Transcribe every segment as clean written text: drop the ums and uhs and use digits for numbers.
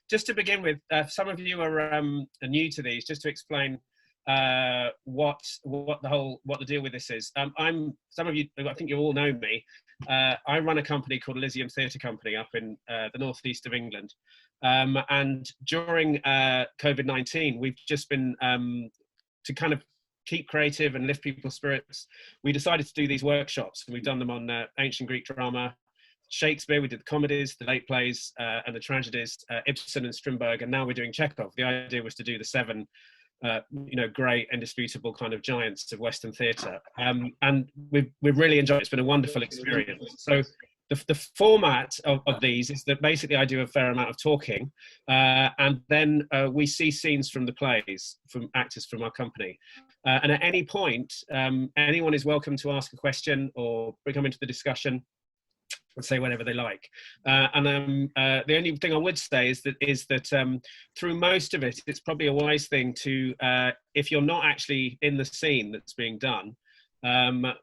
Just to begin with, some of you are new to these, just to explain what the deal with this is. Some of you, I think you all know me. I run a company called Elysium Theatre Company up in the northeast of England, and during COVID-19, we've just been to kind of keep creative and lift people's spirits. We decided to do these workshops, and we've done them on ancient Greek drama, Shakespeare. We did the comedies, the late plays, and the tragedies, Ibsen and Strindberg, and now we're doing Chekhov. The idea was to do the 7 great, indisputable kind of giants of Western theatre, and we've really enjoyed it. It's been a wonderful experience. So the format of these is that basically I do a fair amount of talking, and then we see scenes from the plays from actors from our company, and at any point anyone is welcome to ask a question or come into the discussion and say whatever they like. The only thing I would say is that through most of it, it's probably a wise thing to, if you're not actually in the scene that's being done,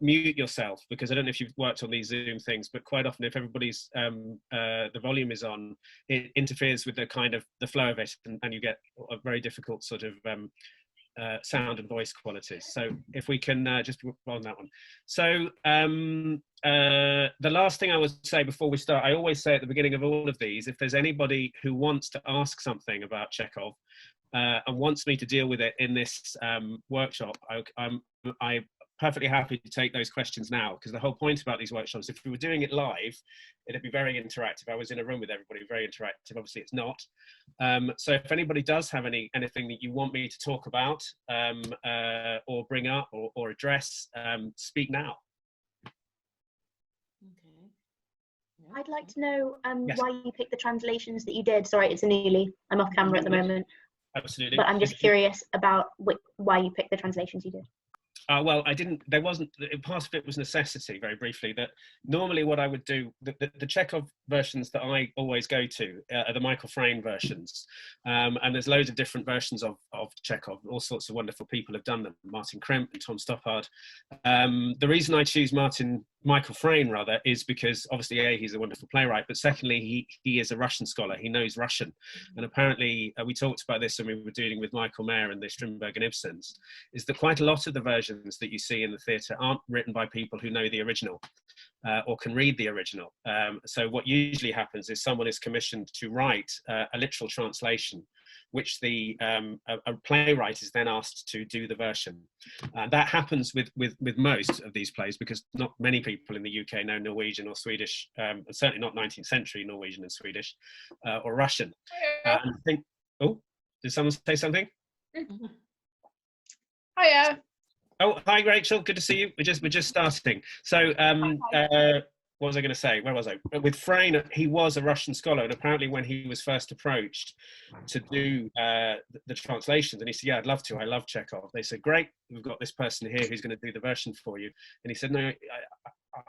mute yourself, because I don't know if you've worked on these Zoom things, but quite often if everybody's the volume is on, it interferes with the kind of the flow of it, and you get a very difficult sort of sound and voice qualities. So if we can just on that one. So the last thing I would say before we start, I always say at the beginning of all of these, if there's anybody who wants to ask something about Chekhov and wants me to deal with it in this workshop, I'm perfectly happy to take those questions now, because the whole point about these workshops, if we were doing it live, it'd be very interactive. I was in a room with everybody, very interactive. Obviously it's not. So if anybody does have anything that you want me to talk about or bring up or address, speak now. Okay. I'd like to know Yes. why you picked the translations that you did. Sorry, it's Anuli. I'm off camera at the moment. Absolutely. But I'm just curious about why you picked the translations you did. Well, there wasn't, part of it was necessity, very briefly, that normally what I would do, the Chekhov versions that I always go to are the Michael Frayn versions. And there's loads of different versions of Chekhov. All sorts of wonderful people have done them, Martin Kremp and Tom Stoppard. The reason I choose Michael Frayn, rather, is because obviously, A, he's a wonderful playwright, but secondly, he is a Russian scholar. He knows Russian. And apparently, we talked about this when we were dealing with Michael Mayer and the Strindberg and Ibsens, is that quite a lot of the versions that you see in the theatre aren't written by people who know the original or can read the original. So what usually happens is someone is commissioned to write a literal translation, which a playwright is then asked to do the version. That happens with most of these plays, because not many people in the UK know Norwegian or Swedish, certainly not 19th century Norwegian and Swedish or Russian. And I think, oh, did someone say something? Hiya. Oh, hi, Rachel. Good to see you. We're just starting. So, what was I going to say? Where was I? With Frayn, he was a Russian scholar, and apparently, when he was first approached to do the translations, and he said, "Yeah, I'd love to. I love Chekhov." They said, "Great, we've got this person here who's going to do the version for you." And he said, "No,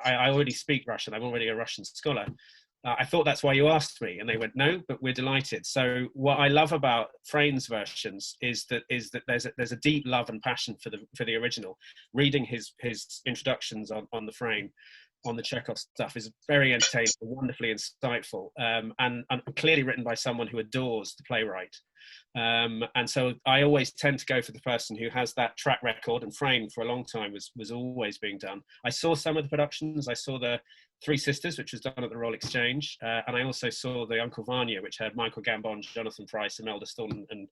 I already speak Russian. I'm already a Russian scholar. I thought that's why you asked me." And they went, "No, but we're delighted." So what I love about Frayn's versions is that there's a deep love and passion for the original. Reading his introductions on the Frayn, on the Chekhov stuff, is very entertaining, wonderfully insightful, and clearly written by someone who adores the playwright. And so I always tend to go for the person who has that track record, and Frayn for a long time was always being done. I saw some of the productions. I saw the Three Sisters, which was done at the Royal Exchange, and I also saw the Uncle Vanya, which had Michael Gambon, Jonathan Pryce, Imelda Staunton, and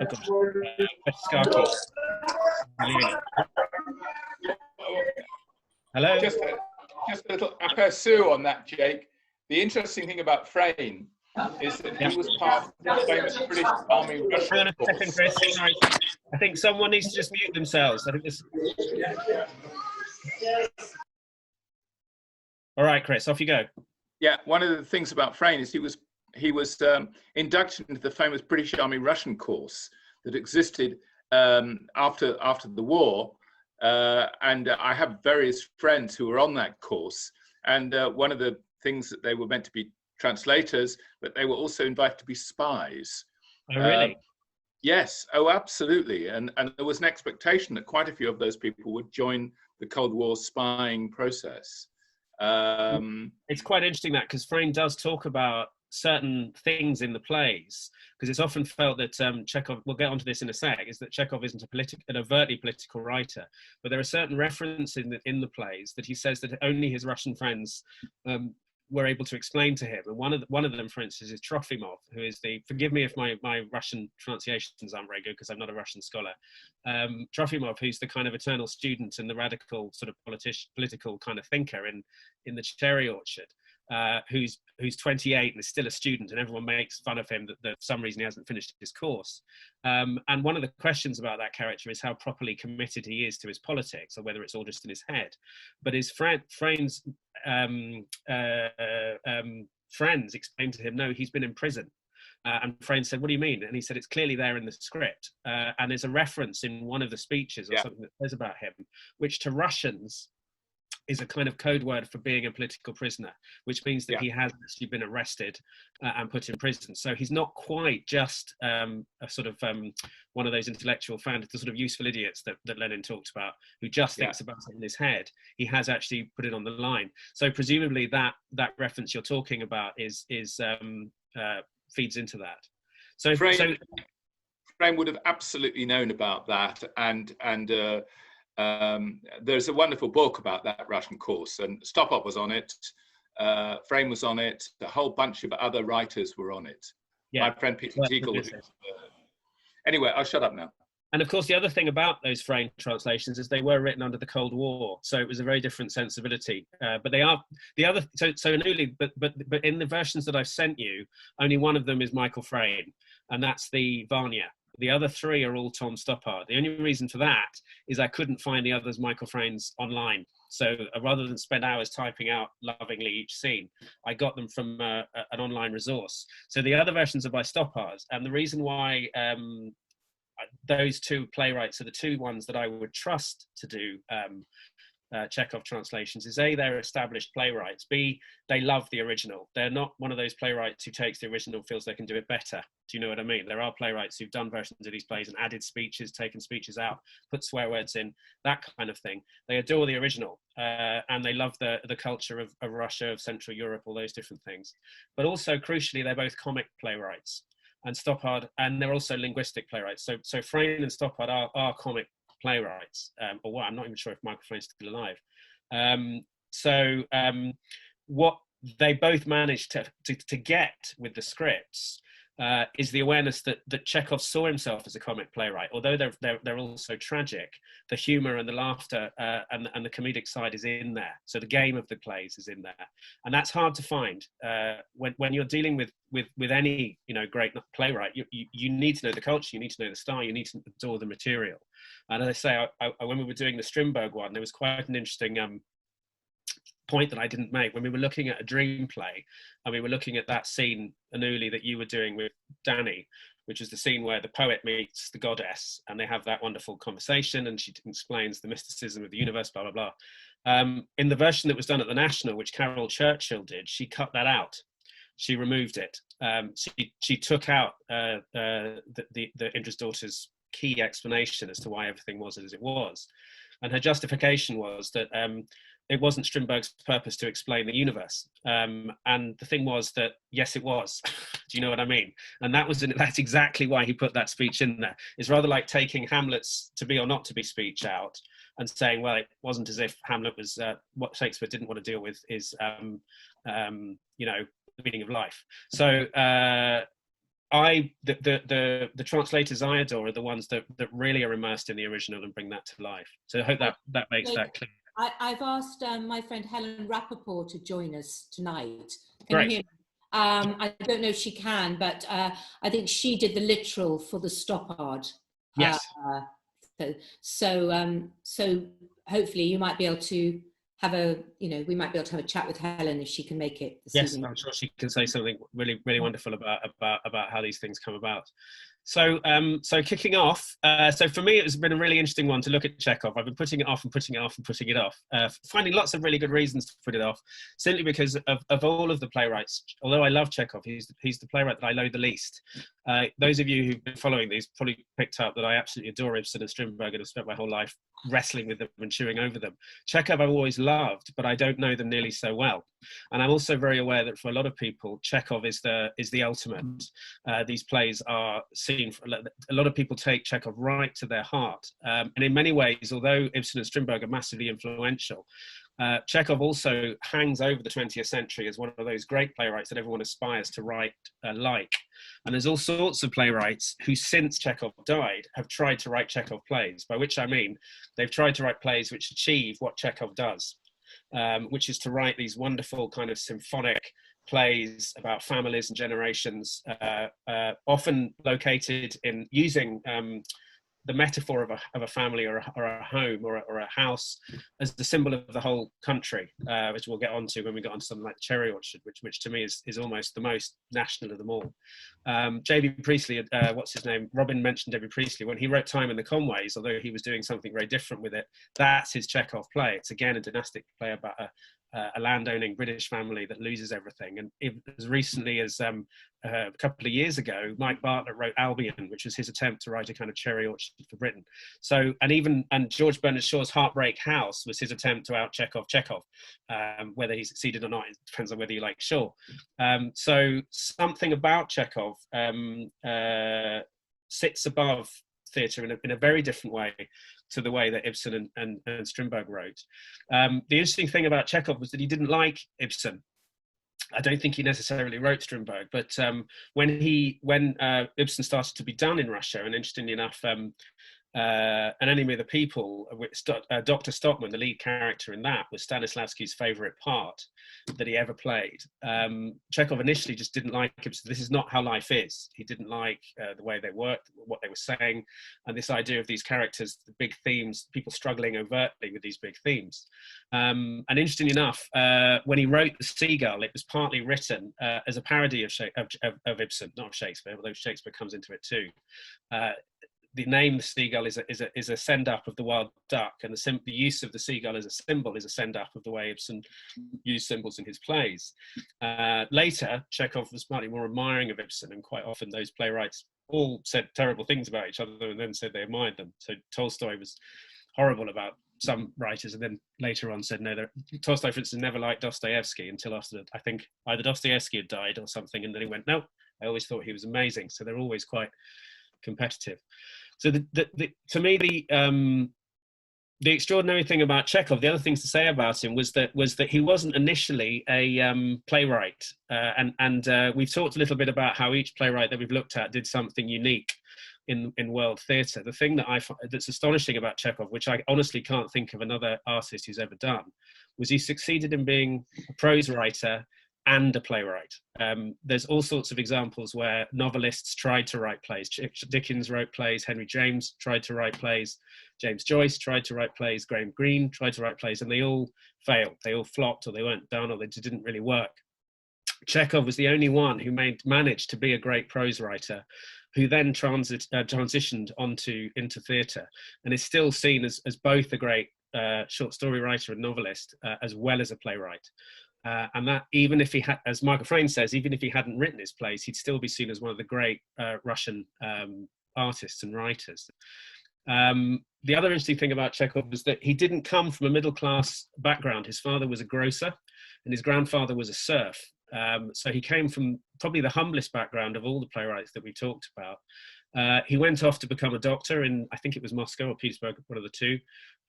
Skarki. Hello? Just a little aperçu on that, Jake. The interesting thing about Frayn is that he was part of the famous British Army Russian Hang on a second, force. Chris. Sorry. I think someone needs to just mute themselves. I think this. All right, Chris, off you go. Yeah, one of the things about Frayn is he was inducted into the famous British Army Russian course that existed after the war, and I have various friends who were on that course. And one of the things that they were meant to be translators, but they were also invited to be spies. Oh, really? Yes. Oh, absolutely. And there was an expectation that quite a few of those people would join the Cold War spying process. It's quite interesting that, because Frayn does talk about certain things in the plays, because it's often felt that Chekhov, we'll get onto this in a sec, is that Chekhov isn't an overtly political writer, but there are certain references in the plays that he says that only his Russian friends were able to explain to him. And one of them, for instance, is Trofimov, who is forgive me if my Russian pronunciations aren't very good because I'm not a Russian scholar. Trofimov, who's the kind of eternal student and the radical sort of political kind of thinker in the cherry orchard, who's 28 and is still a student, and everyone makes fun of him that for some reason he hasn't finished his course. And one of the questions about that character is how properly committed he is to his politics, or whether it's all just in his head. But his friends explained to him, no, he's been in prison. And Frayne said, what do you mean? And he said, it's clearly there in the script. And there's a reference in one of the speeches or something that says about him, which to Russians is a kind of code word for being a political prisoner, which means that he has actually been arrested and put in prison. So he's not quite just a sort of one of those intellectual founders, the sort of useful idiots that Lenin talked about, who just thinks about it in his head. He has actually put it on the line. So presumably that reference you're talking about is feeds into that. So Frayne would have absolutely known about that, and there's a wonderful book about that Russian course, and Stopop was on it, Frayne was on it, a whole bunch of other writers were on it. My friend Peter Seagull. Anyway, I'll shut up now. And of course, the other thing about those Frayne translations is they were written under the Cold War, so it was a very different sensibility. But they are the other. So Anuli, but in the versions that I've sent you, only one of them is Michael Frayne, and that's the Vanya. The other three are all Tom Stoppard. The only reason for that is I couldn't find the others Michael Frayne's online. So rather than spend hours typing out lovingly each scene, I got them from an online resource. So the other versions are by Stoppard, and the reason why those two playwrights are the two ones that I would trust to do Chekhov translations is A, they're established playwrights, B, they love the original. They're not one of those playwrights who takes the original and feels they can do it better. Do you know what I mean? There are playwrights who've done versions of these plays and added speeches, taken speeches out, put swear words in, that kind of thing. They adore the original and they love the culture of Russia, of Central Europe, all those different things. But also, crucially, they're both comic playwrights, and Stoppard, and they're also linguistic playwrights. So Frayne and Stoppard are comic playwrights, or what, I'm not even sure if Michael Frayne's still alive. What they both managed to get with the scripts is the awareness that Chekhov saw himself as a comic playwright. Although they're also tragic, the humour and the laughter and the comedic side is in there. So the game of the plays is in there, and that's hard to find when you're dealing with any great playwright. You need to know the culture, you need to know the style, you need to adore the material. And as I say, when we were doing the Strindberg one, there was quite an interesting point that I didn't make when we were looking at a dream play, and we were looking at that scene, Anuli, that you were doing with Danny, which is the scene where the poet meets the goddess and they have that wonderful conversation, and she explains the mysticism of the universe, blah, blah, blah. In the version that was done at the National, which Carol Churchill did, she cut that out. She removed it. She took out the Indra's daughter's key explanation as to why everything was as it was. And her justification was that it wasn't Strindberg's purpose to explain the universe. And the thing was that, yes, it was. Do you know what I mean? And that's exactly why he put that speech in there. It's rather like taking Hamlet's to be or not to be speech out and saying, well, it wasn't as if Hamlet was, what Shakespeare didn't want to deal with is, the meaning of life. So the translators I adore are the ones that really are immersed in the original and bring that to life. So I hope that makes that clear. I've asked my friend Helen Rappaport to join us tonight. Great. I don't know if she can, but I think she did the literal for the Stoppard. Yes. So hopefully you might be able to have we might be able to have a chat with Helen if she can make it this evening. I'm sure she can say something really, really wonderful about how these things come about. So kicking off, so for me, it's been a really interesting one to look at Chekhov. I've been putting it off and putting it off and putting it off, finding lots of really good reasons to put it off, simply because of all of the playwrights. Although I love Chekhov, he's the playwright that I know the least. Those of you who've been following these probably picked up that I absolutely adore Ibsen and Strindberg and have spent my whole life wrestling with them and chewing over them. Chekhov I've always loved, but I don't know them nearly so well. And I'm also very aware that for a lot of people, Chekhov is the ultimate. These plays are seen, a lot of people take Chekhov right to their heart. And in many ways, although Ibsen and Strindberg are massively influential, Chekhov also hangs over the 20th century as one of those great playwrights that everyone aspires to write like. And there's all sorts of playwrights who, since Chekhov died, have tried to write Chekhov plays, by which I mean they've tried to write plays which achieve what Chekhov does, which is to write these wonderful kind of symphonic plays about families and generations, often located in using the metaphor of a family or a home or a house as the symbol of the whole country, which we'll get onto when we get on to something like Cherry Orchard, which to me is almost the most national of them all. J.B. Priestley, what's his name? Robin mentioned J.B. Priestley. When he wrote Time in the Conways, although he was doing something very different with it, that's his Chekhov play. It's again a dynastic play about a landowning British family that loses everything. And as recently as a couple of years ago, Mike Bartlett wrote Albion, which was his attempt to write a kind of Cherry Orchard for Britain. So, and George Bernard Shaw's Heartbreak House was his attempt to out Chekhov. Whether he succeeded or not, it depends on whether you like Shaw. So something about Chekhov sits above theatre in a very different way to the way that Ibsen and Strindberg wrote. The interesting thing about Chekhov was that he didn't like Ibsen. I don't think he necessarily wrote Strindberg, but when Ibsen started to be done in Russia, and interestingly enough, An Enemy of the People, Dr. Stockman, the lead character in that, was Stanislavski's favourite part that he ever played. Chekhov initially just didn't like Ibsen. This is not how life is. He didn't like the way they worked, what they were saying, and this idea of these characters, the big themes, people struggling overtly with these big themes. And interestingly enough, when he wrote The Seagull, it was partly written as a parody of Ibsen, not of Shakespeare, although Shakespeare comes into it too. The name the seagull is a send up of the wild duck, and the use of the seagull as a symbol is a send up of the way Ibsen used symbols in his plays. Later, Chekhov was slightly more admiring of Ibsen, and quite often those playwrights all said terrible things about each other and then said they admired them. So Tolstoy was horrible about some writers, and then later on said no. Tolstoy, for instance, never liked Dostoevsky until after, I think, either Dostoevsky had died or something, and then he went, no, I always thought he was amazing. So they're always quite competitive. So to me, the extraordinary thing about Chekhov, the other things to say about him was that he wasn't initially a playwright, and we've talked a little bit about how each playwright that we've looked at did something unique in world theatre. The thing that that's astonishing about Chekhov, which I honestly can't think of another artist who's ever done, was he succeeded in being a prose writer and a playwright. There's all sorts of examples where novelists tried to write plays. Dickens wrote plays, Henry James tried to write plays, James Joyce tried to write plays, Graham Greene tried to write plays, and they all failed. They all flopped, or they weren't done, or they just didn't really work. Chekhov was the only one who managed to be a great prose writer, who then transitioned into theatre, and is still seen as both a great short story writer and novelist, as well as a playwright. And that, even if he had, as Michael Frayn says, even if he hadn't written his plays, he'd still be seen as one of the great Russian artists and writers. The other interesting thing about Chekhov was that he didn't come from a middle-class background. His father was a grocer and his grandfather was a serf. So he came from probably the humblest background of all the playwrights that we talked about. He went off to become a doctor in, I think it was Moscow or Petersburg, one of the two.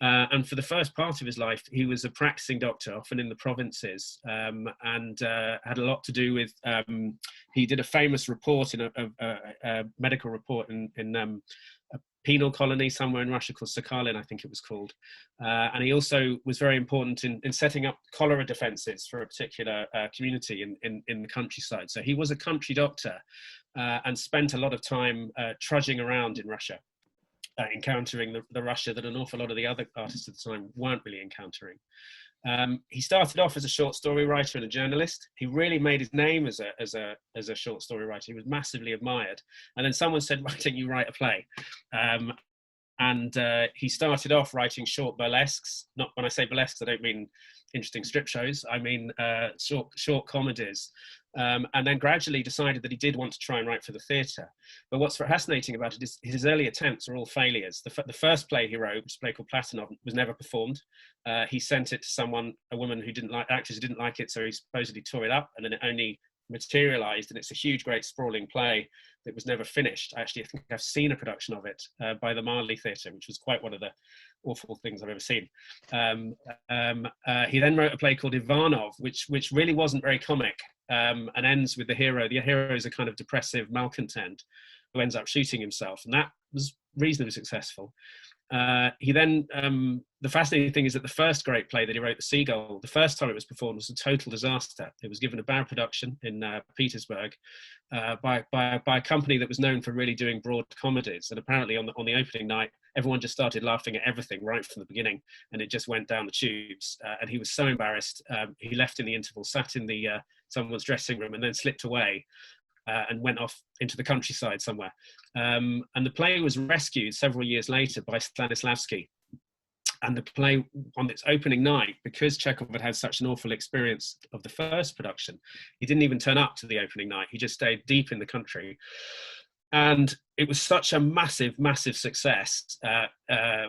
And for the first part of his life, he was a practicing doctor, often in the provinces, and had a lot to do with, he did a famous report, a medical report in a penal colony somewhere in Russia called Sakhalin, I think it was called. And he also was very important in setting up cholera defences for a particular community in the countryside. So he was a country doctor and spent a lot of time trudging around in Russia, encountering the Russia that an awful lot of the other artists at the time weren't really encountering. He started off as a short story writer and a journalist. He really made his name as a short story writer. He was massively admired. And then someone said, why don't you write a play? And he started off writing short burlesques. Not when I say burlesques, I don't mean interesting strip shows. I mean short comedies and then gradually decided that he did want to try and write for the theatre. But what's fascinating about it is his early attempts are all failures. The first play he wrote, which is a play called Platonov, was never performed. He sent it to someone, a woman who didn't like, actors who didn't like it, so he supposedly tore it up, and then it only materialized, and it's a huge, great, sprawling play that was never finished. Actually, I think I've seen a production of it by the Marley Theatre, which was quite one of the awful things I've ever seen. He then wrote a play called Ivanov, which really wasn't very comic, and ends with the hero. The hero is a kind of depressive malcontent who ends up shooting himself, and that was reasonably successful. He then, the fascinating thing is that the first great play that he wrote, The Seagull, the first time it was performed was a total disaster. It was given a bad production in Petersburg by a company that was known for really doing broad comedies. And apparently on the opening night, everyone just started laughing at everything right from the beginning, and it just went down the tubes. And he was so embarrassed, he left in the interval, sat in the someone's dressing room, and then slipped away. And went off into the countryside somewhere. And the play was rescued several years later by Stanislavski. And the play, on its opening night, because Chekhov had had such an awful experience of the first production, he didn't even turn up to the opening night. He just stayed deep in the country. And it was such a massive, massive success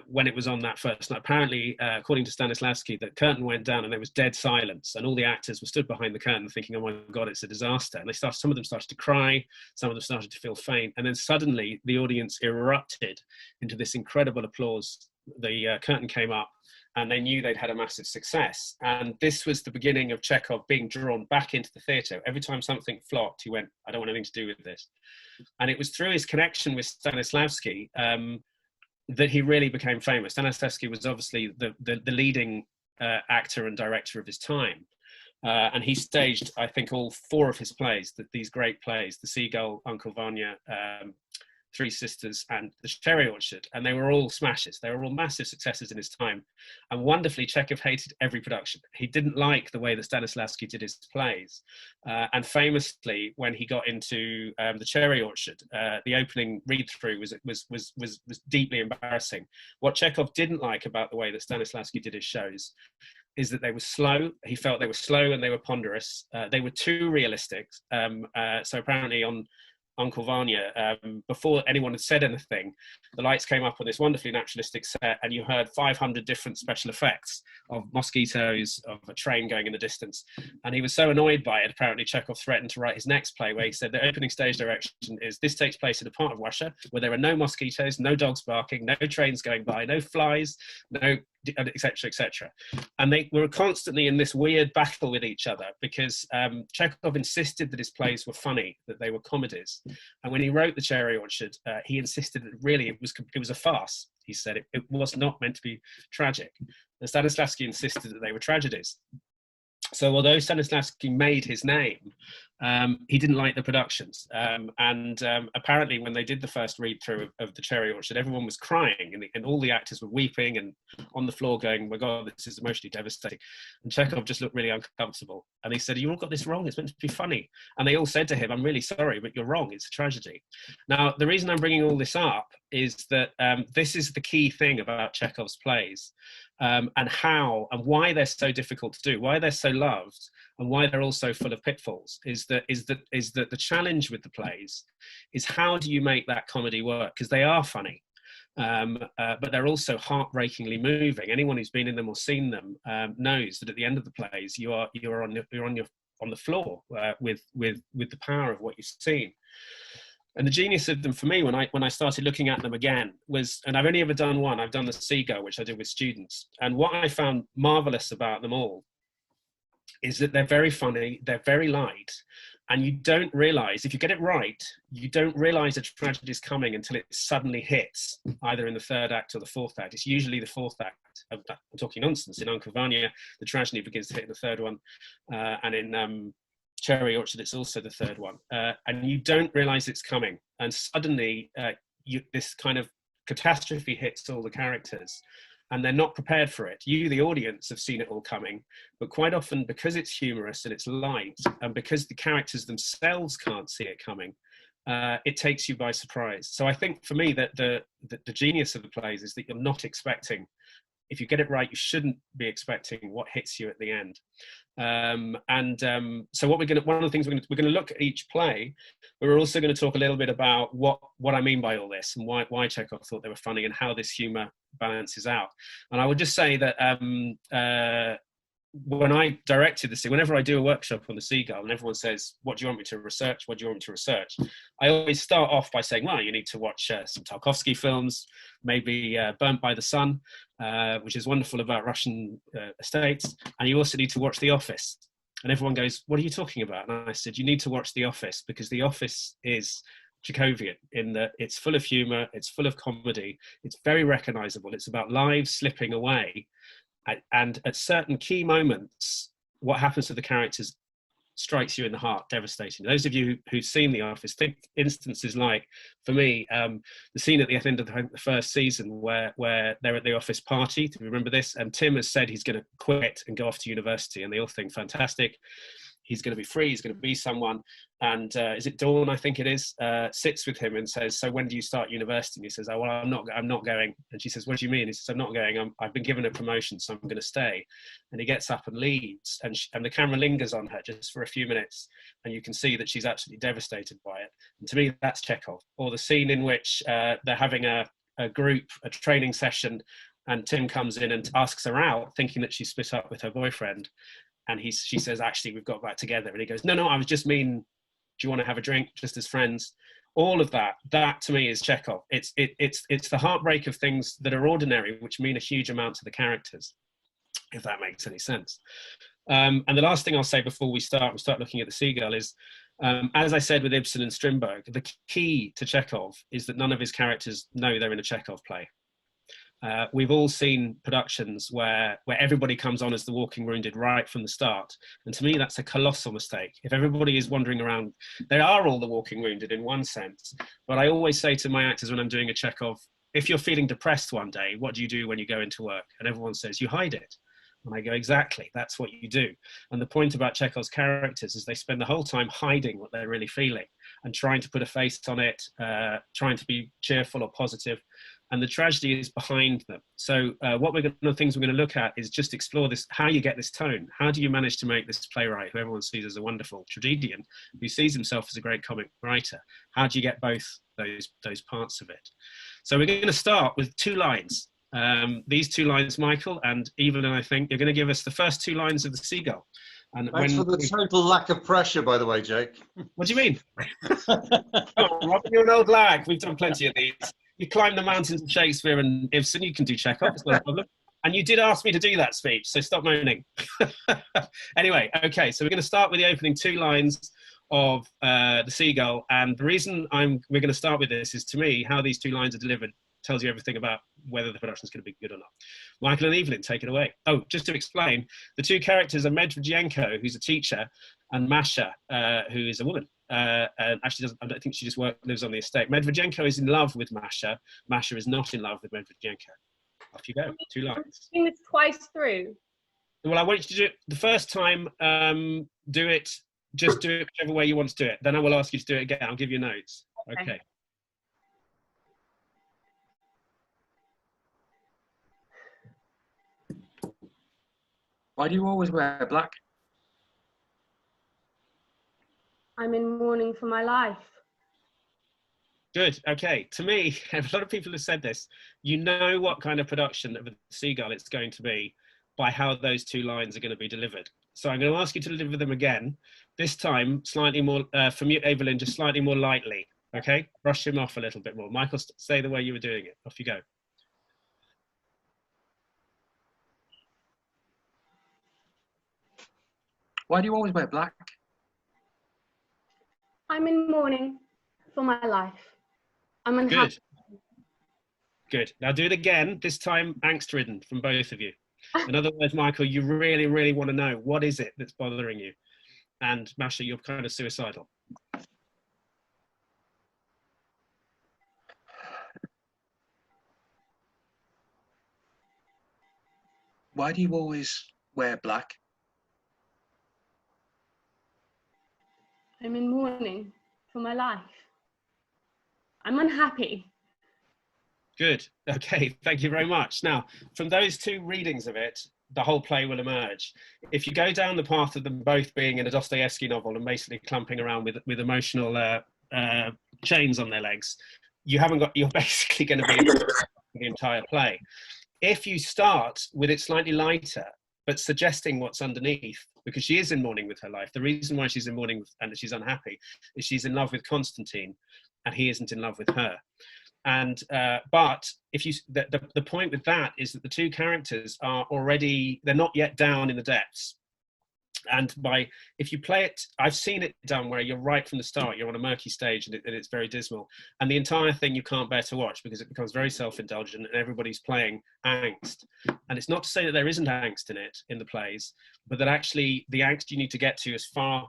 when it was on that first night. Apparently, according to Stanislavski, the curtain went down and there was dead silence, and all the actors were stood behind the curtain thinking, oh my God, it's a disaster. And some of them started to cry, some of them started to feel faint, and then suddenly the audience erupted into this incredible applause. The curtain came up, and they knew they'd had a massive success. And this was the beginning of Chekhov being drawn back into the theatre. Every time something flopped, he went, I don't want anything to do with this. And it was through his connection with Stanislavski that he really became famous. Stanislavski was obviously the leading actor and director of his time. And he staged, I think, all four of his plays, these great plays, The Seagull, Uncle Vanya, Three Sisters, and The Cherry Orchard, and they were all smashes. They were all massive successes in his time. And wonderfully, Chekhov hated every production. He didn't like the way that Stanislavski did his plays. And famously, when he got into The Cherry Orchard, the opening read-through was deeply embarrassing. What Chekhov didn't like about the way that Stanislavski did his shows is that they were slow. He felt they were slow and they were ponderous. They were too realistic. So apparently on Uncle Vanya, before anyone had said anything, the lights came up on this wonderfully naturalistic set, and you heard 500 different special effects of mosquitoes, of a train going in the distance. And he was so annoyed by it, apparently Chekhov threatened to write his next play, where he said the opening stage direction is, this takes place in a part of Russia where there are no mosquitoes, no dogs barking, no trains going by, no flies, no etc., etc. And they were constantly in this weird battle with each other, because Chekhov insisted that his plays were funny, that they were comedies. And when he wrote The Cherry Orchard, he insisted that really it was a farce. He said it was not meant to be tragic. And Stanislavski insisted that they were tragedies. So although Stanislavski made his name, he didn't like the productions. Apparently when they did the first read-through of The Cherry Orchard, everyone was crying, and all the actors were weeping and on the floor going, my God, this is emotionally devastating. And Chekhov just looked really uncomfortable. And he said, you all got this wrong, it's meant to be funny. And they all said to him, I'm really sorry, but you're wrong, it's a tragedy. Now, the reason I'm bringing all this up is that this is the key thing about Chekhov's plays. And how and why they're so difficult to do, why they're so loved, and why they're also full of pitfalls, is that the challenge with the plays is, how do you make that comedy work? Because they are funny, but they're also heartbreakingly moving. Anyone who's been in them or seen them knows that at the end of the plays, you're on the floor with the power of what you've seen. And the genius of them for me, when I started looking at them again, was, and I've only ever done one, I've done The Seagull, which I did with students. And what I found marvelous about them all is that they're very funny, they're very light, and you don't realize, if you get it right, you don't realize a tragedy is coming until it suddenly hits, either in the third act or the fourth act. It's usually the fourth act. I'm talking nonsense. In Uncle Vanya, the tragedy begins to hit in the third one, and in Cherry Orchard, it's also the third one, and you don't realize it's coming, and suddenly this kind of catastrophe hits all the characters, and they're not prepared for it. You, the audience, have seen it all coming, but quite often, because it's humorous and it's light, and because the characters themselves can't see it coming, it takes you by surprise. So I think for me that the genius of the plays is that you're not expecting if you get it right, you shouldn't be expecting what hits you at the end. So one of the things we're going to look at each play, but we're also going to talk a little bit about what I mean by all this, and why Chekhov thought they were funny, and how this humour balances out. And I would just say that when I directed the scene, whenever I do a workshop on the Seagull and everyone says, what do you want me to research? What do you want me to research? I always start off by saying, well, you need to watch some Tarkovsky films, maybe Burnt by the Sun, which is wonderful about Russian estates. And you also need to watch The Office. And everyone goes, what are you talking about? And I said, you need to watch The Office, because The Office is Chekhovian in that it's full of humour, it's full of comedy, it's very recognisable. It's about lives slipping away. And at certain key moments, what happens to the characters strikes you in the heart, devastating. Those of you who've seen The Office, think instances like, for me, the scene at the end of the first season where they're at the office party. Do you remember this? And Tim has said he's going to quit and go off to university, and they all think, fantastic. He's going to be free, he's going to be someone. And is it Dawn, I think it is, sits with him and says, so when do you start university? And he says, oh, well, I'm not going. And she says, what do you mean? He says, I'm not going. I've been given a promotion, so I'm going to stay. And he gets up and leaves. And the camera lingers on her just for a few minutes. And you can see that she's absolutely devastated by it. And to me, that's Chekhov. Or the scene in which they're having a training session, and Tim comes in and asks her out, thinking that she's split up with her boyfriend. And she says, actually, we've got back together. And he goes, no, I was just mean, do you want to have a drink just as friends? All of that to me is Chekhov. It's the heartbreak of things that are ordinary, which mean a huge amount to the characters, if that makes any sense. And the last thing I'll say before we start looking at the Seagull is, as I said with Ibsen and Strindberg, the key to Chekhov is that none of his characters know they're in a Chekhov play. We've all seen productions where everybody comes on as the walking wounded right from the start. And to me, that's a colossal mistake. If everybody is wandering around, they are all the walking wounded in one sense. But I always say to my actors when I'm doing a Chekhov, if you're feeling depressed one day, what do you do when you go into work? And everyone says, you hide it. And I go, exactly, that's what you do. And the point about Chekhov's characters is they spend the whole time hiding what they're really feeling and trying to put a face on it, trying to be cheerful or positive. And the tragedy is behind them. So one of the things we're going to look at is just explore this, how you get this tone. How do you manage to make this playwright, who everyone sees as a wonderful tragedian, who sees himself as a great comic writer, how do you get both those parts of it? So we're going to start with 2 lines. These 2 lines, Michael and Evelyn, I think, you're going to give us the first 2 lines of the Seagull. And thanks for the total lack of pressure, by the way, Jake. What do you mean? Oh, Robin, you're an old lag. We've done plenty of these. You climb the mountains of Shakespeare and Ibsen, you can do Chekhov, it's not a problem. And you did ask me to do that speech, so stop moaning. Anyway, okay, so we're going to start with the opening 2 lines of the Seagull. And the reason we're going to start with this is, to me, how these 2 lines are delivered tells you everything about whether the production is going to be good or not. Michael and Evelyn, take it away. Oh, just to explain, the 2 characters are Medvedchenko, who's a teacher, and Masha, who is a woman. And actually, I don't think she just lives on the estate. Medvedchenko is in love with Masha. Masha is not in love with Medvedchenko. Off you go. 2 lines. Doing this twice through. Well, I want you to do it the first time. Just do it whichever way you want to do it. Then I will ask you to do it again. I'll give you notes. Okay. Why do you always wear black? I'm in mourning for my life. Good. Okay. To me, a lot of people have said this. You know what kind of production of a Seagull it's going to be by how those 2 lines are going to be delivered. So I'm going to ask you to deliver them again. This time, slightly more, from you, Evelyn, just slightly more lightly. Okay? Brush him off a little bit more. Michael, stay the way you were doing it. Off you go. Why do you always wear black? I'm in mourning for my life. I'm unhappy. Good. Now do it again, this time angst-ridden from both of you. In other words, Michael, you really, really want to know what is it that's bothering you. And Masha, you're kind of suicidal. Why do you always wear black? I'm in mourning for my life. I'm unhappy. Good. Okay, thank you very much. Now, from those two readings of it, the whole play will emerge. If you go down the path of them both being in a Dostoevsky novel and basically clumping around with emotional chains on their legs, you're basically going to be the entire play. If you start with it slightly lighter, but suggesting what's underneath, because she is in mourning with her life. The reason why she's in mourning and she's unhappy is she's in love with Constantine and he isn't in love with her. And but if you the point with that is that the two characters are already, they're not yet down in the depths. And if you play it, I've seen it done where you're right from the start, you're on a murky stage and it's very dismal, and the entire thing you can't bear to watch because it becomes very self-indulgent and everybody's playing angst. And it's not to say that there isn't angst in it in the plays, but that actually the angst you need to get to as far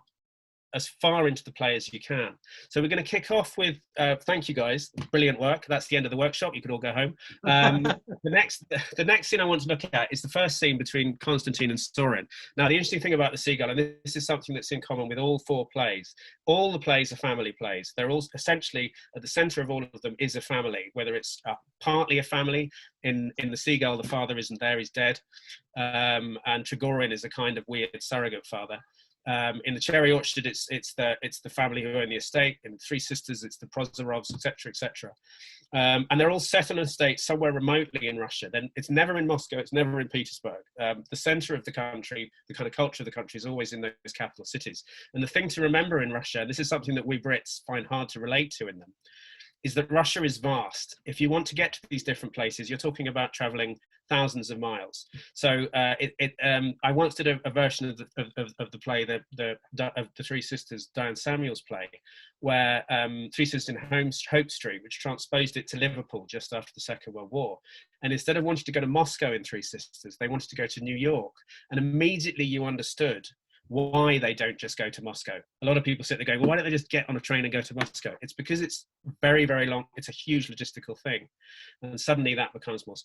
into the play as you can. So we're going to kick off with, thank you guys, brilliant work. That's the end of the workshop. You can all go home. The next scene I want to look at is the first scene between Constantine and Sorin. Now, the interesting thing about the Seagull, and this is something that's in common with all four plays, all the plays are family plays. They're all essentially, at the center of all of them is a family, whether it's partly a family. In the Seagull, the father isn't there, he's dead. And Trigorin is a kind of weird surrogate father. In the Cherry Orchard, it's the family who own the estate. In Three Sisters, it's the Prozorovs, etc., etc. And they're all set on an estate somewhere remotely in Russia. Then it's never in Moscow, it's never in Petersburg. The center of the country, the kind of culture of the country, is always in those capital cities. And the thing to remember in Russia, this is something that we Brits find hard to relate to in them, is that Russia is vast. If you want to get to these different places, you're talking about traveling thousands of miles. So I once did a version of the play, of the Three Sisters, Diane Samuel's play, where Three Sisters in Hope Street, which transposed it to Liverpool just after the Second World War. And instead of wanting to go to Moscow in Three Sisters, they wanted to go to New York. And immediately you understood why they don't just go to Moscow. A lot of people sit there going, well, why don't they just get on a train and go to Moscow? It's because it's very, very long. It's a huge logistical thing. And suddenly that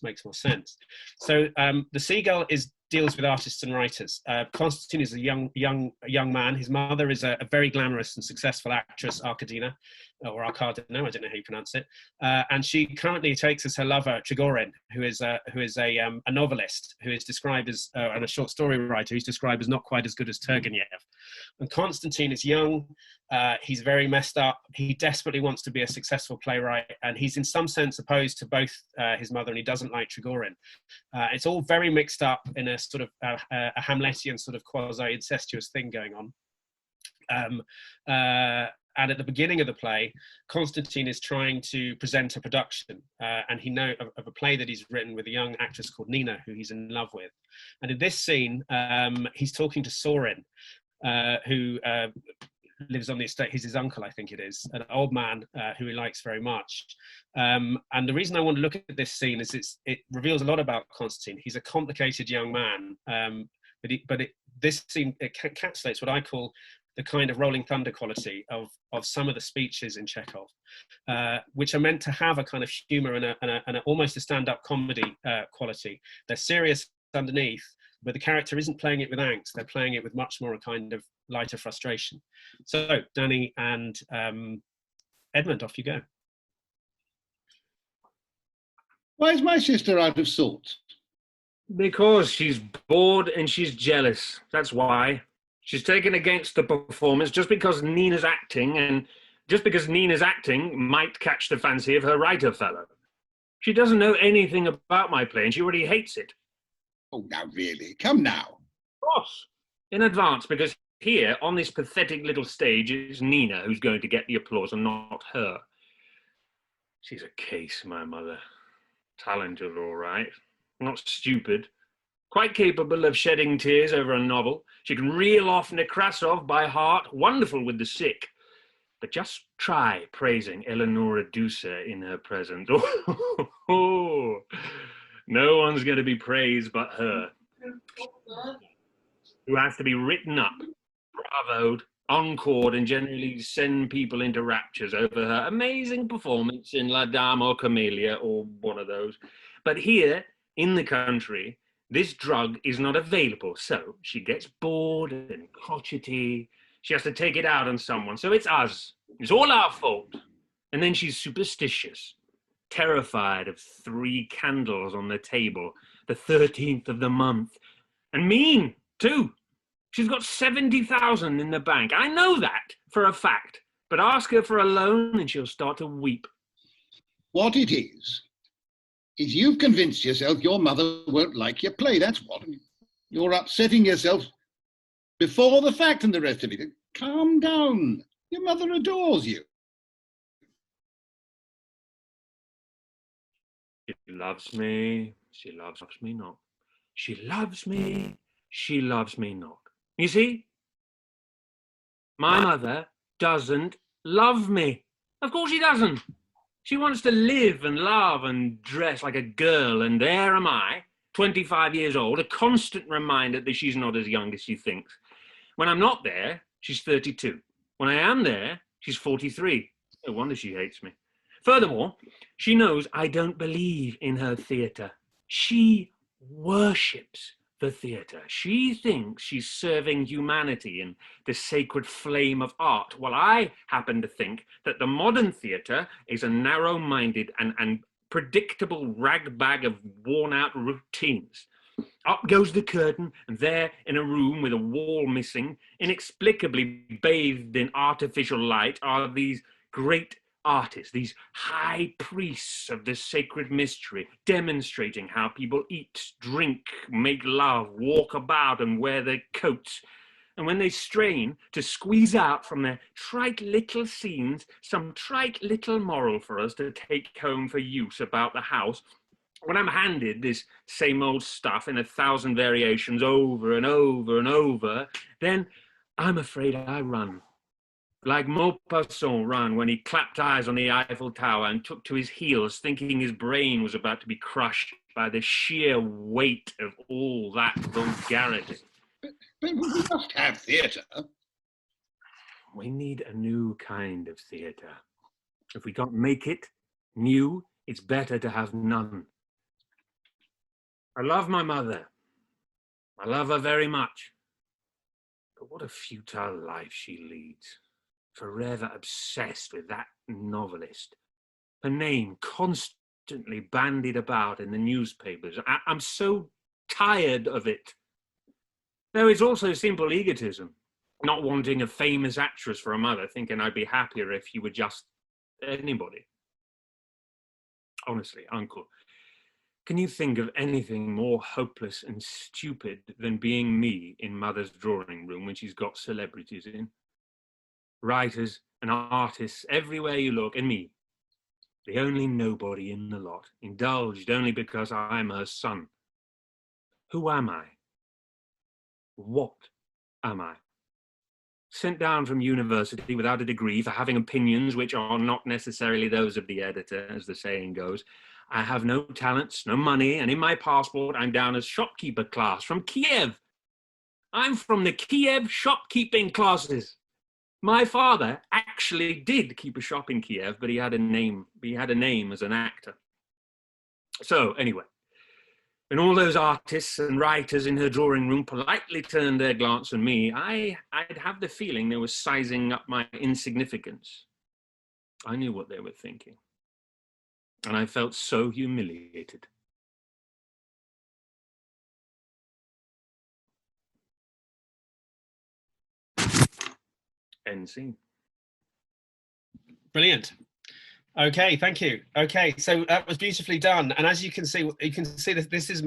makes more sense. So the Seagull deals with artists and writers. Constantine is a young man. His mother is a very glamorous and successful actress, Arkadina, or Arkadina, I don't know how you pronounce it. And she currently takes as her lover Trigorin, who is a novelist, who is described as, and a short story writer, who's described as not quite as good as Turgenev. And Constantine is young. He's very messed up. He desperately wants to be a successful playwright, and he's in some sense opposed to both his mother, and he doesn't like Trigorin. It's all very mixed up in a sort of a Hamletian sort of quasi-incestuous thing going on. And at the beginning of the play, Constantine is trying to present a production, and he knows of a play that he's written with a young actress called Nina, who he's in love with. And in this scene, he's talking to Sorin, who lives on the estate. He's his uncle, I think it is, an old man who he likes very much. And the reason I want to look at this scene is it reveals a lot about Constantine. He's a complicated young man, but this scene encapsulates what I call the kind of Rolling Thunder quality of some of the speeches in Chekhov, which are meant to have a kind of humor and almost a stand-up comedy quality. They're serious underneath, but the character isn't playing it with angst. They're playing it with much more a kind of lighter frustration. So, Danny and Edmund, off you go. Why is my sister out of sorts? Because she's bored and she's jealous. That's why. She's taken against the performance just because Nina's acting, and just because Nina's acting might catch the fancy of her writer fellow. She doesn't know anything about my play and she already hates it. Oh, now really, come now. Of course, in advance, because here on this pathetic little stage is Nina who's going to get the applause and not her. She's a case, my mother. Talented, all right. Not stupid. Quite capable of shedding tears over a novel. She can reel off Nekrasov by heart, wonderful with the sick. But just try praising Eleonora Dusa in her presence. Oh, no one's going to be praised but her, who has to be written up, bravoed, encored, and generally send people into raptures over her amazing performance in La Dame or Camellia or one of those. But here, in the country, this drug is not available, so she gets bored and crotchety. She has to take it out on someone, so it's us. It's all our fault. And then she's superstitious. terrified of 3 candles on the table, the 13th of the month. And mean, too. She's got 70,000 in the bank. I know that for a fact. But ask her for a loan and she'll start to weep. What it is you've convinced yourself your mother won't like your play, that's what. You're upsetting yourself before the fact and the rest of it. Calm down. Your mother adores you. She loves me. She loves me not. She loves me. She loves me not. You see? My mother doesn't love me. Of course she doesn't. She wants to live and love and dress like a girl, and there am I, 25 years old, a constant reminder that she's not as young as she thinks. When I'm not there, she's 32. When I am there, she's 43. No wonder she hates me. Furthermore, she knows I don't believe in her theatre. She worships the theatre. She thinks she's serving humanity in the sacred flame of art, while I happen to think that the modern theatre is a narrow-minded and predictable ragbag of worn-out routines. Up goes the curtain, and there, in a room with a wall missing, inexplicably bathed in artificial light, are these great artists, these high priests of the sacred mystery, demonstrating how people eat, drink, make love, walk about, and wear their coats. And when they strain to squeeze out from their trite little scenes some trite little moral for us to take home for use about the house, when I'm handed this same old stuff in 1,000 variations over and over and over, then I'm afraid I run. Like Maupassant ran when he clapped eyes on the Eiffel Tower and took to his heels, thinking his brain was about to be crushed by the sheer weight of all that vulgarity. But we must have theatre. We need a new kind of theatre. If we can't make it new, it's better to have none. I love my mother. I love her very much. But what a futile life she leads. Forever obsessed with that novelist. Her name constantly bandied about in the newspapers. I'm so tired of it. Though it's also simple egotism, not wanting a famous actress for a mother, thinking I'd be happier if you were just anybody. Honestly, Uncle, can you think of anything more hopeless and stupid than being me in Mother's drawing room when she's got celebrities in? Writers and artists everywhere you look, and me, the only nobody in the lot, indulged only because I'm her son. Who am I? What am I? Sent down from university without a degree for having opinions which are not necessarily those of the editor, as the saying goes. I have no talents, no money, and in my passport I'm down as shopkeeper class from Kiev. I'm from the Kiev shopkeeping classes. My father actually did keep a shop in Kiev, but he had a name as an actor. So anyway, when all those artists and writers in her drawing room politely turned their glance on me, I'd have the feeling they were sizing up my insignificance. I knew what they were thinking, and I felt so humiliated. End scene. Brilliant. Okay, thank you. Okay, so that was beautifully done. And as you can see that this is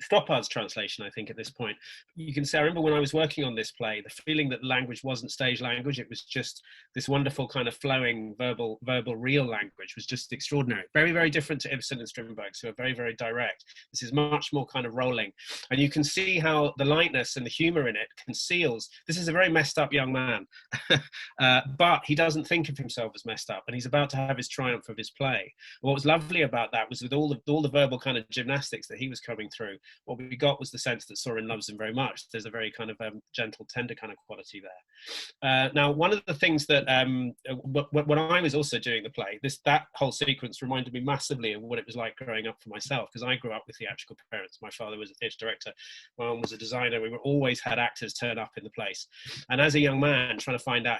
Stoppard's translation, I think, at this point. You can see, I remember when I was working on this play, the feeling that the language wasn't stage language, it was just this wonderful kind of flowing verbal real language was just extraordinary. Very, very different to Ibsen and Strindberg, so very, very direct. This is much more kind of rolling. And you can see how the lightness and the humor in it conceals, this is a very messed up young man, but he doesn't think of himself as messed up, and he's about to have his triumph of his play. What was lovely about that was with all the verbal kind of gymnastics that he was coming through, what we got was the sense that Sorin loves him very much. There's a very kind of gentle, tender kind of quality there. Now, one of the things that when I was also doing the play, that whole sequence reminded me massively of what it was like growing up for myself, because I grew up with theatrical parents. My father was a theatre director, my mum was a designer. We always had actors turn up in the place, and as a young man, trying to find out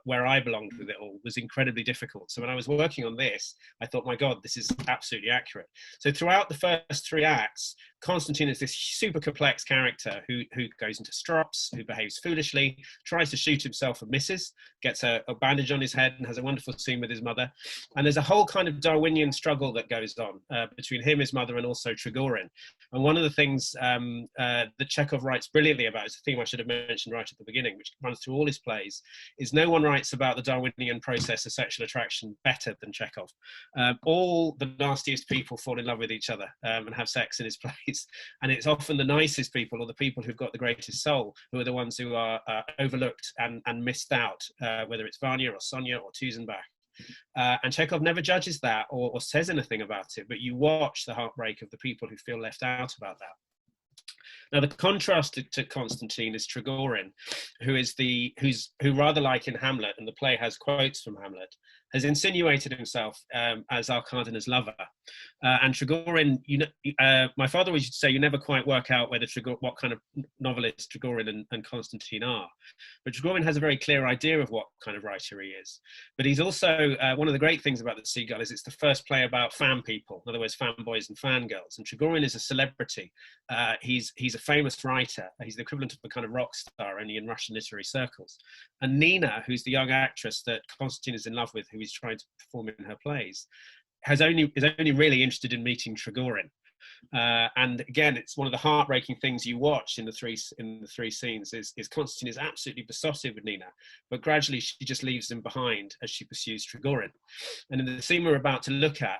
where I belonged with it all was incredibly difficult. So when I was working on this, I thought, my God, this is absolutely accurate. So throughout the first 3 acts, Constantine is this super complex character who goes into strops, who behaves foolishly, tries to shoot himself and misses, gets a bandage on his head, and has a wonderful scene with his mother. And there's a whole kind of Darwinian struggle that goes on between him, his mother, and also Trigorin. And one of the things that Chekhov writes brilliantly about, is a theme I should have mentioned right at the beginning, which runs through all his plays, is no one writes about the Darwinian process of sexual attraction better than Chekhov. All the nastiest people fall in love with each other and have sex in his plays. And it's often the nicest people, or the people who've got the greatest soul, who are the ones who are overlooked and missed out, whether it's Vanya or Sonia or Tuzenbach. And Chekhov never judges that or says anything about it, but you watch the heartbreak of the people who feel left out about that. Now, the contrast to Constantine is Trigorin, who rather like in Hamlet, and the play has quotes from Hamlet, has insinuated himself as Arkadina's lover. And Trigorin, my father used to say, you never quite work out what kind of novelist Trigorin and Constantine are. But Trigorin has a very clear idea of what kind of writer he is. But he's also, one of the great things about the Seagull is it's the first play about fan people, in other words, fanboys and fangirls. And Trigorin is a celebrity. He's a famous writer. He's the equivalent of a kind of rock star, only in Russian literary circles. And Nina, who's the young actress that Constantine is in love with, who he's trying to perform in her plays, is only really interested in meeting Trigorin. And again, it's one of the heartbreaking things you watch in the three scenes is Constantine is absolutely besotted with Nina, but gradually she just leaves him behind as she pursues Trigorin. And in the scene we're about to look at,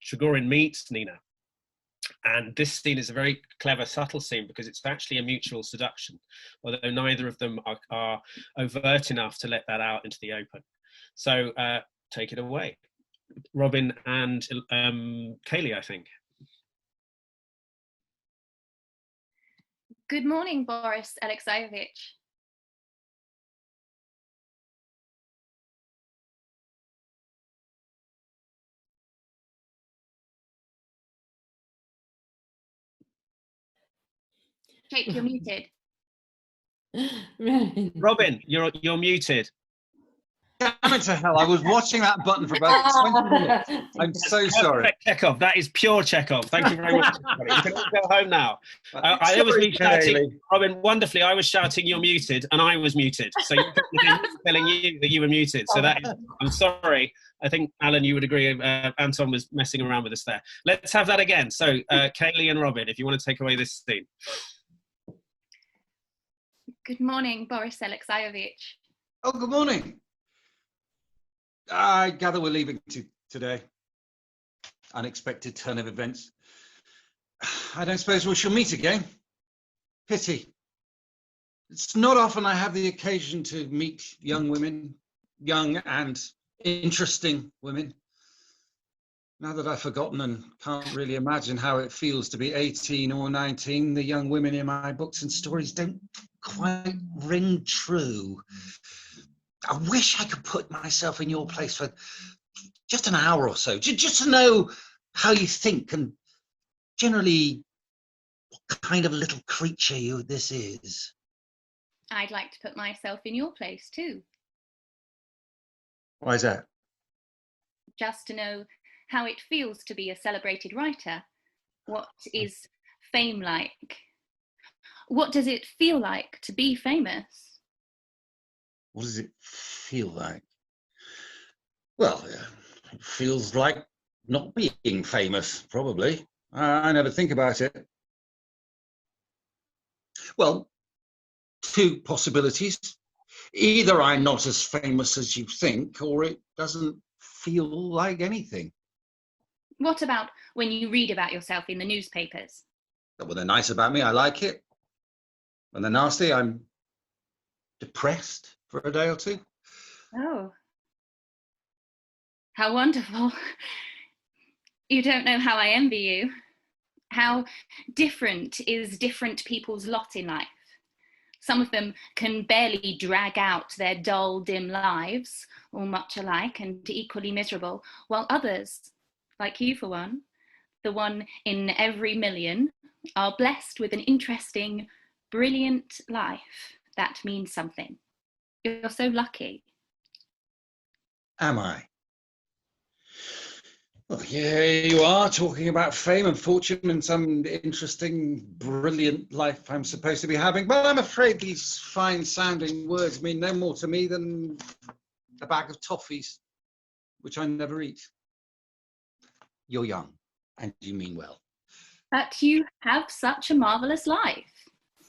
Trigorin meets Nina. And this scene is a very clever, subtle scene because it's actually a mutual seduction, although neither of them are overt enough to let that out into the open. So take it away, Robin and Kaylee, I think. Good morning, Boris Alexeyevich. Jake, you're muted. Robin, you're muted. Damn it to hell, I was watching that button for about 20 minutes. I'm so sorry. Chekhov, that is pure Chekhov. Thank you very much. You can all go home now. I was shouting, Robin, wonderfully, I was shouting, you're muted, and I was muted. So you telling you that you were muted. So that is, I'm sorry. I think, Alan, you would agree, Anton was messing around with us there. Let's have that again. So, Kaylee and Robin, if you want to take away this scene. Good morning, Boris Alexeyevich. Oh, good morning. I gather we're leaving today. Unexpected turn of events. I don't suppose we shall meet again. Pity. It's not often I have the occasion to meet young women, young and interesting women. Now that I've forgotten and can't really imagine how it feels to be 18 or 19, the young women in my books and stories don't quite ring true. I wish I could put myself in your place for just an hour or so, just to know how you think and generally what kind of little creature this is. I'd like to put myself in your place too. Why is that? Just to know how it feels to be a celebrated writer. What is fame like? What does it feel like to be famous? What does it feel like? Well, it feels like not being famous, probably. I never think about it. Well, 2 possibilities. Either I'm not as famous as you think, or it doesn't feel like anything. What about when you read about yourself in the newspapers? When they're nice about me, I like it. When they're nasty, I'm depressed for a day or 2. Oh, how wonderful. You don't know how I envy you. How different is different people's lot in life? Some of them can barely drag out their dull, dim lives, all much alike and equally miserable, while others, like you for one, the one in every million, are blessed with an interesting, brilliant life that means something. You're so lucky. Am I? Well, here you are talking about fame and fortune and some interesting, brilliant life I'm supposed to be having. But I'm afraid these fine-sounding words mean no more to me than a bag of toffees, which I never eat. You're young, and you mean well. But you have such a marvellous life.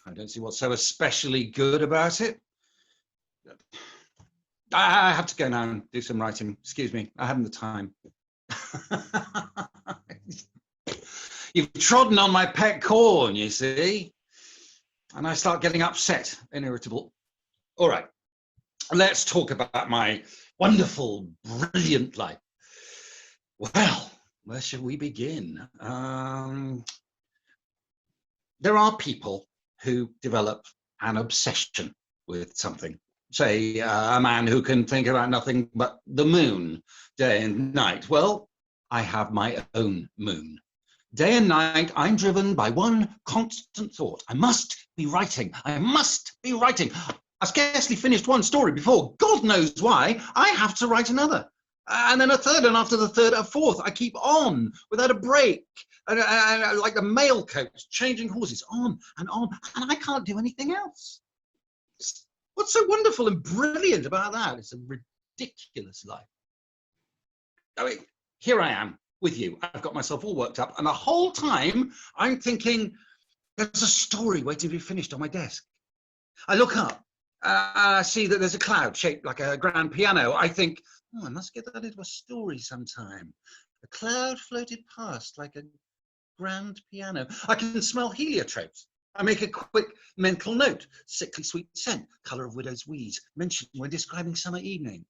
I don't see what's so especially good about it. I have to go now and do some writing. Excuse me, I haven't the time. You've trodden on my pet corn, you see, and I start getting upset and irritable. All right, let's talk about my wonderful, brilliant life. Well, where should we begin? There are people who develop an obsession with something. Say, a man who can think about nothing but the moon day and night. Well, I have my own moon. Day and night, I'm driven by one constant thought. I must be writing. I must be writing. I scarcely finished one story before, God knows why, I have to write another. And then a third, and after the third, a fourth. I keep on without a break. And like the mail coach, changing horses, on, and I can't do anything else. What's so wonderful and brilliant about that? It's a ridiculous life. I mean, here I am with you. I've got myself all worked up, and the whole time I'm thinking, there's a story waiting to be finished on my desk. I look up, I see that there's a cloud shaped like a grand piano. I think, oh, I must get that into a story sometime. The cloud floated past like a grand piano. I can smell heliotropes. I make a quick mental note, sickly sweet scent, colour of widow's wheeze, mentioned when describing summer evening.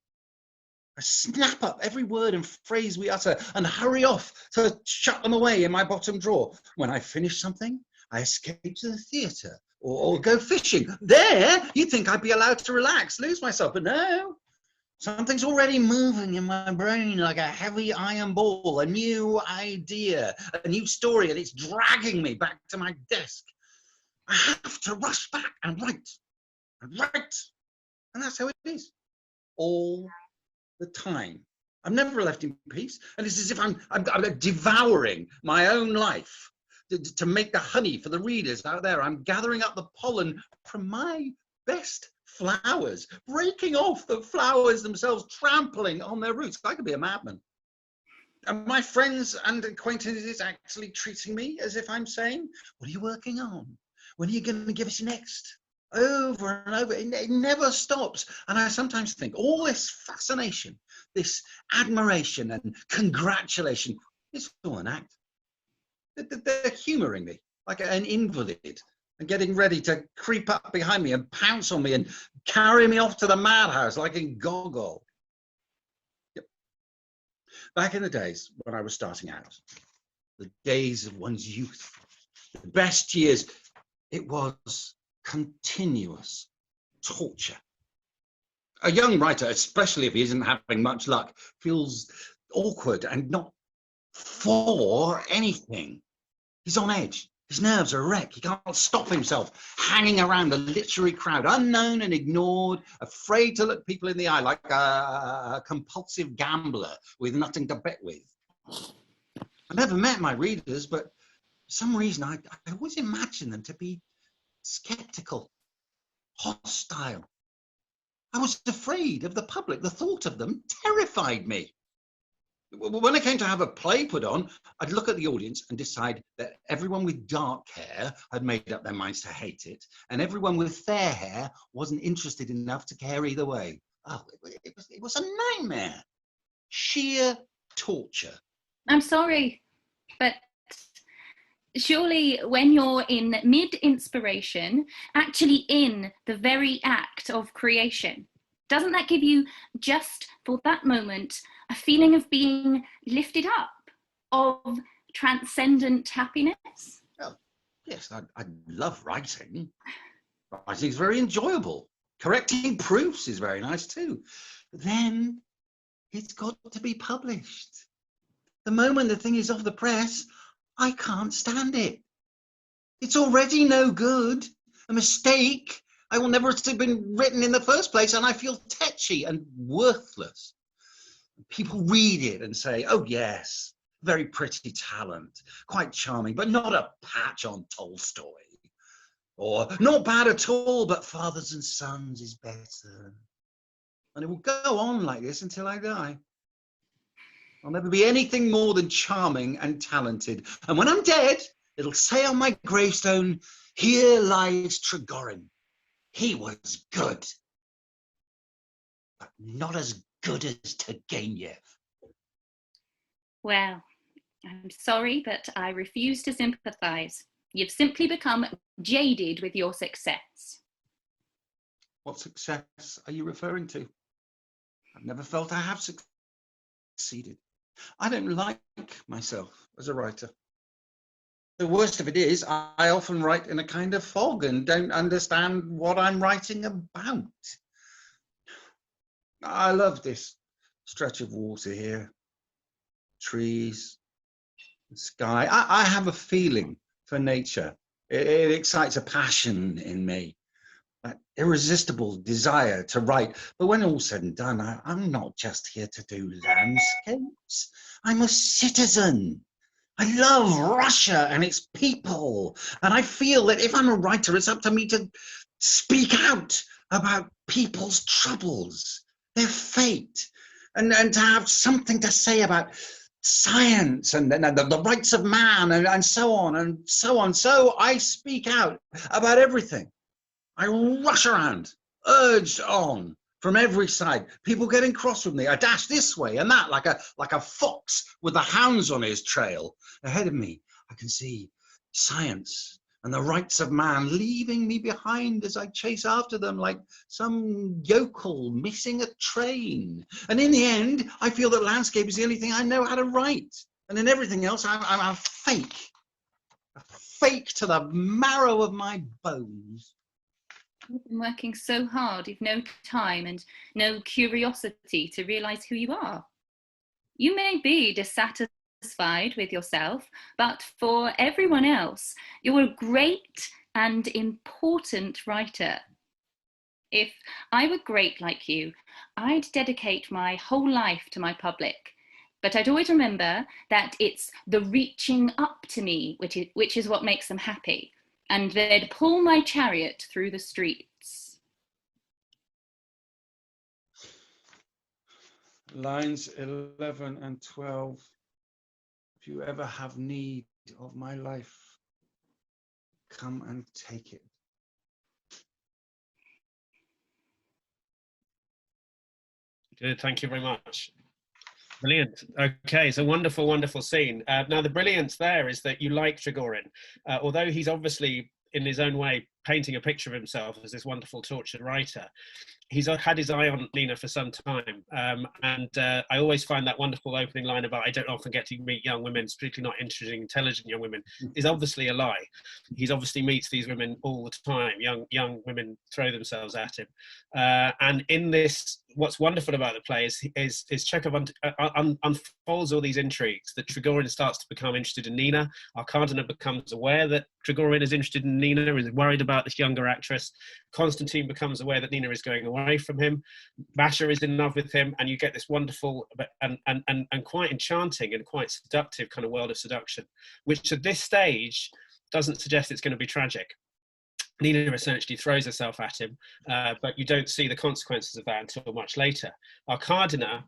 I snap up every word and phrase we utter and hurry off to shut them away in my bottom drawer. When I finish something, I escape to the theatre or go fishing. There, you'd think I'd be allowed to relax, lose myself, but no. Something's already moving in my brain like a heavy iron ball, a new idea, a new story, and it's dragging me back to my desk. I have to rush back and write, and that's how it is, all the time. I'm never left in peace, and it's as if I'm devouring my own life to make the honey for the readers out there. I'm gathering up the pollen from my best flowers, breaking off the flowers themselves, trampling on their roots. I could be a madman. And my friends and acquaintances actually treating me as if I'm saying, what are you working on? When are you going to give us next? Over and over, it never stops. And I sometimes think all this fascination, this admiration and congratulation, is all an act. They're humouring me like an invalid and getting ready to creep up behind me and pounce on me and carry me off to the madhouse like in Gogol. Yep. Back in the days when I was starting out, the days of one's youth, the best years, it was continuous torture. A young writer, especially if he isn't having much luck, feels awkward and not for anything. He's on edge. His nerves are a wreck. He can't stop himself hanging around a literary crowd, unknown and ignored, afraid to look people in the eye like a compulsive gambler with nothing to bet with. I never met my readers, but for some reason I always imagine them to be skeptical, hostile. I was afraid of the public. The thought of them terrified me. When I came to have a play put on, I'd look at the audience and decide that everyone with dark hair had made up their minds to hate it, and everyone with fair hair wasn't interested enough to care either way. Oh, it was a nightmare. Sheer torture. I'm sorry, but surely when you're in mid-inspiration, actually in the very act of creation, doesn't that give you, just for that moment, a feeling of being lifted up, of transcendent happiness? Oh, yes, I love writing. Writing is very enjoyable. Correcting proofs is very nice too. But then it's got to be published. The moment the thing is off the press, I can't stand it. It's already no good, a mistake. I will never have been written in the first place, and I feel tetchy and worthless. People read it and say, oh yes, very pretty talent, quite charming, but not a patch on Tolstoy. Or not bad at all, but Fathers and Sons is better. And it will go on like this until I die. I'll never be anything more than charming and talented. And when I'm dead, it'll say on my gravestone, here lies Trigorin. He was good, but not as good as Turgenev. Well, I'm sorry, but I refuse to sympathise. You've simply become jaded with your success. What success are you referring to? I've never felt I have succeeded. I don't like myself as a writer. The worst of it is I often write in a kind of fog and don't understand what I'm writing about. I love this stretch of water here, trees, sky. I have a feeling for nature. It excites a passion in me, that irresistible desire to write. But when all's said and done, I'm not just here to do landscapes. I'm a citizen. I love Russia and its people. And I feel that if I'm a writer, it's up to me to speak out about people's troubles, their fate, and to have something to say about science and the rights of man and so on and so on. So I speak out about everything. I rush around, urged on from every side. People getting cross with me. I dash this way and that like a fox with the hounds on his trail. Ahead of me, I can see science and the rights of man leaving me behind as I chase after them like some yokel missing a train. And in the end, I feel that landscape is the only thing I know how to write. And in everything else, I'm a fake to the marrow of my bones. You've been working so hard, you've no time and no curiosity to realise who you are. You may be dissatisfied with yourself, but for everyone else, you're a great and important writer. If I were great like you, I'd dedicate my whole life to my public. But I'd always remember that it's the reaching up to me which is what makes them happy. And they'd pull my chariot through the streets. Lines 11 and 12. If you ever have need of my life, come and take it. Good, thank you very much. Brilliant. Okay, it's a wonderful, wonderful scene. Now, the brilliance there is that you like Trigorin, although he's obviously, in his own way, painting a picture of himself as this wonderful tortured writer. He's had his eye on Nina for some time, and I always find that wonderful opening line about I don't often get to meet young women, particularly not interesting, intelligent young women, is obviously a lie. He obviously meets these women all the time. Young women throw themselves at him, and in this, what's wonderful about the play is Chekhov unfolds all these intrigues. That Trigorin starts to become interested in Nina. Arkadina becomes aware that Trigorin is interested in Nina, is worried about this younger actress. Konstantin becomes aware that Nina is going away from him. Masha is in love with him, and you get this wonderful and quite enchanting and quite seductive kind of world of seduction, which at this stage doesn't suggest it's going to be tragic. Nina essentially throws herself at him, but you don't see the consequences of that until much later. Arkadina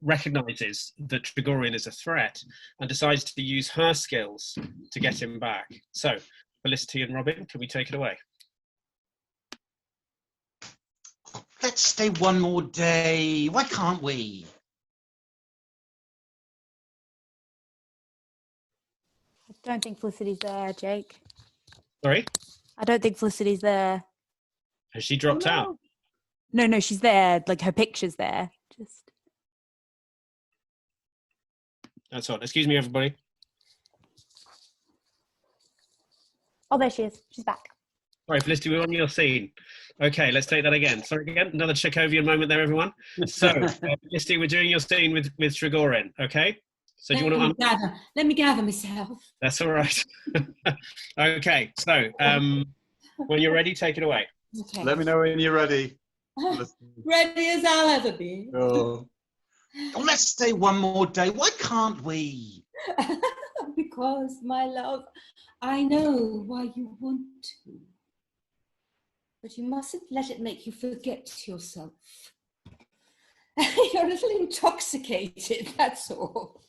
recognizes that Trigorin is a threat and decides to use her skills to get him back. So, Felicity and Robin, can we take it away? Let's stay one more day. Why can't we? I don't think Felicity's there, Jake. Sorry? I don't think Felicity's there. Has she dropped out? No, she's there. Like her picture's there. Just. That's all. Excuse me, everybody. Oh, there she is. She's back. Sorry, Felicity, we're on your scene. Okay, let's take that again. Sorry again, another Chekhovian moment there, everyone. So, Felicity, we're doing your scene with Trigorin, okay? So do you want to... Let me gather myself. That's all right. Okay, so when you're ready, take it away. Okay. Let me know when you're ready. Ready as I'll ever be. Oh, let's stay one more day. Why can't we? Because, my love, I know why you want to. But you mustn't let it make you forget yourself. You're a little intoxicated, that's all.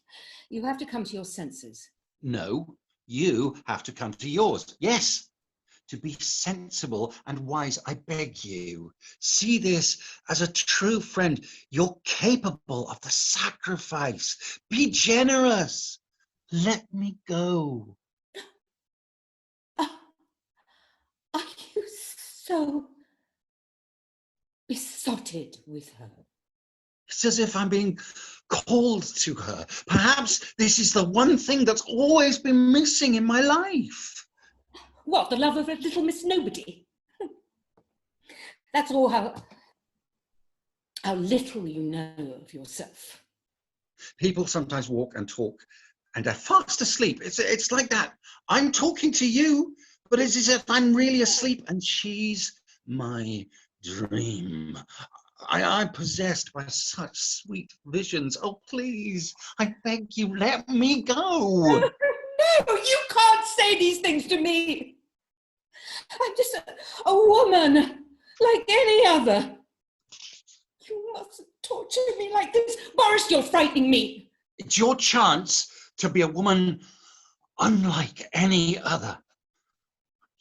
You have to come to your senses. No, you have to come to yours. Yes. To be sensible and wise, I beg you. See this as a true friend. You're capable of the sacrifice. Be generous. Let me go. Are you so besotted with her? It's as if I'm being called to her. Perhaps this is the one thing that's always been missing in my life. What, the love of a little Miss Nobody? That's all how little you know of yourself. People sometimes walk and talk and they're fast asleep. It's like that. I'm talking to you, but it's as if I'm really asleep and she's my dream. I'm possessed by such sweet visions. Oh, please, I beg you, let me go. No, you can't say these things to me. I'm just a woman like any other. You mustn't torture me like this. Boris, you're frightening me. It's your chance to be a woman unlike any other.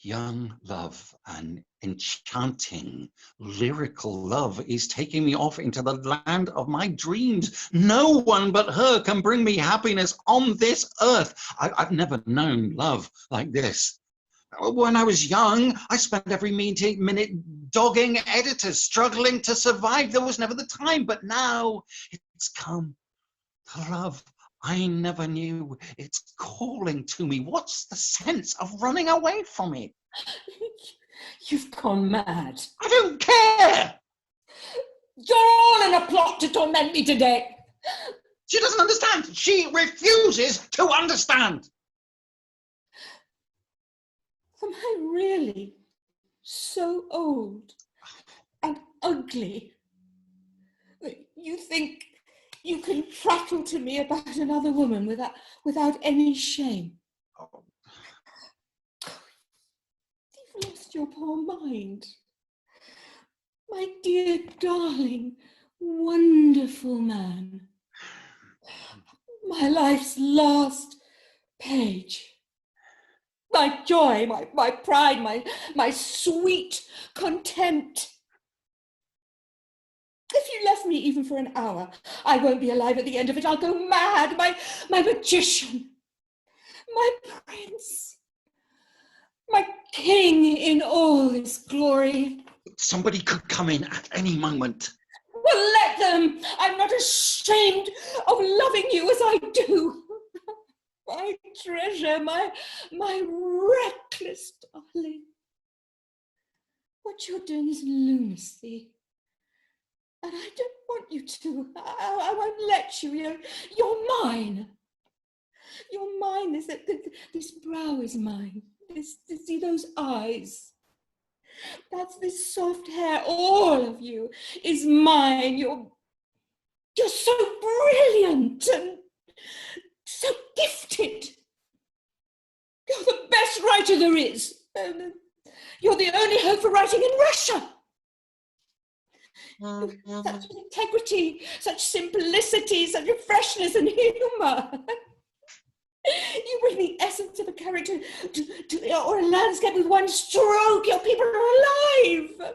Young love and enchanting, lyrical love is taking me off into the land of my dreams. No one but her can bring me happiness on this earth. I've never known love like this. When I was young, I spent every minute dogging editors, struggling to survive. There was never the time, but now it's come. The love I never knew. It's calling to me. What's the sense of running away from it? You've gone mad. I don't care. You're all in a plot to torment me today. She doesn't understand. She refuses to understand. Am I really so old and ugly that you think you can prattle to me about another woman without any shame? Oh. You've lost your poor mind. My dear, darling, wonderful man. My life's last page. My joy, my pride, my sweet content. If you left me even for an hour, I won't be alive at the end of it. I'll go mad. My magician, my prince, my king in all his glory. Somebody could come in at any moment. Well, let them. I'm not ashamed of loving you as I do. My treasure, my reckless darling. What you're doing is lunacy. And I don't want you to. I won't let you. You're mine. You're mine. This brow is mine. See those eyes? That's this soft hair. All of you is mine. You're so brilliant and so gifted. You're the best writer there is. You're the only hope for writing in Russia. Such integrity, such simplicity, such a freshness and humour. You bring the essence of a character or a landscape with one stroke. Your people are alive.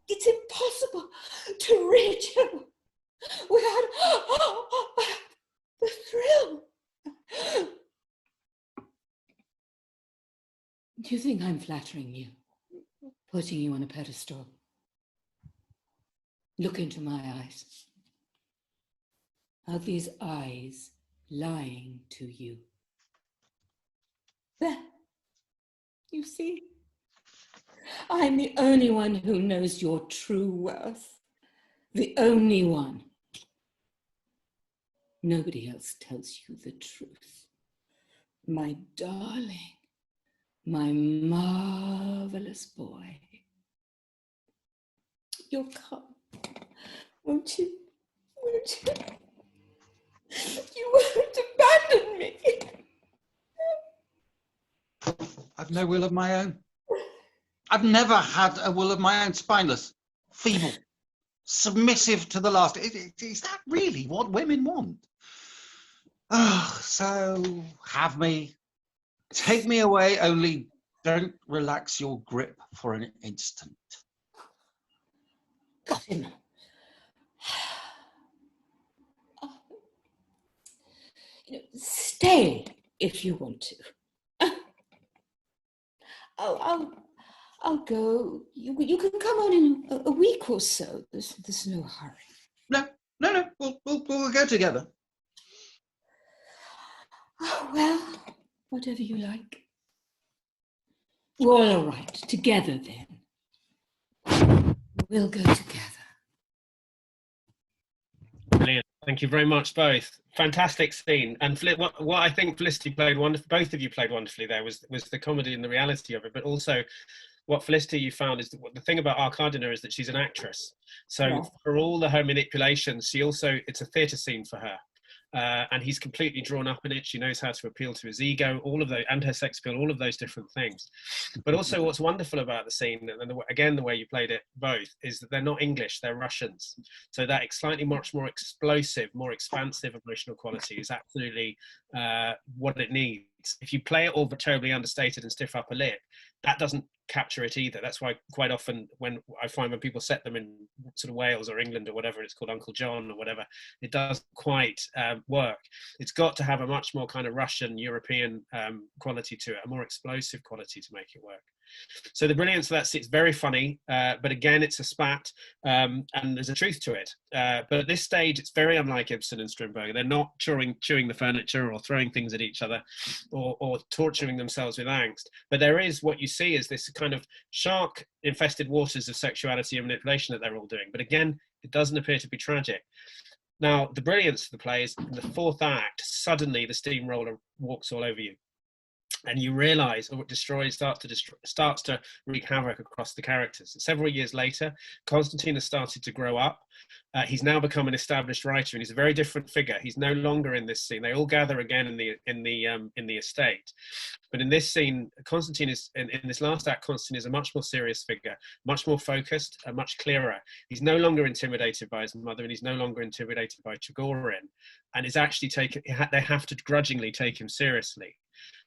It's impossible to read you without the thrill. Do you think I'm flattering you, putting you on a pedestal? Look into my eyes. Are these eyes lying to you? There, You see, I'm the only one who knows your true worth. The only one. Nobody else tells you the truth. My darling, my marvelous boy. You'll come, won't you? Won't you? You won't abandon me. I've no will of my own. I've never had a will of my own. Spineless, feeble, submissive to the last. Is that really what women want? Oh, so have me. Take me away, only don't relax your grip for an instant. Got him. Stay if you want to. I'll go. You can come on in a week or so. There's no hurry. No. We'll go together. Oh, well, whatever you like. Well, all right. Together then. We'll go together. Brilliant. Thank you very much, both. Fantastic scene. And what I think Felicity played wonderfully, both of you played wonderfully there, was the comedy and the reality of it. But also, what Felicity you found is the thing about Arkadina is that she's an actress. So Yes. for all her manipulations, it's a theatre scene for her. And he's completely drawn up in it. She knows how to appeal to his ego, all of those, and her sex appeal, all of those different things. But also what's wonderful about the scene, and again, the way you played it both, is that they're not English, they're Russians. So that slightly much more explosive, more expansive emotional quality is absolutely what it needs. If you play it all but terribly understated and stiff upper lip, that doesn't capture it either. That's why quite often when people set them in sort of Wales or England or whatever, it's called Uncle John or whatever, it doesn't quite work. It's got to have a much more kind of Russian, European quality to it, a more explosive quality to make it work. So the brilliance of that, it's very funny, but again, it's a spat, and there's a truth to it. But at this stage, it's very unlike Ibsen and Strindberg. They're not chewing the furniture or throwing things at each other or torturing themselves with angst. But there is, what you see is this kind of shark-infested waters of sexuality and manipulation that they're all doing. But again, it doesn't appear to be tragic. Now, the brilliance of the play is in the fourth act, suddenly the steamroller walks all over you. And you realise, or it starts to wreak havoc across the characters. Several years later, Constantine has started to grow up. He's now become an established writer, and he's a very different figure. He's no longer in this scene. They all gather again in the estate, but in this scene, Constantine is in this last act. Constantine is a much more serious figure, much more focused, and much clearer. He's no longer intimidated by his mother, and he's no longer intimidated by Trigorin, and is actually they have to grudgingly take him seriously.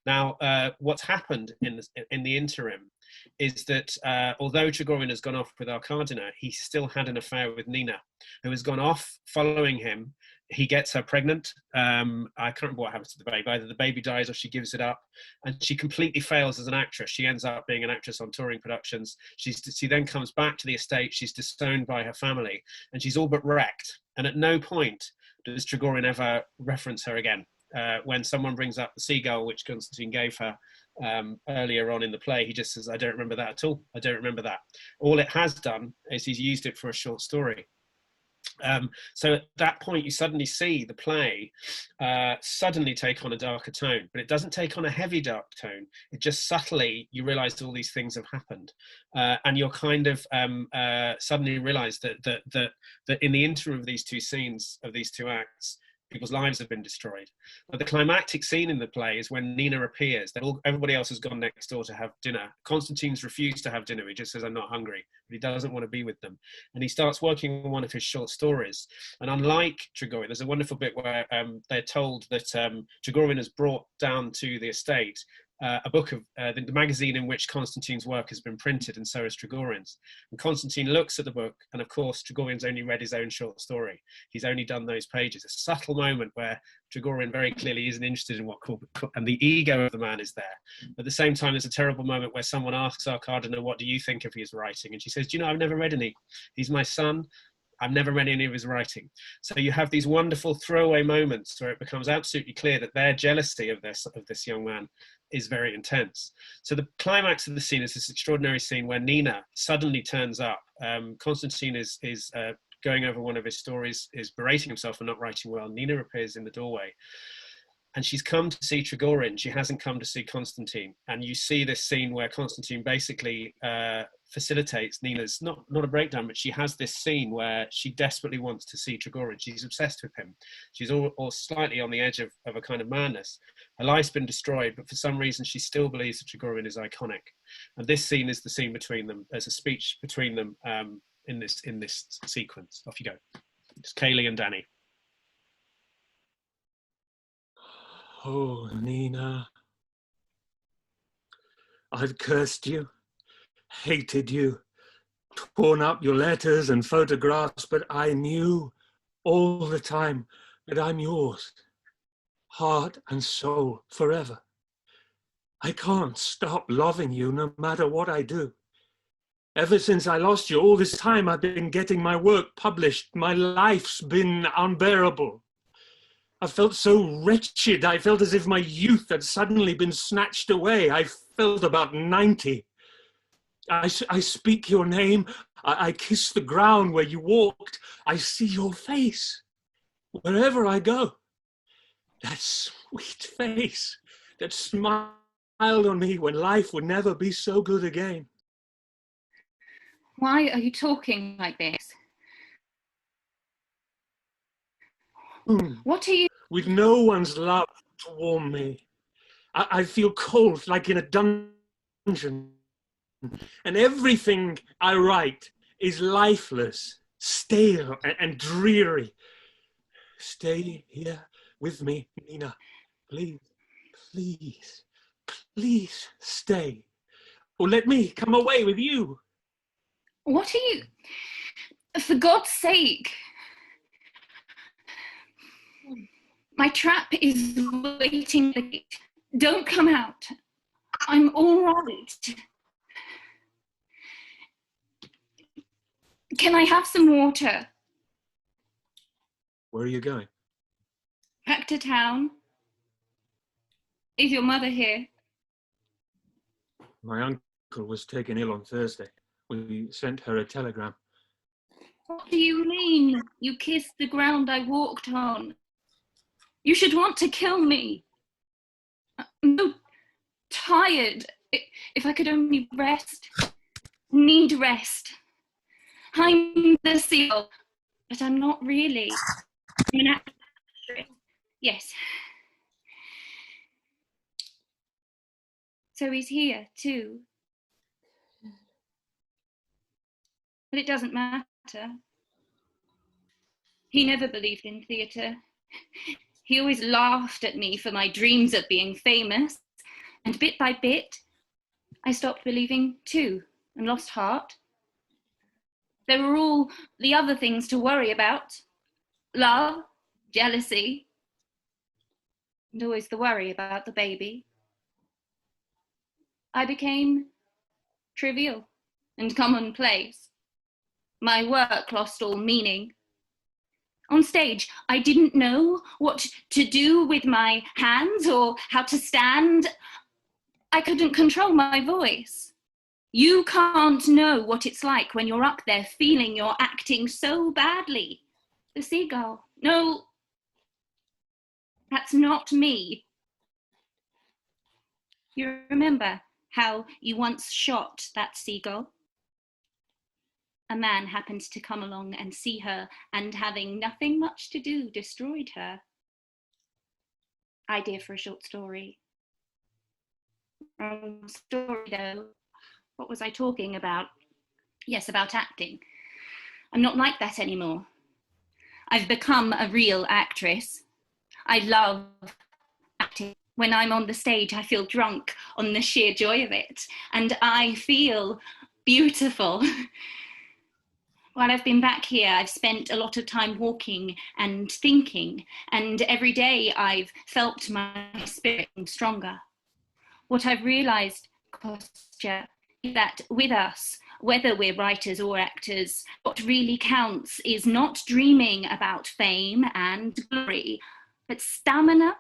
Now, what's happened in the interim is that although Trigorin has gone off with Arkadina, he still had an affair with Nina, who has gone off following him. He gets her pregnant. I can't remember what happens to the baby. Either the baby dies or she gives it up. And she completely fails as an actress. She ends up being an actress on touring productions. She then comes back to the estate. She's disowned by her family. And she's all but wrecked. And at no point does Trigorin ever reference her again. When someone brings up the Seagull, which Constantine gave her earlier on in the play, he just says, I don't remember that at all. I don't remember that. All it has done is he's used it for a short story. So at that point, you suddenly see the play suddenly take on a darker tone, but it doesn't take on a heavy dark tone. It just subtly, you realize all these things have happened. And you're kind of suddenly realize that in the interim of these two scenes, of these two acts, people's lives have been destroyed. But the climactic scene in the play is when Nina appears. Everybody else has gone next door to have dinner. Constantine's refused to have dinner. He just says, I'm not hungry. But he doesn't want to be with them. And he starts working on one of his short stories. And unlike Trigorin, there's a wonderful bit where they're told that Trigorin has brought down to the estate a book of the magazine in which Constantine's work has been printed, and so has Trigorin's. And Constantine looks at the book, and of course, Trigorin's only read his own short story. He's only done those pages. A subtle moment where Trigorin very clearly isn't interested in and the ego of the man is there. At the same time, there's a terrible moment where someone asks Arkadina, what do you think of his writing? And she says, do you know, I've never read any. He's my son. I've never read any of his writing. So you have these wonderful throwaway moments where it becomes absolutely clear that their jealousy of this young man is very intense. So the climax of the scene is this extraordinary scene where Nina suddenly turns up. Constantine is going over one of his stories, is berating himself for not writing well. Nina appears in the doorway. And she's come to see Trigorin. She hasn't come to see Constantine. And you see this scene where Constantine basically facilitates Nina's, not a breakdown, but she has this scene where she desperately wants to see Trigorin. She's obsessed with him. She's all slightly on the edge of a kind of madness. Her life's been destroyed, but for some reason she still believes that Trigorin is iconic. And this scene is the scene between them. There's a speech between them in this sequence. Off you go. It's Kaylee and Danny. Oh, Nina, I've cursed you, hated you, torn up your letters and photographs, but I knew all the time that I'm yours, heart and soul, forever. I can't stop loving you no matter what I do. Ever since I lost you, all this time I've been getting my work published. My life's been unbearable. I felt so wretched. I felt as if my youth had suddenly been snatched away. I felt about 90. I speak your name. I kiss the ground where you walked. I see your face wherever I go. That sweet face that smiled on me when life would never be so good again. Why are you talking like this? What are you... With no one's love to warm me. I feel cold, like in a dungeon. And everything I write is lifeless, stale, and dreary. Stay here with me, Nina. Please, please, please stay. Or let me come away with you. What are you... For God's sake... My trap is waiting at the gate. Don't come out. I'm all right. Can I have some water? Where are you going? Back to town. Is your mother here? My uncle was taken ill on Thursday. We sent her a telegram. What do you mean? You kissed the ground I walked on. You should want to kill me. I'm so tired. If I could only rest. Need rest. I'm the Seagull, but I'm not really. I'm an actress. Yes. So he's here too. But it doesn't matter. He never believed in theatre. He always laughed at me for my dreams of being famous. And bit by bit, I stopped believing too and lost heart. There were all the other things to worry about. Love, jealousy, and always the worry about the baby. I became trivial and commonplace. My work lost all meaning. On stage, I didn't know what to do with my hands or how to stand. I couldn't control my voice. You can't know what it's like when you're up there feeling you're acting so badly. The Seagull. No, that's not me. You remember how you once shot that seagull? A man happened to come along and see her, and having nothing much to do, destroyed her. Idea for a short story. Story though. What was I talking about? Yes, about acting. I'm not like that anymore. I've become a real actress. I love acting. When I'm on the stage, I feel drunk on the sheer joy of it, and I feel beautiful. While I've been back here, I've spent a lot of time walking and thinking, and every day I've felt my spirit stronger. What I've realised, Kostya, is that with us, whether we're writers or actors, what really counts is not dreaming about fame and glory, but stamina,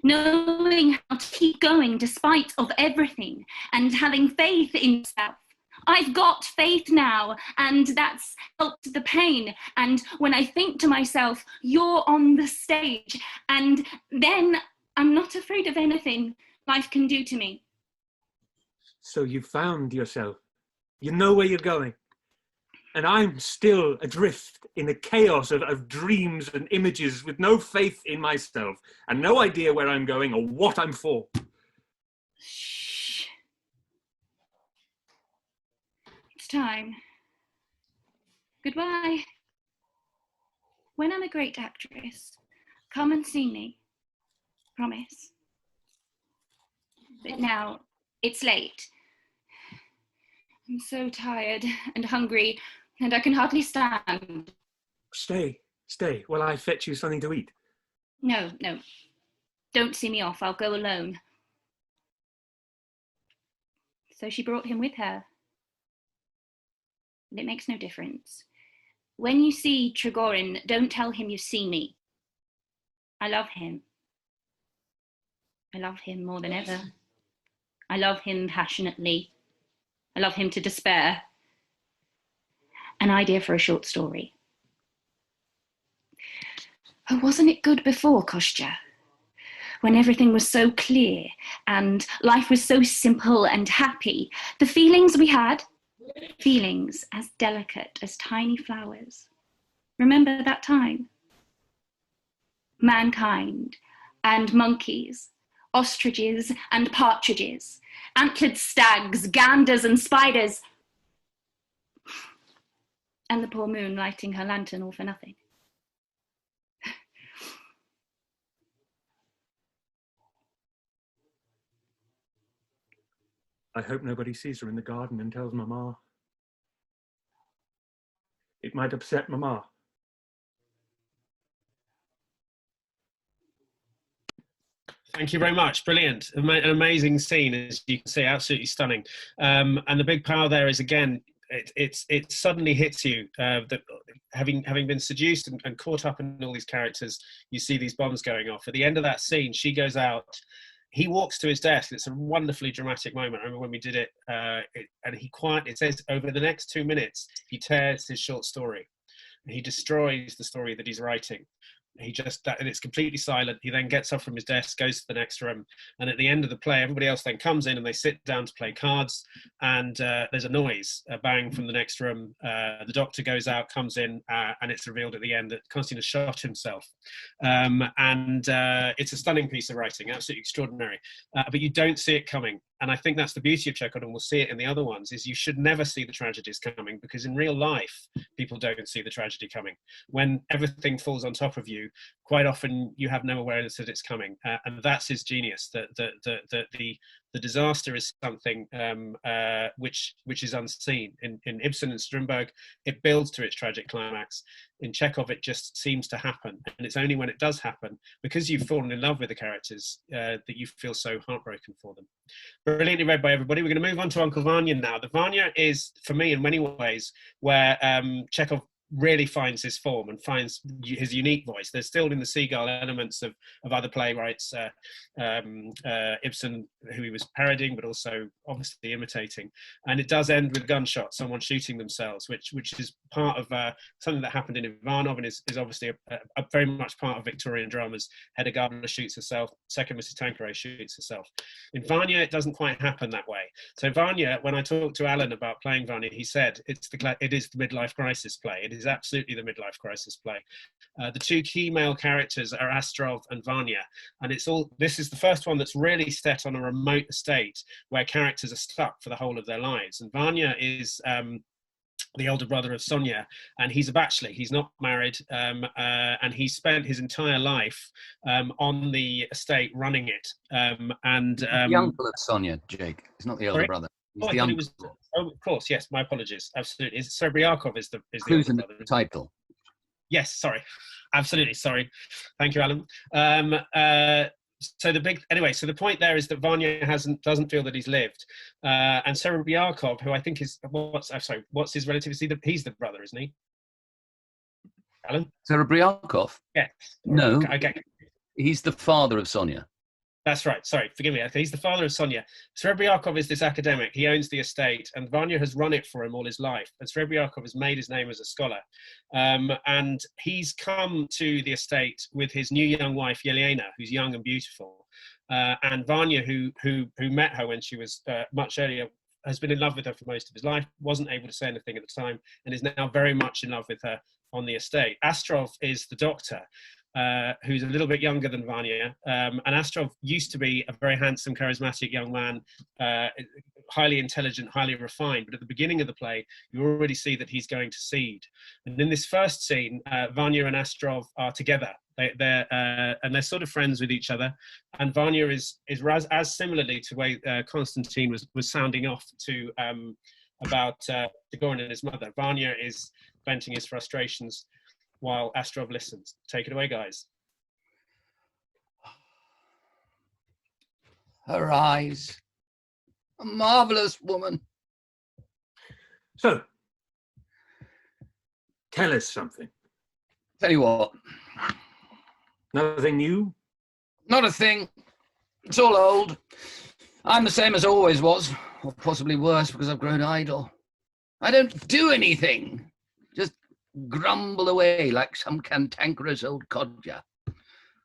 knowing how to keep going despite of everything, and having faith in yourself. I've got faith now, and that's helped the pain. And when I think to myself, you're on the stage, and then I'm not afraid of anything life can do to me. So you found yourself. You know where you're going. And I'm still adrift in the chaos of dreams and images with no faith in myself and no idea where I'm going or what I'm for. Shh. It's time. Goodbye. When I'm a great actress, come and see me. Promise. But now it's late. I'm so tired and hungry, and I can hardly stand. Stay while I fetch you something to eat. No. Don't see me off. I'll go alone. So she brought him with her. And it makes no difference. When you see Trigorin, don't tell him you see me. I love him. I love him more than ever. I love him passionately. I love him to despair. An idea for a short story. Oh, wasn't it good before, Kostya? When everything was so clear and life was so simple and happy. The feelings we had, feelings as delicate as tiny flowers. Remember that time? Mankind and monkeys, ostriches and partridges, antlered stags, ganders and spiders, and the poor moon lighting her lantern all for nothing. I hope nobody sees her in the garden and tells Mama. It might upset Mama. Thank you very much. Brilliant. An amazing scene, as you can see, absolutely stunning. And the big power there is, again, it suddenly hits you that having been seduced and caught up in all these characters, you see these bombs going off. At the end of that scene, she goes out. He walks to his desk. It's a wonderfully dramatic moment. I remember when we did it, and it says over the next 2 minutes, he tears his short story. He destroys the story that he's writing. And it's completely silent. He then gets up from his desk, goes to the next room, and at the end of the play, everybody else then comes in and they sit down to play cards, and there's a noise, a bang from the next room. The doctor goes out, comes in, and it's revealed at the end that Constantine has shot himself. It's a stunning piece of writing, absolutely extraordinary, but you don't see it coming. And I think that's the beauty of Chekhov, and we'll see it in the other ones, is you should never see the tragedies coming, because in real life, people don't see the tragedy coming. When everything falls on top of you, quite often you have no awareness that it's coming. And that's his genius, that the disaster is something which is unseen. In Ibsen and Strindberg, it builds to its tragic climax. In Chekhov, it just seems to happen. And it's only when it does happen, because you've fallen in love with the characters, that you feel so heartbroken for them. Brilliantly read by everybody. We're going to move on to Uncle Vanya now. The Vanya is, for me, in many ways, where Chekhov really finds his form and finds his unique voice. There's still in the Seagull elements of other playwrights, Ibsen, who he was parodying, but also obviously imitating. And it does end with gunshots, someone shooting themselves, which is part of something that happened in Ivanov, and is obviously a very much part of Victorian dramas. Hedda Gabler shoots herself, second Mrs. Tanqueray shoots herself. In Vanya, it doesn't quite happen that way. So Vanya, when I talked to Alan about playing Vanya, he said it is the midlife crisis play. It is absolutely the midlife crisis play. The two key male characters are Astrov and Vanya, and this is the first one that's really set on a remote estate where characters are stuck for the whole of their lives. And Vanya is the older brother of Sonia, and he's a bachelor. He's not married, and he spent his entire life on the estate running it. The uncle of Sonia, Jake. He's not the older brother. He's the uncle. Oh, of course, yes. My apologies. Absolutely. Serbryakov is the Clues in older the brother. title. Yes, sorry. Absolutely, sorry. Thank you, Alan. so the point there is that Vanya doesn't feel that he's lived, and Serebriakov, who I think is what's his relative? He's the brother, isn't he? Alan? Serebriakov? Yes. No, Okay. He's the father of Sonia. That's right. Sorry, forgive me. He's the father of Sonia. Serebriakov is this academic. He owns the estate, and Vanya has run it for him all his life. And Serebriakov has made his name as a scholar. And he's come to the estate with his new young wife, Yelena, who's young and beautiful. And Vanya, who met her when she was much earlier, has been in love with her for most of his life, wasn't able to say anything at the time, and is now very much in love with her on the estate. Astrov is the doctor, who's a little bit younger than Vanya. And Astrov used to be a very handsome, charismatic young man, highly intelligent, highly refined. But at the beginning of the play, you already see that he's going to seed. And in this first scene, Vanya and Astrov are together. They're sort of friends with each other. And Vanya is as similarly to the way Konstantin was sounding off to about Trigorin and his mother. Vanya is venting his frustrations while Astrov listens. Take it away, guys. Her eyes. A marvelous woman. So, tell us something. Tell you what. Nothing new? Not a thing. It's all old. I'm the same as I always was, or possibly worse because I've grown idle. I don't do anything. Just grumble away like some cantankerous old codger.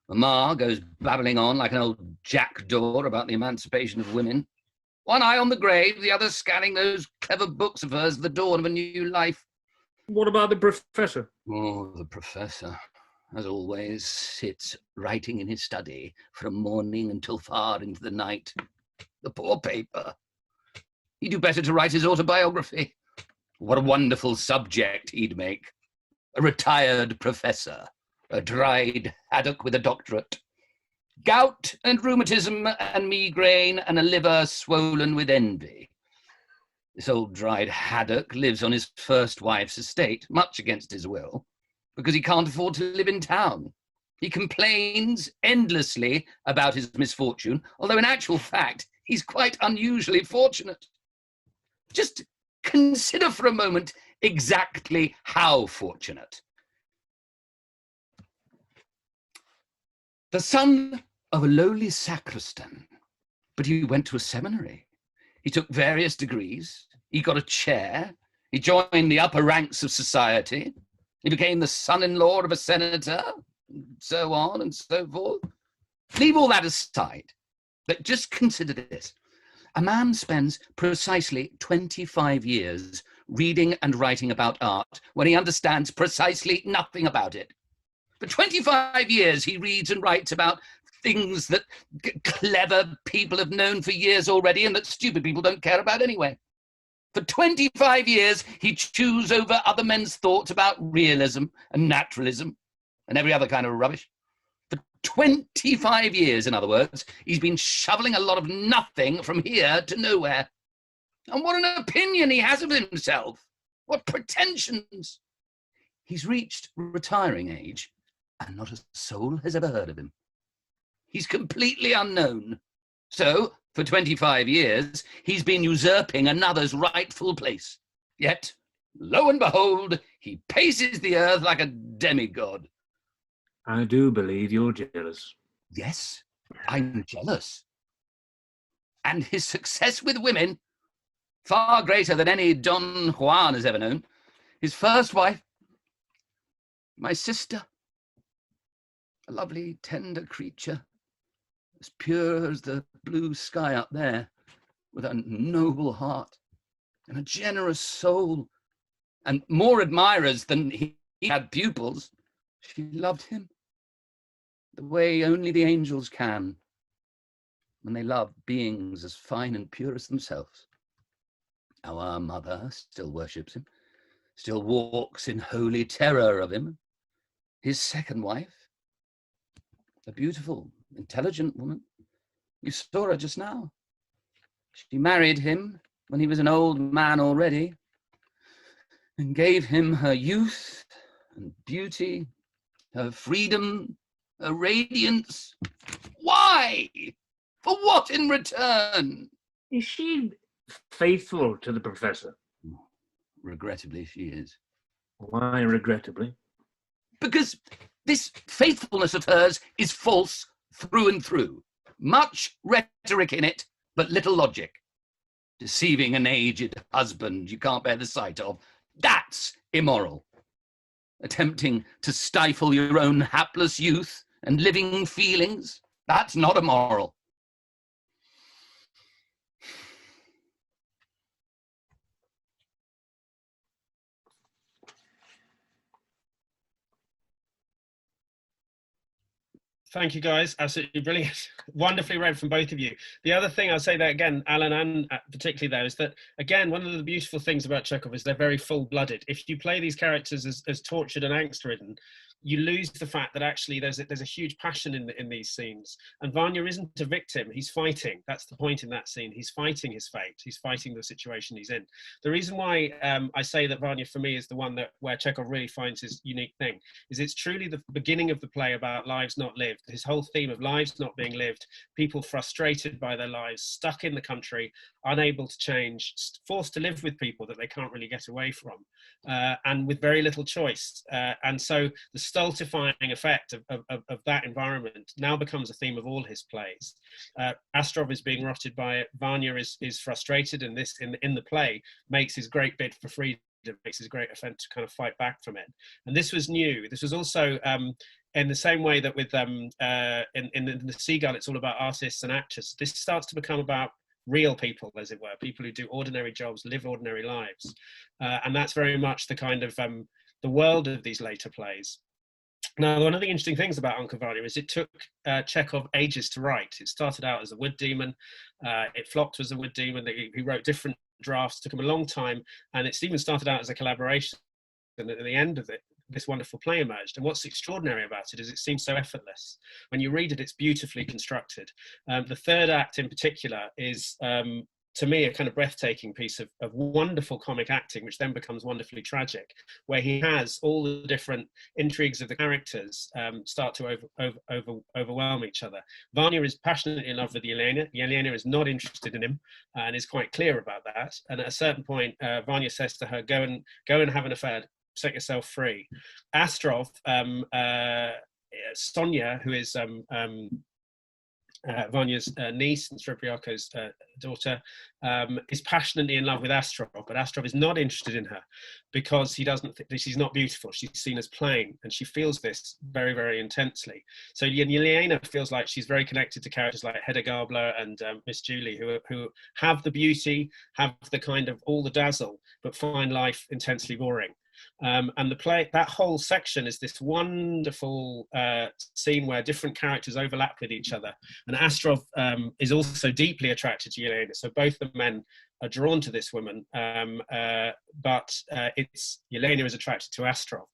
Mamma goes babbling on like an old jackdaw about the emancipation of women. One eye on the grave, the other scanning those clever books of hers at the dawn of a new life. What about the professor? Oh, the professor, as always, sits writing in his study from morning until far into the night. The poor paper. He'd do better to write his autobiography. What a wonderful subject he'd make. A retired professor, a dried haddock with a doctorate. Gout and rheumatism and migraine and a liver swollen with envy. This old dried haddock lives on his first wife's estate, much against his will, because he can't afford to live in town. He complains endlessly about his misfortune, although in actual fact, he's quite unusually fortunate. Just consider for a moment exactly how fortunate. The son of a lowly sacristan, but he went to a seminary. He took various degrees. He got a chair. He joined the upper ranks of society. He became the son-in-law of a senator, and so on and so forth. Leave all that aside, but just consider this. A man spends precisely 25 years reading and writing about art when he understands precisely nothing about it. For 25 years, he reads and writes about things that clever people have known for years already and that stupid people don't care about anyway. For 25 years, he chews over other men's thoughts about realism and naturalism and every other kind of rubbish. For 25 years, in other words, he's been shoveling a lot of nothing from here to nowhere. And what an opinion he has of himself. What pretensions. He's reached retiring age and not a soul has ever heard of him. He's completely unknown. So, for 25 years, he's been usurping another's rightful place. Yet, lo and behold, he paces the earth like a demigod. I do believe you're jealous. Yes, I'm jealous. And his success with women, far greater than any Don Juan has ever known. His first wife, my sister, a lovely, tender creature, as pure as the blue sky up there, with a noble heart and a generous soul, and more admirers than he had pupils. She loved him the way only the angels can when they love beings as fine and pure as themselves. Our mother still worships him, still walks in holy terror of him. His second wife, a beautiful, intelligent woman. You saw her just now. She married him when he was an old man already and gave him her youth and beauty, her freedom, her radiance, Why? For what in return? Is she faithful to the professor? Regrettably, she is. Why regrettably? Because this faithfulness of hers is false through and through. Much rhetoric in it, but little logic. Deceiving an aged husband you can't bear the sight of, that's immoral. Attempting to stifle your own hapless youth and living feelings, that's not immoral. Thank you, guys. Absolutely brilliant. Wonderfully read from both of you. The other thing I'll say there again, Alan, and particularly there, is that, again, one of the beautiful things about Chekhov is they're very full-blooded. If you play these characters as tortured and angst-ridden, you lose the fact that actually there's a huge passion in these scenes. And Vanya isn't a victim, he's fighting. That's the point in that scene. He's fighting his fate. He's fighting the situation he's in. The reason why I say that Vanya, for me, is the one where Chekhov really finds his unique thing is it's truly the beginning of the play about lives not lived. His whole theme of lives not being lived, people frustrated by their lives, stuck in the country, unable to change, forced to live with people that they can't really get away from, and with very little choice. And so the stultifying effect of that environment now becomes a theme of all his plays. Astrov is being rotted by it. Vanya is frustrated, and this in the play makes his great bid for freedom, makes his great attempt to kind of fight back from it. And this was new. This was also in the same way that with in the Seagull, it's all about artists and actors. This starts to become about real people, as it were, people who do ordinary jobs, live ordinary lives, and that's very much the kind of the world of these later plays. Now, one of the interesting things about Uncle Vanya is it took Chekhov ages to write. It started out as a wood demon. It flopped as a wood demon. He wrote different drafts, took him a long time, and it even started out as a collaboration. And at the end of it, this wonderful play emerged. And what's extraordinary about it is it seems so effortless. When you read it, it's beautifully constructed. The third act in particular is, to me, a kind of breathtaking piece of wonderful comic acting, which then becomes wonderfully tragic, where he has all the different intrigues of the characters start to overwhelm each other. Vanya is passionately in love with Yelena. Yelena is not interested in him and is quite clear about that. And at a certain point, Vanya says to her, go and have an affair, set yourself free. Astrov, Sonia, who is Vanya's niece and Srebryakho's daughter, is passionately in love with Astrov, but Astrov is not interested in her because he doesn't think she's not beautiful. She's seen as plain, and she feels this very, very intensely. So Yelena feels like she's very connected to characters like Hedda Gabler and Miss Julie, who have the beauty, have the kind of all the dazzle, but find life intensely boring. And the play, that whole section is this wonderful scene where different characters overlap with each other. And Astrov is also deeply attracted to Yelena. So both the men are drawn to this woman, but it's Yelena is attracted to Astrov.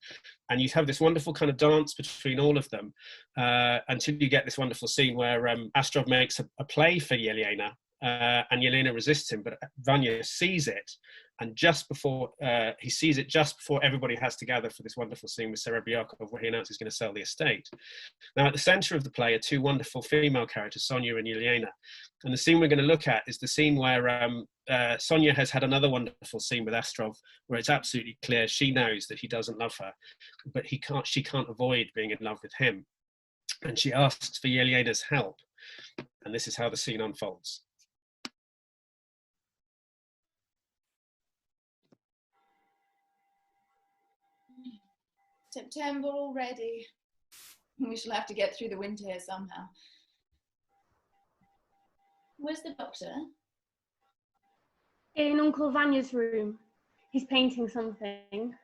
And you have this wonderful kind of dance between all of them until you get this wonderful scene where Astrov makes a play for Yelena. And Yelena resists him, but Vanya sees it, and just before he sees it, just before everybody has to gather for this wonderful scene with Srebryakov, where he announces he's going to sell the estate. Now, at the centre of the play are two wonderful female characters, Sonia and Yelena, and the scene we're going to look at is the scene where Sonia has had another wonderful scene with Astrov, where it's absolutely clear she knows that he doesn't love her, but she can't avoid being in love with him, and she asks for Yelena's help, and this is how the scene unfolds. September already. We shall have to get through the winter here somehow. Where's the doctor? In Uncle Vanya's room. He's painting something.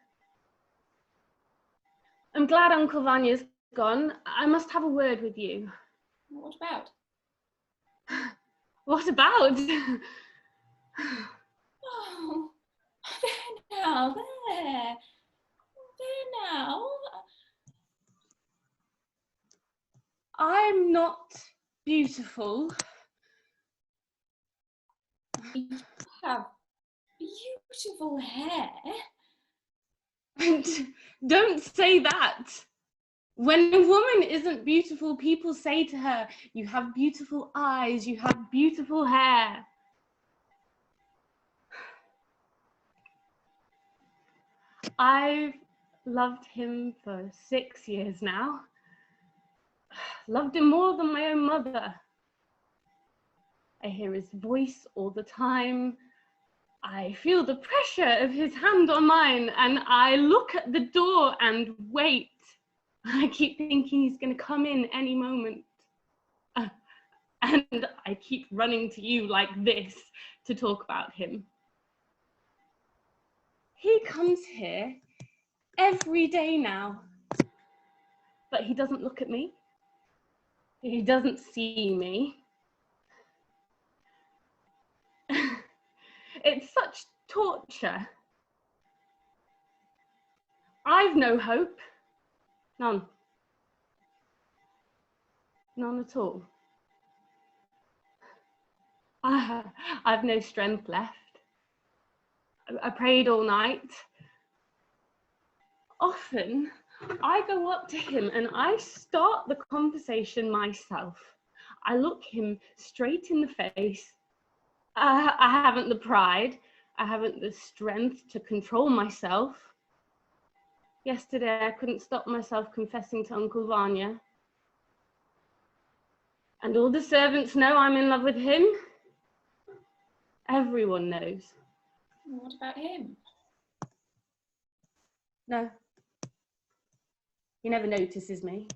I'm glad Uncle Vanya's gone. I must have a word with you. What about? What about? Oh, there now, there. There now. I'm not beautiful. You have beautiful hair. And don't say that. When a woman isn't beautiful, people say to her, you have beautiful eyes, you have beautiful hair. I've loved him for 6 years now. Loved him more than my own mother. I hear his voice all the time. I feel the pressure of his hand on mine, and I look at the door and wait. I keep thinking he's going to come in any moment. And I keep running to you like this to talk about him. He comes here every day now, but he doesn't look at me. He doesn't see me. It's such torture. I've no hope. None. None at all. I've no strength left. I prayed all night. Often, I go up to him and I start the conversation myself. I look him straight in the face. I haven't the pride. I haven't the strength to control myself. Yesterday, I couldn't stop myself confessing to Uncle Vanya. And all the servants know I'm in love with him. Everyone knows. What about him? No. He never notices me.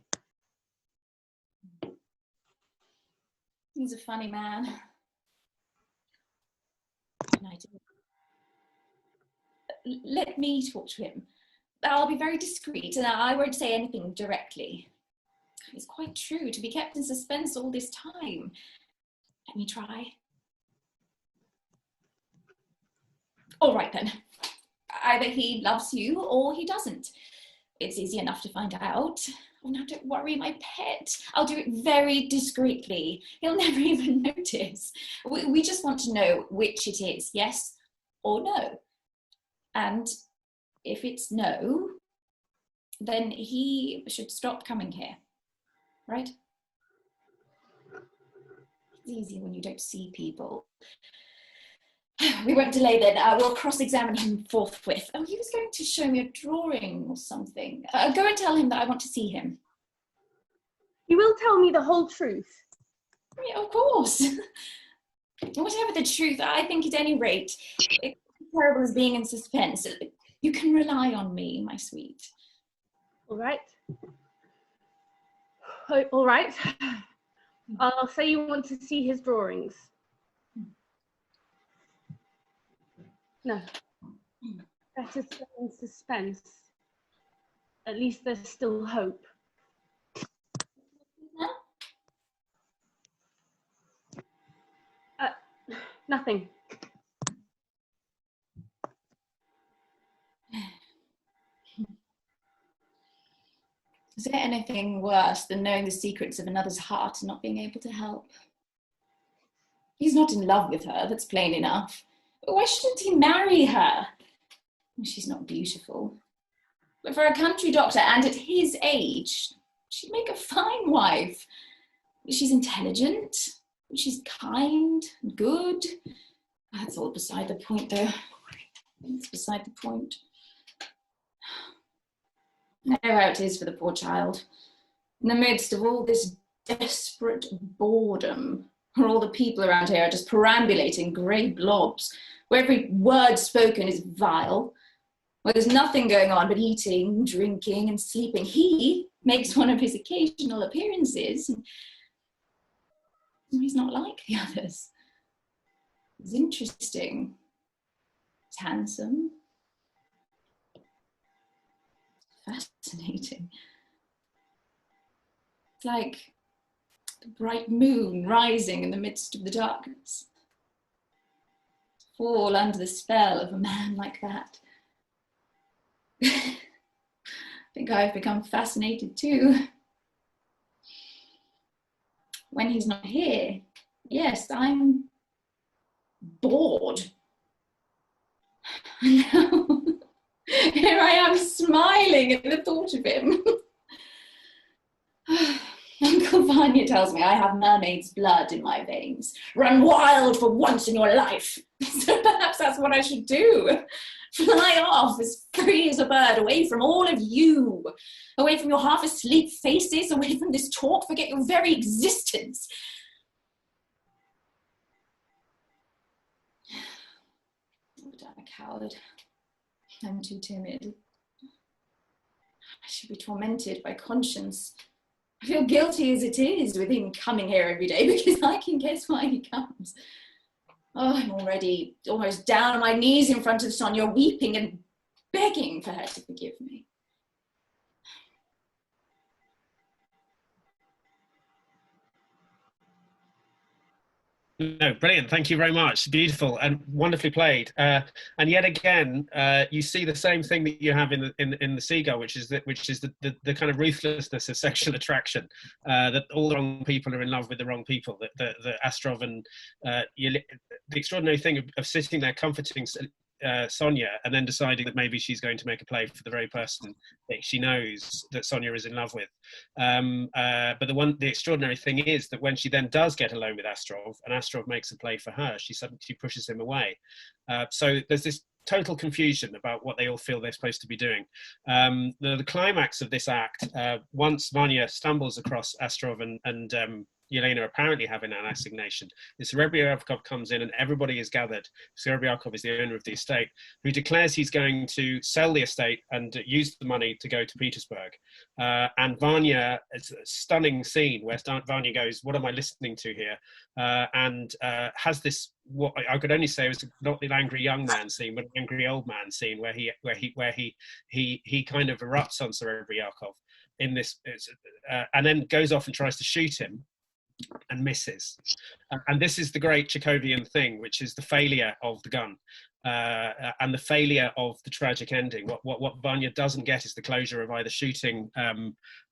He's a funny man. And I do. Let me talk to him. I'll be very discreet and I won't say anything directly. It's quite true to be kept in suspense all this time. Let me try. All right then. Either he loves you or he doesn't. It's easy enough to find out. Oh, now don't worry, my pet. I'll do it very discreetly. He'll never even notice. We just want to know which it is, yes or no. And if it's no, then he should stop coming here, right? It's easy when you don't see people. We won't delay then. We'll cross-examine him forthwith. Oh, he was going to show me a drawing or something. Go and tell him that I want to see him. You will tell me the whole truth. Yeah, of course. Whatever the truth, I think at any rate, it's as terrible as being in suspense. You can rely on me, my sweet. All right. All right. I'll say you want to see his drawings. No. Better stay in suspense. At least there's still hope. Nothing. Is there anything worse than knowing the secrets of another's heart and not being able to help? He's not in love with her, that's plain enough. But why shouldn't he marry her? She's not beautiful. But for a country doctor, and at his age, she'd make a fine wife. She's intelligent, she's kind and good. That's all beside the point, though. It's beside the point. I know how it is for the poor child. In the midst of all this desperate boredom, where all the people around here are just perambulating grey blobs, where every word spoken is vile, where there's nothing going on but eating, drinking, and sleeping. He makes one of his occasional appearances. He's not like the others. He's interesting. He's handsome. Fascinating. It's like the bright moon rising in the midst of the darkness. Fall under the spell of a man like that. I think I've become fascinated too. When he's not here, yes, I'm bored. Now, here I am smiling at the thought of him. Uncle Vanya tells me I have mermaid's blood in my veins. Run wild for once in your life. So perhaps that's what I should do. Fly off as free as a bird, away from all of you. Away from your half-asleep faces, away from this talk, forget your very existence. But I'm a coward. I'm too timid. I should be tormented by conscience. I feel guilty as it is with him coming here every day because I can guess why he comes. Oh, I'm already almost down on my knees in front of Sonia, weeping and begging for her to forgive me. No, brilliant. Thank you very much. Beautiful and wonderfully played. And yet again, you see the same thing that you have in the Seagull, which is the kind of ruthlessness of sexual attraction. That all the wrong people are in love with the wrong people. That Astrov and the extraordinary thing of sitting there comforting Sonia and then deciding that maybe she's going to make a play for the very person that she knows that Sonia is in love with. But the extraordinary thing is that when she then does get alone with Astrov and Astrov makes a play for her, she pushes him away. So there's this total confusion about what they all feel they're supposed to be doing. The climax of this act, once Vanya stumbles across Astrov and Yelena apparently having an assignation, Serebryakov comes in and everybody is gathered. Serebryakov is the owner of the estate, who declares he's going to sell the estate and use the money to go to Petersburg. And Vanya, it's a stunning scene where Vanya goes, "What am I listening to here?" And has this, what I could only say was not the angry young man scene, but an angry old man scene where he kind of erupts on Serebryakov in this, and then goes off and tries to shoot him and misses. And this is the great Chekhovian thing, which is the failure of the gun and the failure of the tragic ending. What Vanya doesn't get is the closure of either shooting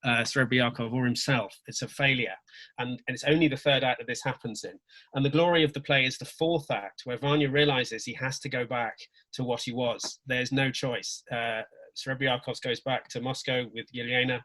Serebryakov or himself. It's a failure. And it's only the third act that this happens in. And the glory of the play is the fourth act, where Vanya realizes he has to go back to what he was. There's no choice. Serebryakov goes back to Moscow with Yelena.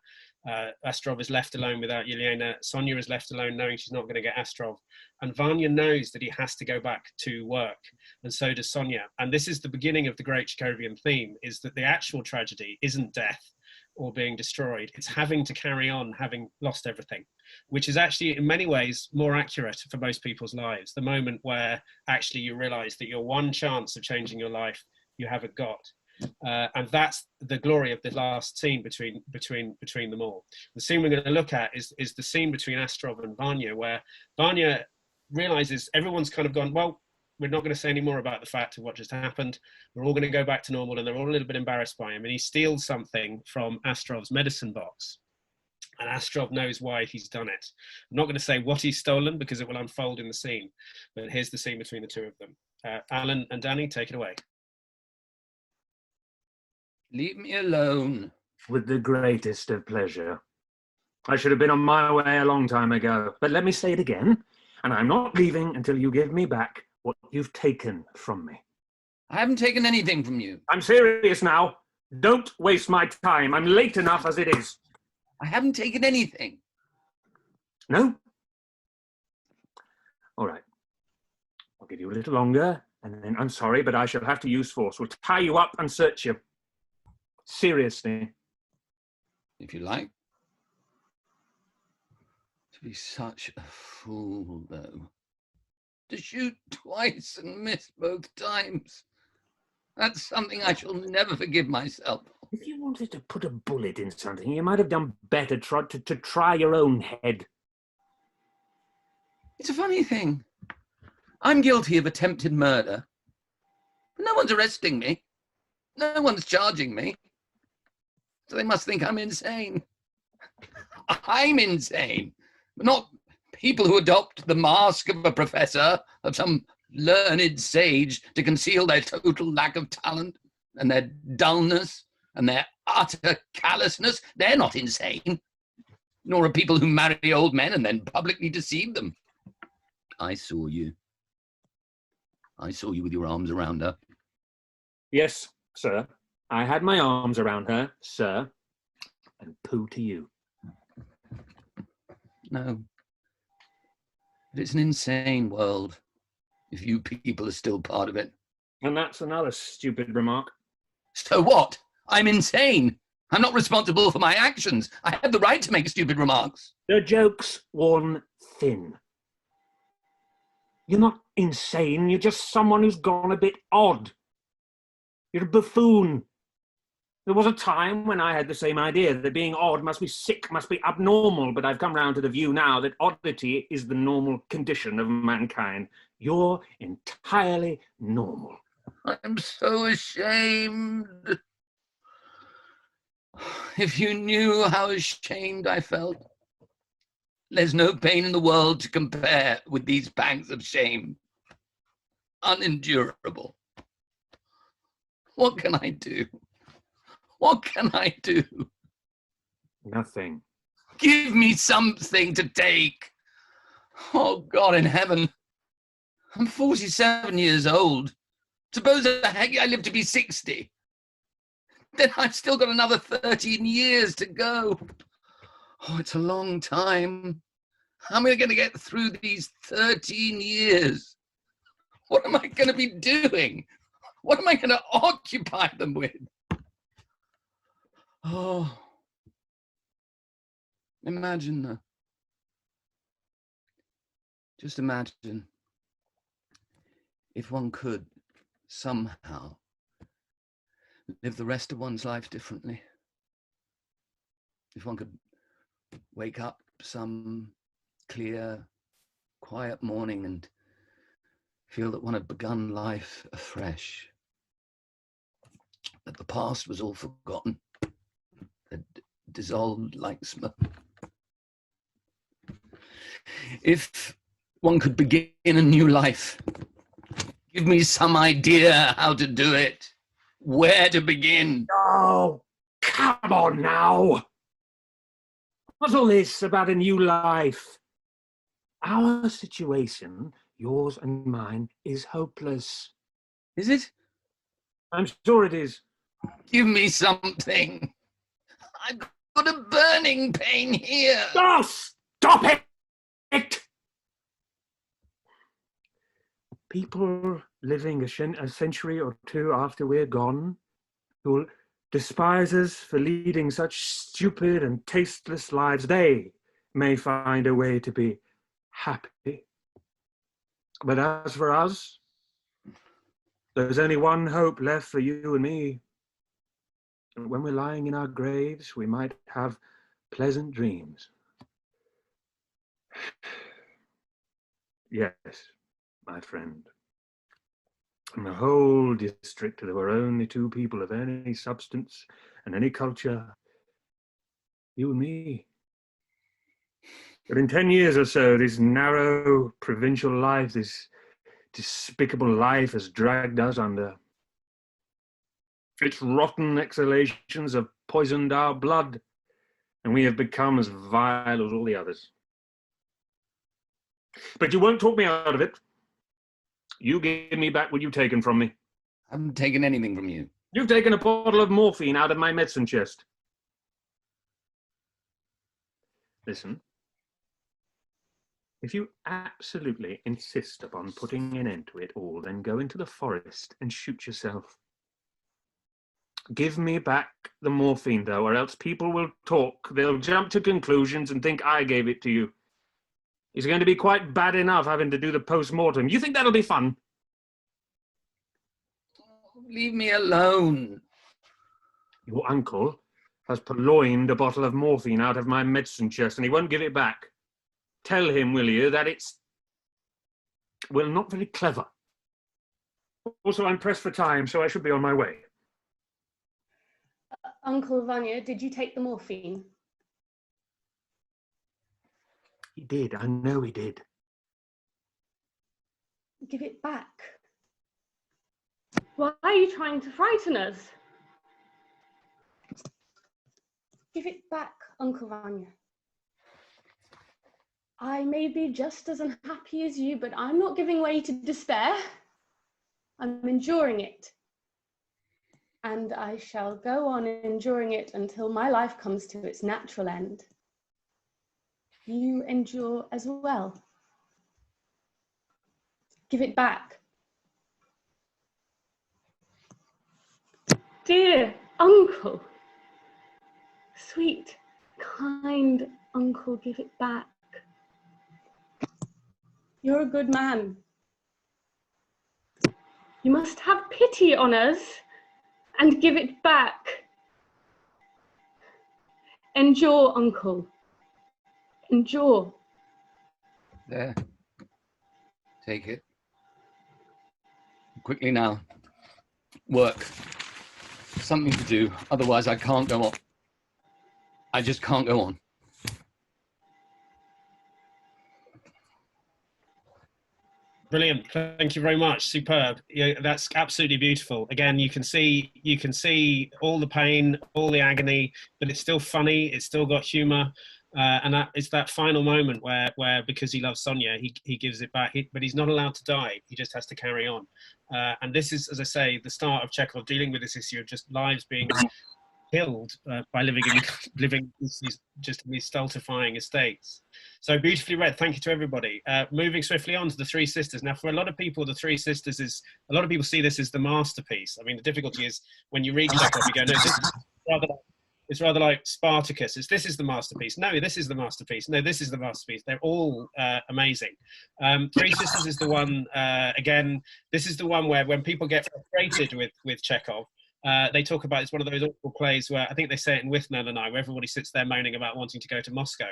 Astrov is left alone without Yelena. Sonia is left alone knowing she's not going to get Astrov. And Vanya knows that he has to go back to work. And so does Sonia. And this is the beginning of the great Chekhovian theme, is that the actual tragedy isn't death or being destroyed. It's having to carry on, having lost everything, which is actually in many ways more accurate for most people's lives. The moment where actually you realize that your one chance of changing your life, you haven't got. And that's the glory of the last scene between them all. The scene we're going to look at is the scene between Astrov and Vanya, where Vanya realizes everyone's kind of gone, well, we're not going to say any more about the fact of what just happened. We're all going to go back to normal, and they're all a little bit embarrassed by him. And he steals something from Astrov's medicine box. And Astrov knows why he's done it. I'm not going to say what he's stolen because it will unfold in the scene. But here's the scene between the two of them. Alan and Danny, take it away. Leave me alone. With the greatest of pleasure. I should have been on my way a long time ago, but let me say it again, and I'm not leaving until you give me back what you've taken from me. I haven't taken anything from you. I'm serious now. Don't waste my time. I'm late enough as it is. I haven't taken anything. No? All right. I'll give you a little longer, and then I'm sorry, but I shall have to use force. We'll tie you up and search you. Seriously. If you like. To be such a fool, though. To shoot twice and miss both times. That's something I shall never forgive myself. If you wanted to put a bullet in something, you might have done better to try your own head. It's a funny thing. I'm guilty of attempted murder. But no one's arresting me. No one's charging me. So they must think I'm insane. I'm insane. But not people who adopt the mask of a professor, of some learned sage to conceal their total lack of talent and their dullness and their utter callousness. They're not insane. Nor are people who marry old men and then publicly deceive them. I saw you. I saw you with your arms around her. Yes, sir. I had my arms around her, sir, and poo to you. No. But it's an insane world, if you people are still part of it. And that's another stupid remark. So what? I'm insane. I'm not responsible for my actions. I have the right to make stupid remarks. The joke's worn thin. You're not insane, you're just someone who's gone a bit odd. You're a buffoon. There was a time when I had the same idea, that being odd must be sick, must be abnormal, but I've come round to the view now that oddity is the normal condition of mankind. You're entirely normal. I'm so ashamed. If you knew how ashamed I felt. There's no pain in the world to compare with these pangs of shame. Unendurable. What can I do? What can I do? Nothing. Give me something to take. Oh, God in heaven. I'm 47 years old. Suppose I live to be 60. Then I've still got another 13 years to go. Oh, it's a long time. How am I going to get through these 13 years? What am I going to be doing? What am I going to occupy them with? Oh, imagine though. Just imagine if one could somehow live the rest of one's life differently. If one could wake up some clear, quiet morning and feel that one had begun life afresh, that the past was all forgotten, had dissolved like smoke. If one could begin a new life, give me some idea how to do it, where to begin. Oh, come on now. What's all this about a new life? Our situation, yours and mine, is hopeless. Is it? I'm sure it is. Give me something. I've got a burning pain here. Oh, stop it! People living a century or two after we're gone, who'll despise us for leading such stupid and tasteless lives, they may find a way to be happy. But as for us, there's only one hope left for you and me. When we're lying in our graves, we might have pleasant dreams. Yes, my friend. In the whole district, there were only two people of any substance and any culture, you and me. But in 10 years or so, this narrow provincial life, this despicable life has dragged us under. Its rotten exhalations have poisoned our blood, and we have become as vile as all the others. But you won't talk me out of it. You give me back what you've taken from me. I haven't taken anything from you. You've taken a bottle of morphine out of my medicine chest. Listen. If you absolutely insist upon putting an end to it all, then go into the forest and shoot yourself. Give me back the morphine, though, or else people will talk. They'll jump to conclusions and think I gave it to you. It's going to be quite bad enough having to do the post-mortem. You think that'll be fun? Leave me alone. Your uncle has purloined a bottle of morphine out of my medicine chest, and he won't give it back. Tell him, will you, that it's, well, not very clever. Also, I'm pressed for time, so I should be on my way. Uncle Vanya, did you take the morphine? He did, I know he did. Give it back. Why are you trying to frighten us? Give it back, Uncle Vanya. I may be just as unhappy as you, but I'm not giving way to despair. I'm enduring it. And I shall go on enduring it until my life comes to its natural end. you endure as well. Give it back. Dear uncle, sweet, kind uncle, give it back. You're a good man. You must have pity on us and give it back. Endure, uncle. Endure. There. Take it. Quickly now. Work. Something to do, otherwise I can't go on. I just can't go on. Brilliant. Thank you very much. Superb. Yeah, that's absolutely beautiful. Again, you can see all the pain, all the agony, but it's still funny. It's still got humour, and it's that final moment where because he loves Sonia, he gives it back. But he's not allowed to die. He just has to carry on. And this is, as I say, the start of Chekhov dealing with this issue of just lives being killed by living just in these stultifying estates. So beautifully read. Thank you to everybody. Moving swiftly on to the Three Sisters. Now, for a lot of people, the Three Sisters is, a lot of people see this as the masterpiece. I mean, the difficulty is when you read Chekhov, you go, no, it's rather like Spartacus. This is the masterpiece. No, this is the masterpiece. No, this is the masterpiece. They're all amazing. Three Sisters is the one, again, this is the one where when people get frustrated with Chekhov, they talk about it's one of those awful plays where I think they say it in Withnail and I, where everybody sits there moaning about wanting to go to Moscow.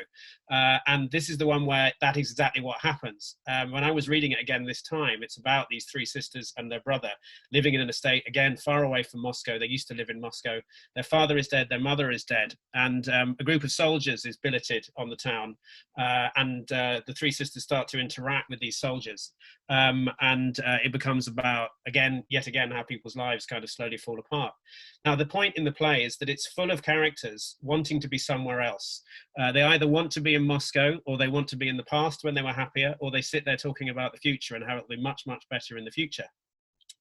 And this is the one where that is exactly what happens. When I was reading it again this time, it's about these three sisters and their brother living in an estate, again, far away from Moscow. They used to live in Moscow. Their father is dead, their mother is dead, and a group of soldiers is billeted on the town. The three sisters start to interact with these soldiers. It becomes about, yet again, how people's lives kind of slowly fall apart. Now, the point in the play is that it's full of characters wanting to be somewhere else. They either want to be in Moscow, or they want to be in the past when they were happier, or they sit there talking about the future and how it'll be much, much better in the future.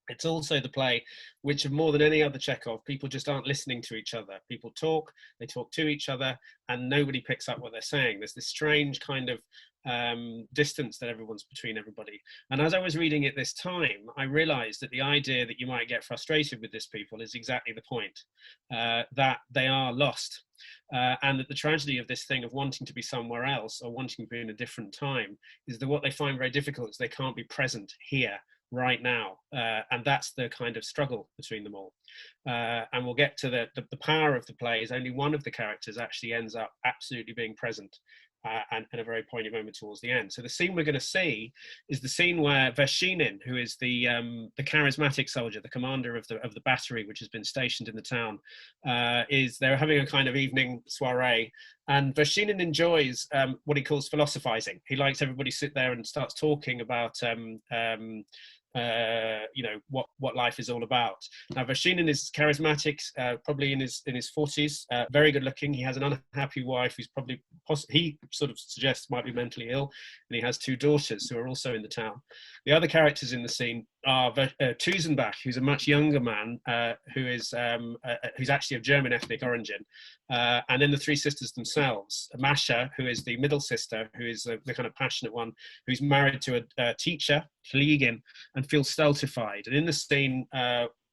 It's also the play which, of more than any other Chekhov, people just aren't listening to each other. People talk, they talk to each other, and nobody picks up what they're saying. There's this strange kind of distance that everyone's between everybody. And as I was reading it this time, I realized that the idea that you might get frustrated with this people is exactly the point, that they are lost. And that the tragedy of this thing of wanting to be somewhere else or wanting to be in a different time is that what they find very difficult is they can't be present here right now, and that's the kind of struggle between them all. And we'll get to the power of the play is only one of the characters actually ends up absolutely being present, and a very poignant moment towards the end. So the scene we're going to see is the scene where Vershinin, who is the charismatic soldier, the commander of the battery which has been stationed in the town, they're having a kind of evening soiree, and Vershinin enjoys what he calls philosophizing. He likes everybody sit there and starts talking about what life is all about. Now, Vershinin is charismatic, probably in his 40s, very good looking. He has an unhappy wife who's probably, he sort of suggests might be mentally ill, and he has two daughters who are also in the town. The other characters in the scene are Tusenbach, who's a much younger man, who's actually of German ethnic origin, and then the three sisters themselves, Masha, who is the middle sister, who is the kind of passionate one, who's married to a teacher, Kligin, and feels stultified. And in the scene,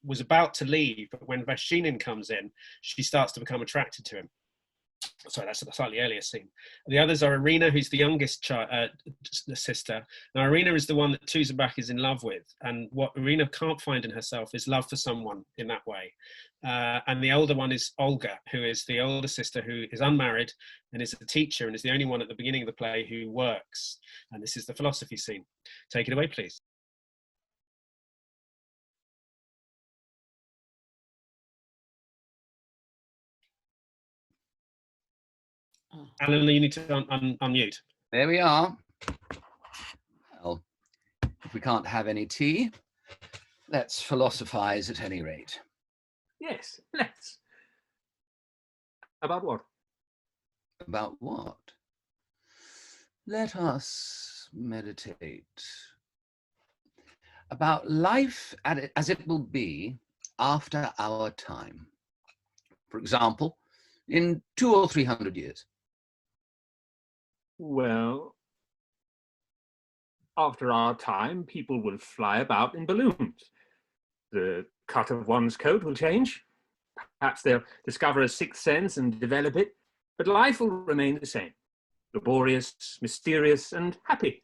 was about to leave, but when Vershinin comes in, she starts to become attracted to him. Sorry, that's a slightly earlier scene. The others are Irina, who's the youngest sister. Now, Irina is the one that Tusenbach is in love with, and what Irina can't find in herself is love for someone in that way. And the older one is Olga, who is the older sister, who is unmarried and is a teacher and is the only one at the beginning of the play who works. And this is the philosophy scene. Take it away, please. Alan, you need to unmute. There we are. Well, if we can't have any tea, let's philosophize at any rate. Yes, let's. About what? About what? Let us meditate. About life as it will be after our time. For example, in 200 or 300 years. Well, after our time, people will fly about in balloons. The cut of one's coat will change. Perhaps they'll discover a sixth sense and develop it, but life will remain the same, laborious, mysterious, and happy.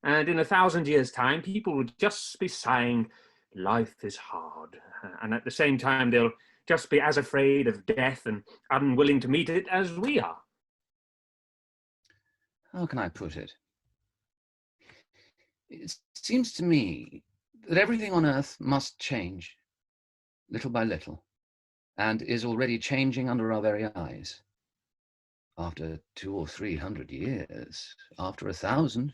And in 1,000 years' time, people will just be sighing, life is hard. And at the same time, they'll just be as afraid of death and unwilling to meet it as we are. How can I put it? It seems to me that everything on Earth must change, little by little, and is already changing under our very eyes. After 200 or 300 years, after 1,000,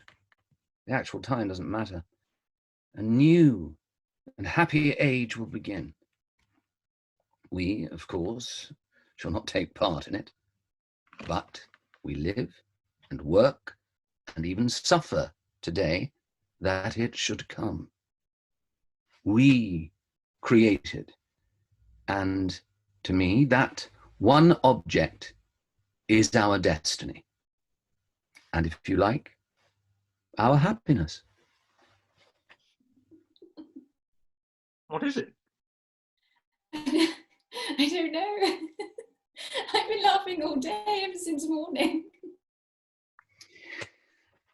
the actual time doesn't matter. A new and happy age will begin. We, of course, shall not take part in it, but we live and work and even suffer today that it should come. We created, and to me, that one object is our destiny. And if you like, our happiness. What is it? I don't know. I've been laughing all day ever since morning.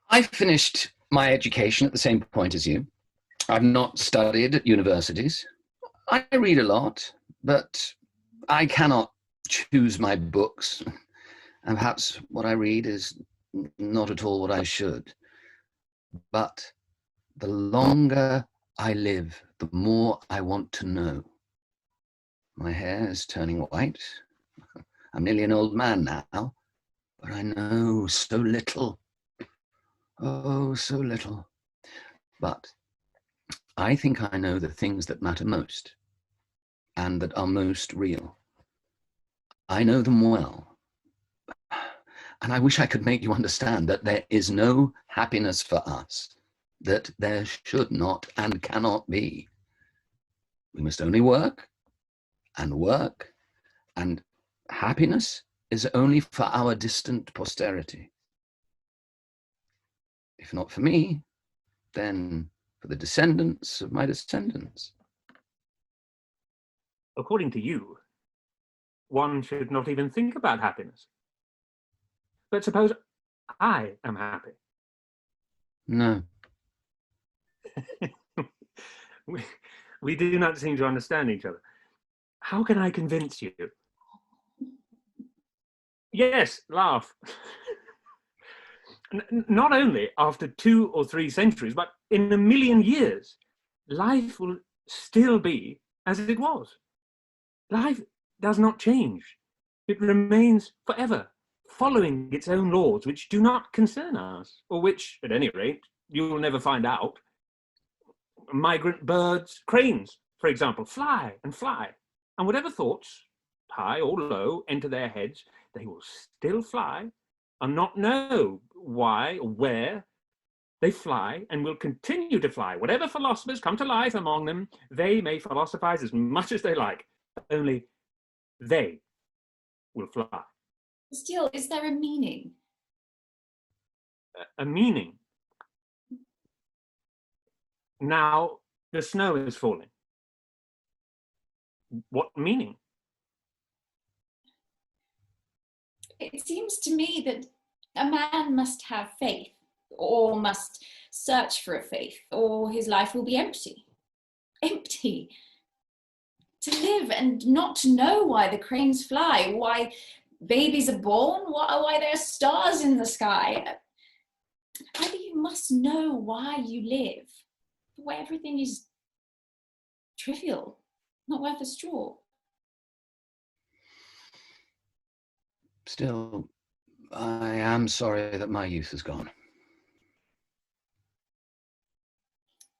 I finished my education at the same point as you. I've not studied at universities. I read a lot, but I cannot choose my books. And perhaps what I read is not at all what I should. But the longer I live, the more I want to know. My hair is turning white. I'm nearly an old man now, but I know so little. Oh, so little. But I think I know the things that matter most and that are most real. I know them well. And I wish I could make you understand that there is no happiness for us, that there should not and cannot be. We must only work, and happiness is only for our distant posterity. If not for me, then for the descendants of my descendants. According to you, one should not even think about happiness. But suppose I am happy. No. we do not seem to understand each other. How can I convince you? Yes, laugh. Not only after 2 or 3 centuries, but in 1,000,000 years, life will still be as it was. Life does not change. It remains forever, following its own laws, which do not concern us, or which, at any rate, you will never find out. Migrant birds, cranes, for example, fly and fly, and whatever thoughts, high or low, enter their heads, they will still fly and not know why or where. They fly and will continue to fly. Whatever philosophers come to life among them, they may philosophize as much as they like, only they will fly. Still, is there a meaning? A meaning. Now the snow is falling. What meaning? It seems to me that a man must have faith, or must search for a faith, or his life will be empty. Empty. To live and not to know why the cranes fly, why babies are born, why there are stars in the sky. Either you must know why you live, why everything is trivial, not worth a straw. Still, I am sorry that my youth is gone.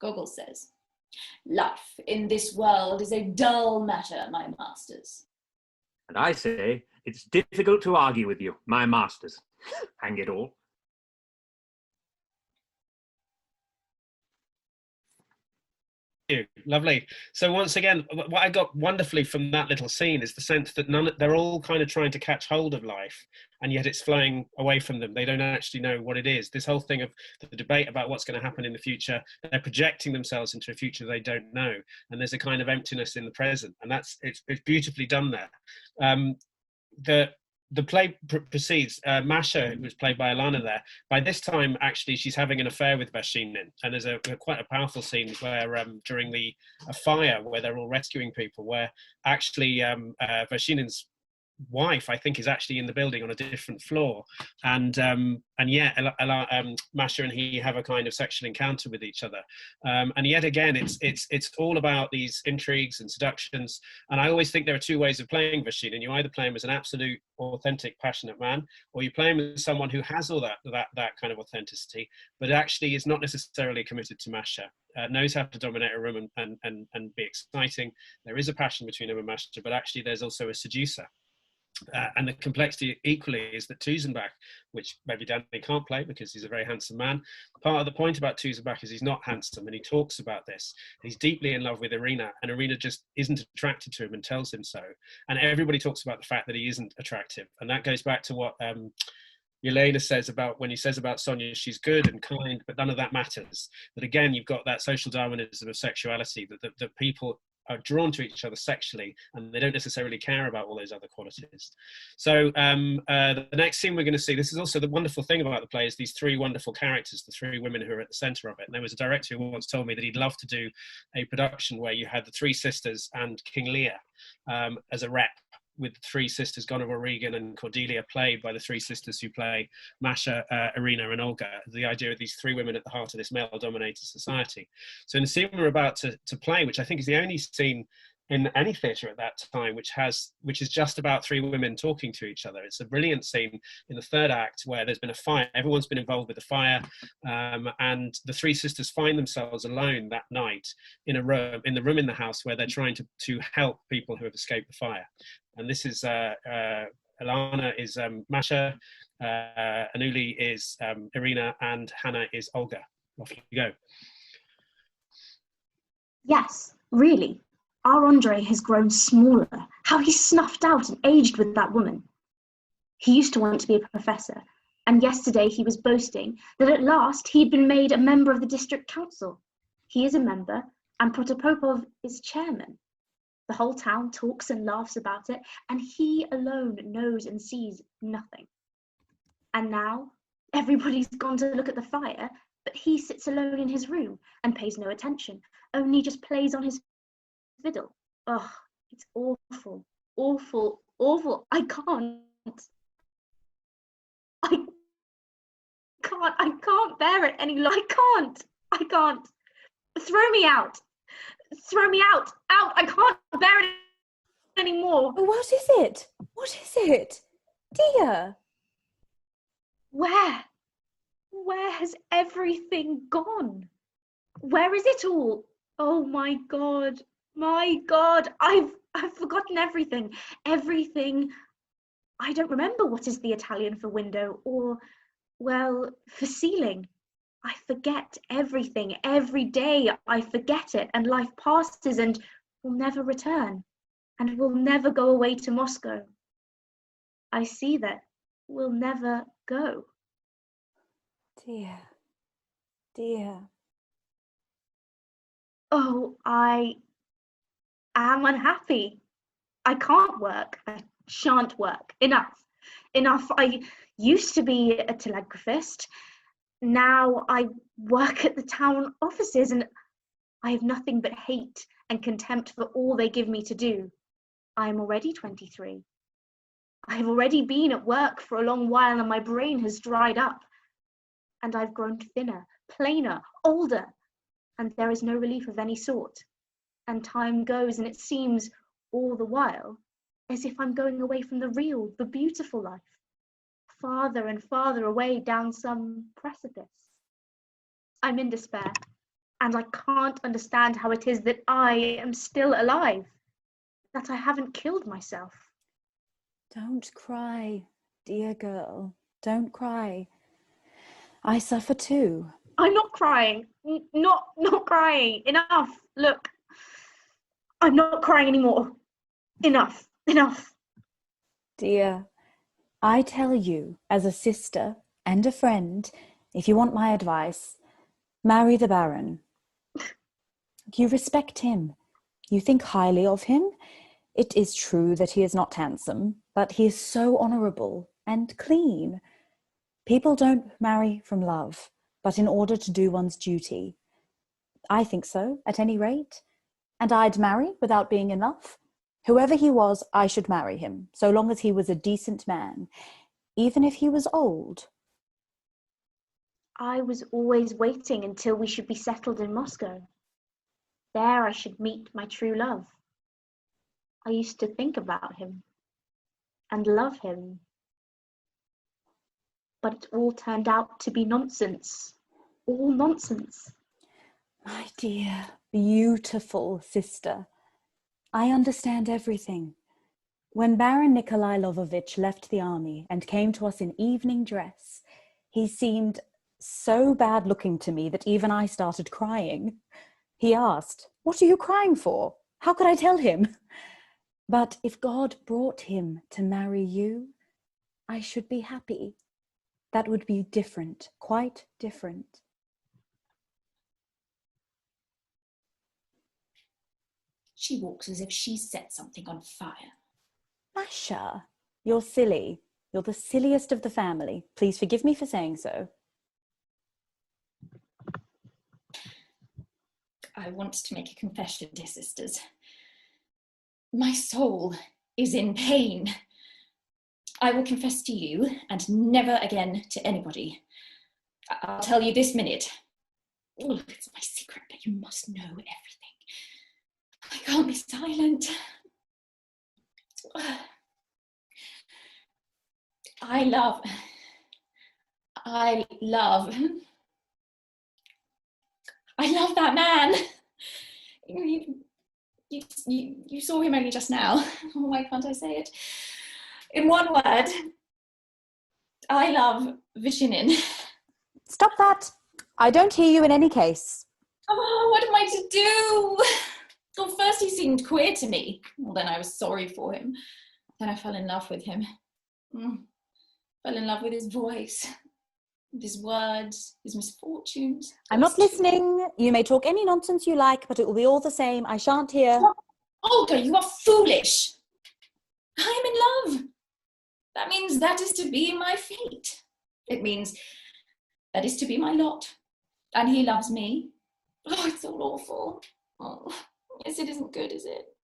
Gogol says, life in this world is a dull matter, my masters. And I say, it's difficult to argue with you, my masters. Hang it all. Lovely. So once again, what I got wonderfully from that little scene is the sense that they're all kind of trying to catch hold of life, and yet it's flowing away from them. They don't actually know what it is. This whole thing of the debate about what's going to happen in the future, they're projecting themselves into a future they don't know, and there's a kind of emptiness in the present, and it's beautifully done there. The play proceeds. Masha, who was played by Alana there, by this time, actually, she's having an affair with Vershinin. And there's quite a powerful scene where during a fire where they're all rescuing people, where actually Vershinin's wife, I think, is actually in the building on a different floor. And yet Masha and he have a kind of sexual encounter with each other. And yet again, it's all about these intrigues and seductions. And I always think there are two ways of playing Vershinin. You either play him as an absolute, authentic, passionate man, or you play him as someone who has all that kind of authenticity, but actually is not necessarily committed to Masha. Knows how to dominate a room and be exciting. There is a passion between him and Masha, but actually there's also a seducer. And the complexity equally is that Tuzenbach, which maybe Danny can't play because he's a very handsome man, part of the point about Tuzenbach is he's not handsome, and he talks about this. He's deeply in love with Irina, and Irina just isn't attracted to him and tells him so. And everybody talks about the fact that he isn't attractive. And that goes back to what Yelena says about when he says about Sonia, she's good and kind, but none of that matters. But again, you've got that social Darwinism of sexuality, that people are drawn to each other sexually, and they don't necessarily care about all those other qualities. So the next scene we're going to see, this is also the wonderful thing about the play, is these three wonderful characters, the three women who are at the centre of it. And there was a director who once told me that he'd love to do a production where you had the three sisters and King Lear as a rep, with the three sisters, Goneril, Regan and Cordelia, played by the three sisters who play Masha, Irina and Olga. The idea of these three women at the heart of this male-dominated society. So in the scene we're about to play, which I think is the only scene in any theatre at that time which is just about three women talking to each other. It's a brilliant scene in the third act where there's been a fire. Everyone's been involved with the fire, and the three sisters find themselves alone that night in the room in the house where they're trying to help people who have escaped the fire. And this is Alana is Masha, Anuli is Irina, and Hannah is Olga. Off you go. Yes, really. Our Andre has grown smaller. How he snuffed out and aged with that woman. He used to want to be a professor, and yesterday he was boasting that at last he'd been made a member of the district council. He is a member, and Protopopov is chairman. The whole town talks and laughs about it, and he alone knows and sees nothing. And now everybody's gone to look at the fire, but he sits alone in his room and pays no attention, only just plays on his fiddle. Oh, it's awful, awful, awful. I can't bear it any longer. I can't. Throw me out. Throw me out. I can't bear it anymore. What is it? What is it? Dear. Where has everything gone? Where is it all? Oh my God. My God, I've forgotten everything. Everything. I don't remember what is the Italian for window or, well, for ceiling. I forget everything. Every day I forget it, and life passes and will never return, and will never go away to Moscow. I see that we'll never go. Dear. Dear. Oh, I am unhappy. I can't work. I shan't work. Enough. I used to be a telegraphist. Now I work at the town offices, and I have nothing but hate and contempt for all they give me to do. I am already 23. I have already been at work for a long while, and my brain has dried up. And I've grown thinner, plainer, older, and there is no relief of any sort. And time goes, and it seems all the while as if I'm going away from the real, the beautiful life, farther and farther away down some precipice. I'm in despair, and I can't understand how it is that I am still alive, that I haven't killed myself. Don't cry, dear girl. Don't cry. I suffer too. I'm not crying. Not crying. Enough. Look, I'm not crying anymore. Enough. Dear, I tell you, as a sister and a friend, if you want my advice, marry the Baron. You respect him. You think highly of him. It is true that he is not handsome, but he is so honourable and clean. People don't marry from love, but in order to do one's duty. I think so, at any rate. And I'd marry without being in love. Whoever he was, I should marry him, so long as he was a decent man, even if he was old. I was always waiting until we should be settled in Moscow. There I should meet my true love. I used to think about him and love him. But it all turned out to be nonsense. All nonsense. My dear, beautiful sister, I understand everything. When Baron Nikolai Lovovich left the army and came to us in evening dress, he seemed so bad looking to me that even I started crying. He asked, "What are you crying for?" How could I tell him? But if God brought him to marry you, I should be happy. That would be different, quite different. She walks as if she set something on fire. Masha, you're silly. You're the silliest of the family. Please forgive me for saying so. I want to make a confession, dear sisters. My soul is in pain. I will confess to you and never again to anybody. I'll tell you this minute. Oh, it's my secret, but you must know everything. I can't be silent. I love that man. You saw him only just now. Why can't I say it? In one word, I love Vishinin. Stop that. I don't hear you in any case. Oh, what am I to do? Well, first he seemed queer to me. Well, then I was sorry for him. Then I fell in love with him. Fell in love with his voice, with his words, his misfortunes. I'm not listening. You may talk any nonsense you like, but it will be all the same. I shan't hear. Olga, you are foolish. I'm in love. That means that is to be my fate. It means that is to be my lot. And he loves me. Oh, it's all awful. Oh, yes, it isn't good, is it?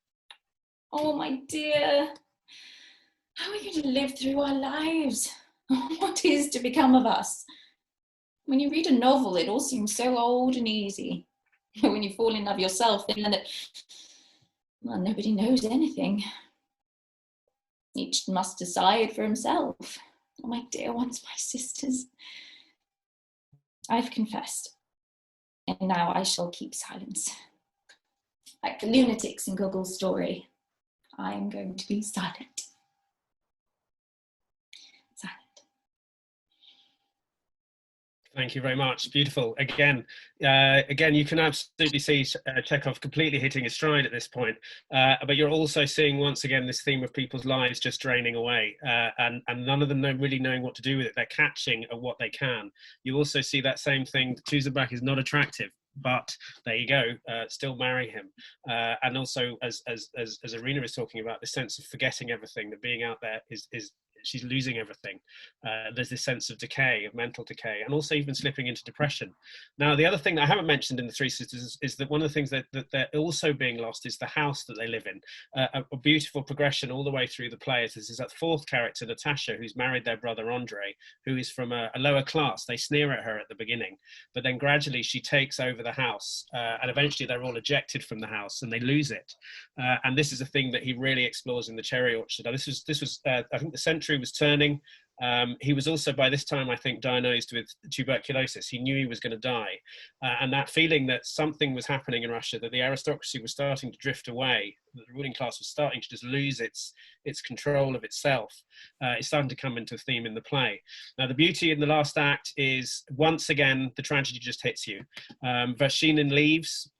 Oh, my dear. How are we going to live through our lives? What is to become of us? When you read a novel, it all seems so old and easy. When you fall in love yourself, then that, well, nobody knows anything. Each must decide for himself. Oh, my dear ones, my sisters. I've confessed, and now I shall keep silence. Like the lunatics in Gogol's story, I am going to be silent. Thank you very much. Beautiful. Again, you can absolutely see Chekhov completely hitting his stride at this point. But you're also seeing once again this theme of people's lives just draining away, and none of them really knowing what to do with it. They're catching at what they can. You also see that same thing. Tuzabak is not attractive, but there you go. Still marry him. And also, as Irina is talking about, the sense of forgetting everything, that being out there is she's losing everything. There's this sense of decay, of mental decay, and also even slipping into depression. Now, the other thing that I haven't mentioned in the Three Sisters is that one of the things that they're also being lost is the house that they live in. A beautiful progression all the way through the play is that fourth character, Natasha, who's married their brother Andre, who is from a lower class. They sneer at her at the beginning, but then gradually she takes over the house, and eventually they're all ejected from the house and they lose it. And this is a thing that he really explores in The Cherry Orchard. Now, this was I think the century was turning. He was also, by this time, I think, diagnosed with tuberculosis. He knew he was going to die. And that feeling that something was happening in Russia, that the aristocracy was starting to drift away, that the ruling class was starting to just lose its control of itself, is starting to come into a theme in the play. Now, the beauty in the last act is, once again, the tragedy just hits you. Vershinin leaves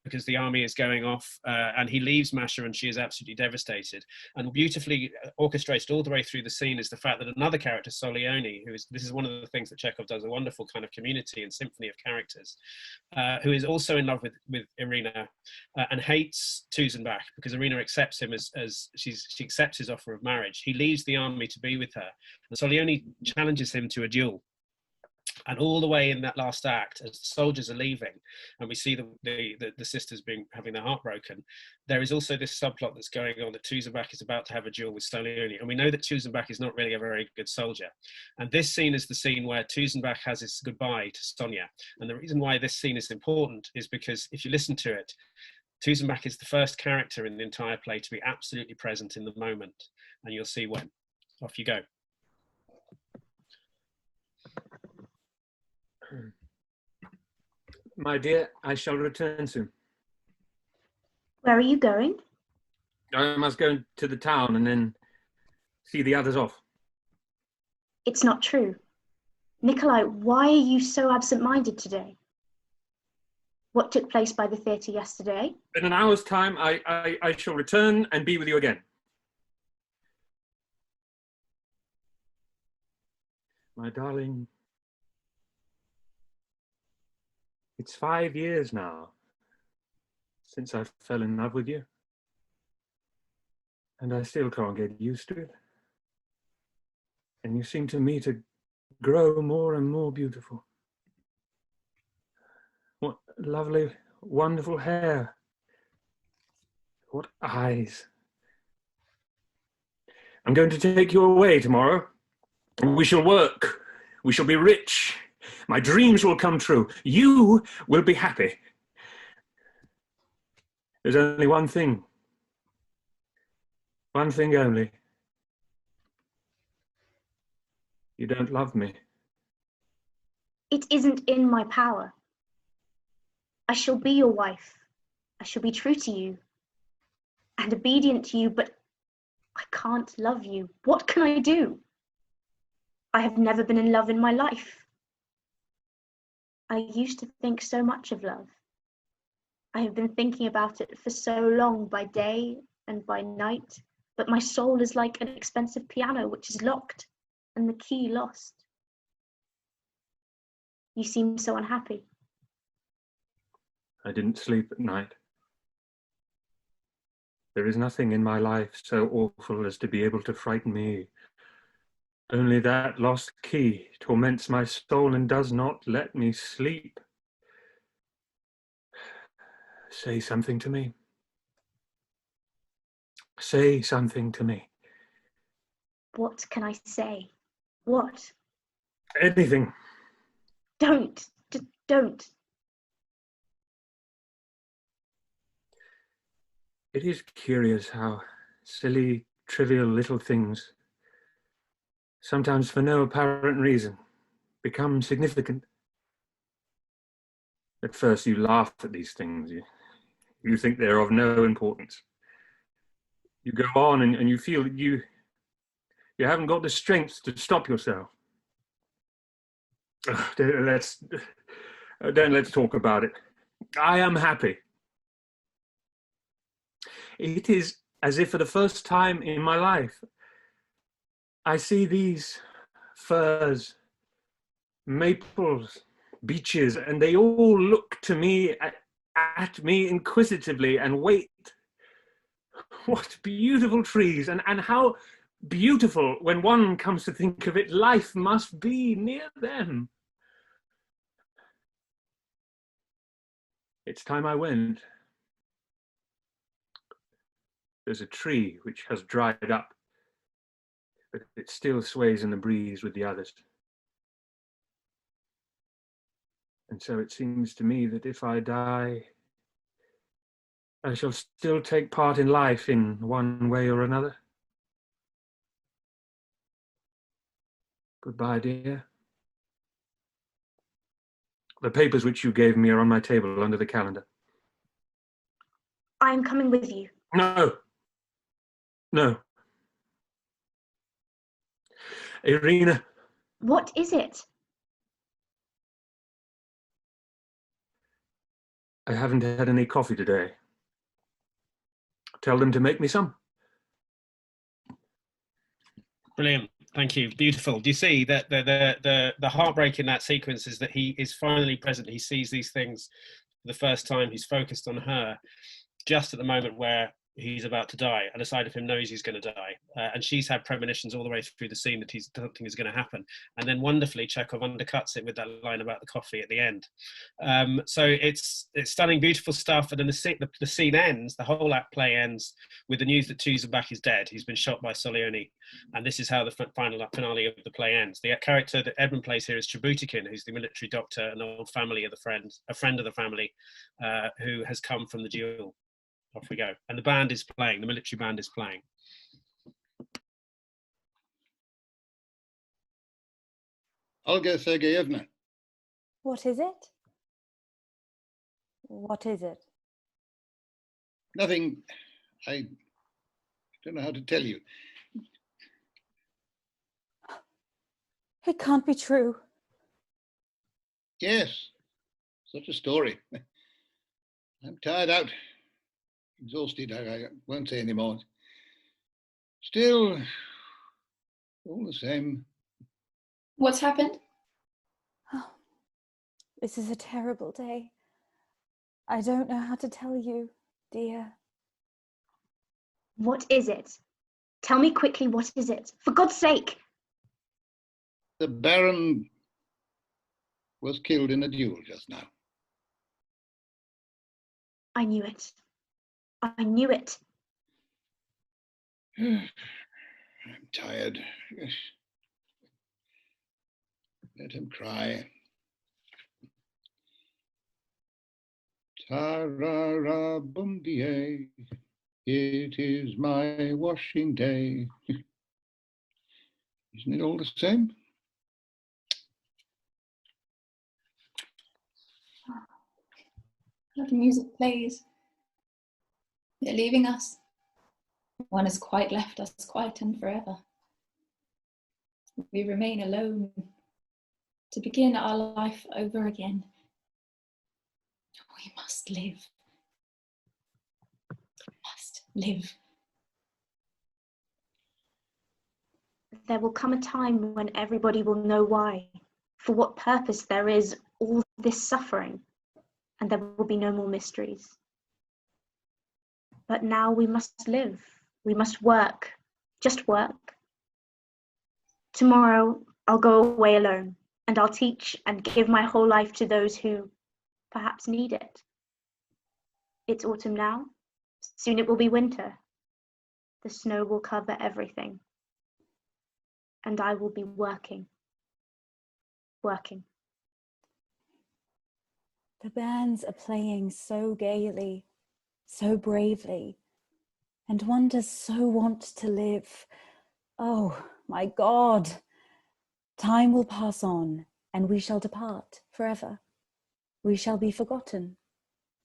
because the army is going off, and he leaves Masha, and she is absolutely devastated. And beautifully orchestrated all the way through the scene is the fact that another character, Solioni, this is one of the things that Chekhov does, a wonderful kind of community and symphony of characters, who is also in love with Irina, and hates Tuzenbach because Irina accepts him as she accepts his offer of marriage. He leaves the army to be with her, and Solioni challenges him to a duel. And all the way in that last act, as the soldiers are leaving, and we see the sisters having their heart broken, there is also this subplot that's going on that Tuzenbach is about to have a duel with Solioni, and we know that Tuzenbach is not really a very good soldier. And this scene is the scene where Tuzenbach has his goodbye to Sonia. And the reason why this scene is important is because if you listen to it, Tuzenbach is the first character in the entire play to be absolutely present in the moment, and you'll see when. Off you go. My dear, I shall return soon. Where are you going? I must go to the town and then see the others off. It's not true. Nikolai, why are you so absent-minded today? What took place by the theatre yesterday? In an hour's time, I shall return and be with you again. My darling, it's 5 years now since I fell in love with you. And I still can't get used to it. And you seem to me to grow more and more beautiful. What lovely, wonderful hair. What eyes. I'm going to take you away tomorrow. We shall work. We shall be rich. My dreams will come true. You will be happy. There's only one thing. One thing only. You don't love me. It isn't in my power. I shall be your wife. I shall be true to you and obedient to you, but I can't love you. What can I do? I have never been in love in my life. I used to think so much of love. I have been thinking about it for so long, by day and by night, but my soul is like an expensive piano which is locked and the key lost. You seem so unhappy. I didn't sleep at night. There is nothing in my life so awful as to be able to frighten me. Only that lost key torments my soul and does not let me sleep. Say something to me. Say something to me. What can I say? What? Anything. Don't. Just don't. It is curious how silly, trivial little things, sometimes for no apparent reason, become significant. At first you laugh at these things. You think they're of no importance. You go on and you feel that you haven't got the strength to stop yourself. Don't let's talk about it. I am happy. It is as if for the first time in my life, I see these firs, maples, beeches, and they all look to me, at me inquisitively and wait. What beautiful trees, and how beautiful, when one comes to think of it, life must be near them. It's time I went. There's a tree which has dried up, but it still sways in the breeze with the others. And so it seems to me that if I die, I shall still take part in life in one way or another. Goodbye, dear. The papers which you gave me are on my table under the calendar. I am coming with you. No. No. Irina. What is it? I haven't had any coffee today. Tell them to make me some. Brilliant. Thank you. Beautiful. Do you see that the heartbreak in that sequence is that he is finally present. He sees these things for the first time. He's focused on her just at the moment where he's about to die, and a side of him knows he's going to die, and she's had premonitions all the way through the scene that something is going to happen, and then wonderfully Chekhov undercuts it with that line about the coffee at the end. So it's stunning, beautiful stuff, and then the scene ends, the whole act play ends with the news that Tuzebach is dead. He's been shot by Soleoni, and this is how the final finale of the play ends. The character that Edmund plays here is Tributikin, who's the military doctor, an old family of a friend of the family, who has come from the duel. Off we go. And the band is playing, the military band is playing. Olga Sergeyevna. What is it? What is it? Nothing. I don't know how to tell you. It can't be true. Yes, such a story. I'm tired out. Exhausted, I won't say any more. Still, all the same. What's happened? Oh, this is a terrible day. I don't know how to tell you, dear. What is it? Tell me quickly, what is it? For God's sake! The Baron was killed in a duel just now. I knew it. I knew it. I'm tired. Let him cry. Ta-ra-ra, bum-dee-ay. It is my washing day. Isn't it all the same? How the music plays. They're leaving us. One has quite left us quite and forever. We remain alone to begin our life over again. We must live. We must live. There will come a time when everybody will know why, for what purpose there is all this suffering, and there will be no more mysteries. But now we must live. We must work. Just work. Tomorrow I'll go away alone, and I'll teach and give my whole life to those who perhaps need it. It's autumn now. Soon it will be winter. The snow will cover everything. And I will be working. Working. The bands are playing so gaily, so bravely, and one does so want to live. Oh, my God. Time will pass on, and we shall depart forever. We shall be forgotten.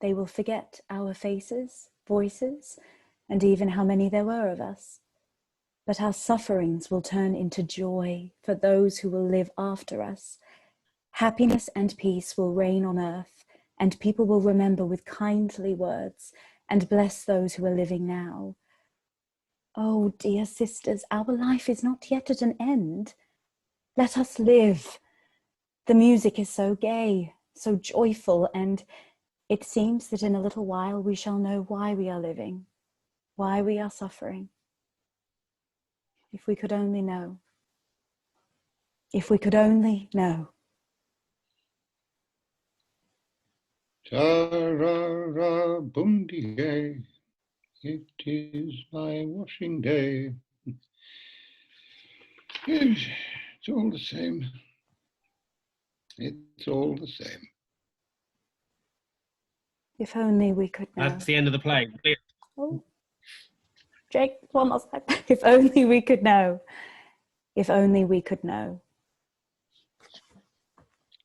They will forget our faces, voices, and even how many there were of us. But our sufferings will turn into joy for those who will live after us. Happiness and peace will reign on earth, and people will remember with kindly words and bless those who are living now. Oh, dear sisters, our life is not yet at an end. Let us live. The music is so gay, so joyful, and it seems that in a little while we shall know why we are living, why we are suffering. If we could only know. If we could only know. Ta-ra-ra, bum-dee-ay. It is my washing day. Yes, it's all the same. It's all the same. If only we could know. That's the end of the play. Oh, Jake, one more second. If only we could know. If only we could know.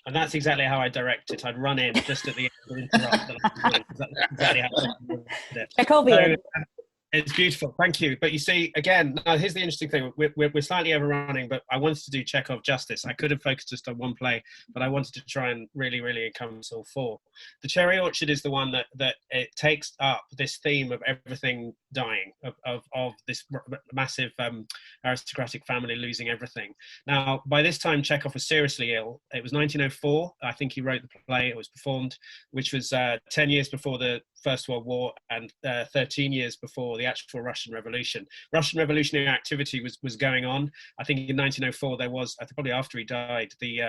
And that's exactly how I direct it. I'd run in just at the end and interrupt the last scene. That's exactly how I directed it. Chekhovian. So, it's beautiful, thank you. But you see, again, now here's the interesting thing. We're slightly overrunning, but I wanted to do Chekhov justice. I could have focused just on one play, but I wanted to try and really, really encompass all four. The Cherry Orchard is the one that it takes up this theme of everything dying, of this massive aristocratic family losing everything. Now, by this time, Chekhov was seriously ill. It was 1904. I think he wrote the play. It was performed, which was 10 years before the First World War and 13 years before the actual Russian Revolution. Russian revolutionary activity was going on. I think in 1904 there was, I think probably after he died, the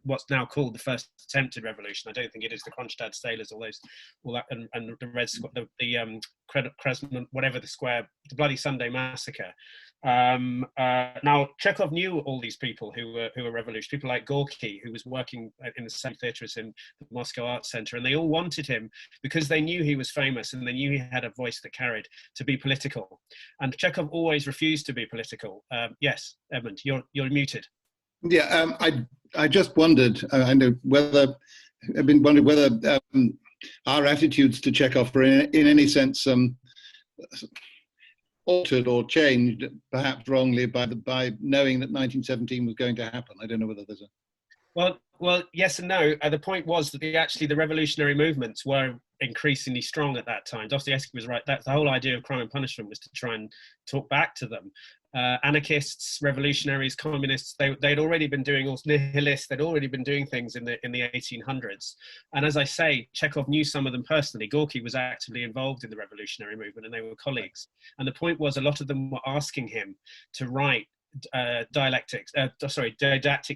what's now called the first attempted revolution. I don't think it is the Kronstadt sailors, all that, and the Red Square, the Kresman, whatever the square, the Bloody Sunday massacre. Now Chekhov knew all these people who were revolutionary, people like Gorky, who was working in the same theatre as in the Moscow Art Center, and they all wanted him because they knew he was famous and they knew he had a voice that carried, to be political. And Chekhov always refused to be political. Yes, Edmund, you're muted. Yeah, I just wondered. I know whether I've been wondering whether our attitudes to Chekhov are in any sense altered or changed, perhaps wrongly, by knowing that 1917 was going to happen. I don't know whether there's a. Well, yes and no. The point was that the revolutionary movements were increasingly strong at that time. Dostoevsky was right. That's the whole idea of Crime and Punishment, was to try and talk back to them. Anarchists, revolutionaries, communists, they'd already been doing, all nihilists, they'd already been doing things in the 1800s. And as I say, Chekhov knew some of them personally. Gorky was actively involved in the revolutionary movement and they were colleagues. And the point was, a lot of them were asking him to write didactic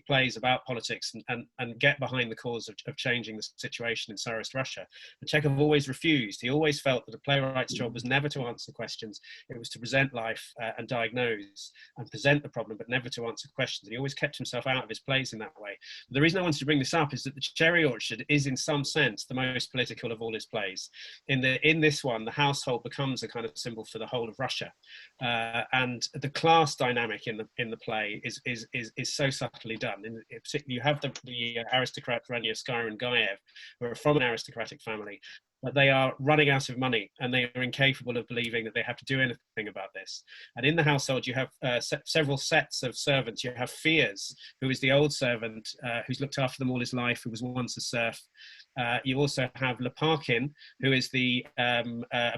plays about politics and get behind the cause of changing the situation in Tsarist Russia. And Chekhov always refused. He always felt that a playwright's job was never to answer questions. It was to present life and diagnose and present the problem, but never to answer questions. And he always kept himself out of his plays in that way. But the reason I wanted to bring this up is that the Cherry Orchard is in some sense the most political of all his plays. In this one, the household becomes a kind of symbol for the whole of Russia. And the class dynamic in the play is so subtly done. In particular, you have the aristocrats Ranievskaya and Gaev, who are from an aristocratic family, but they are running out of money and they are incapable of believing that they have to do anything about this. And in the household, you have several sets of servants. You have Fiers, who is the old servant who's looked after them all his life, who was once a serf. You also have Leparkin, who is a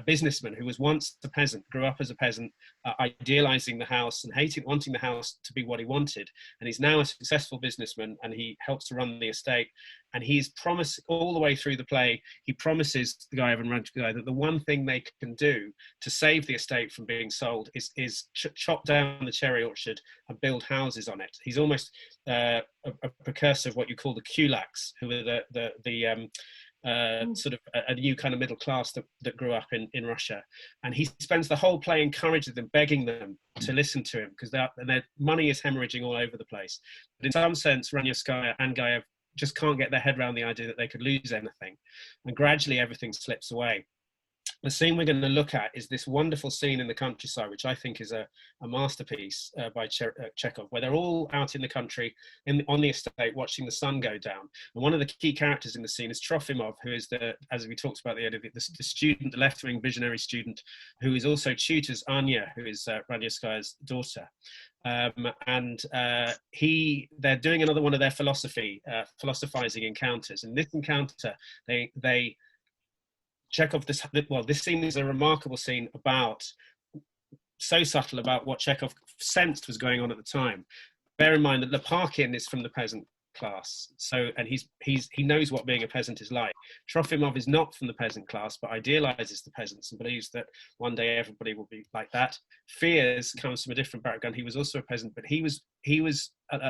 businessman who was once a peasant, grew up as a peasant, idealizing the house and wanting the house to be what he wanted. And he's now a successful businessman and he helps to run the estate. And he's promised all the way through the play, he promises the guy Ivan Ranchguy that the one thing they can do to save the estate from being sold is chop down the cherry orchard and build houses on it. He's almost a precursor of what you call the kulaks, who are the sort of a new kind of middle class that grew up in Russia. And he spends the whole play encouraging them, begging them to listen to him, because their money is hemorrhaging all over the place. But in some sense, Ranievskaya and Gaev just can't get their head around the idea that they could lose anything. And gradually everything slips away. The scene we're going to look at is this wonderful scene in the countryside, which I think is a masterpiece by Chekhov, where they're all out in the country on the estate watching the sun go down. And one of the key characters in the scene is Trofimov, who is as we talked about the student, the left-wing visionary student, who is also tutors Anya, who is Ranievskaya's daughter. They're doing another one of their philosophizing encounters. In this encounter, Chekhov, this scene is a remarkable scene so subtle about what Chekhov sensed was going on at the time. Bear in mind that Leparkin is from the peasant class, and he knows what being a peasant is like. Trofimov is not from the peasant class, but idealizes the peasants and believes that one day everybody will be like that. Fiers comes from a different background. He was also a peasant, but he was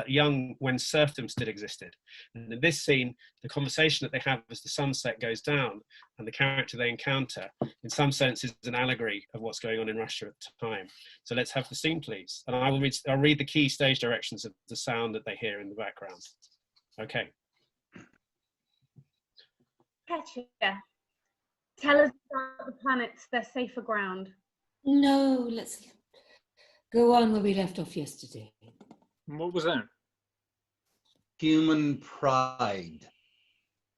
young when serfdom still existed. And in this scene, the conversation that they have as the sunset goes down and the character they encounter, in some sense, is an allegory of what's going on in Russia at the time. So let's have the scene, please. And I'll read the key stage directions of the sound that they hear in the background. Okay. Katya, tell us about the planets, their safer ground. No, let's go on where we left off yesterday. What was that? Human pride.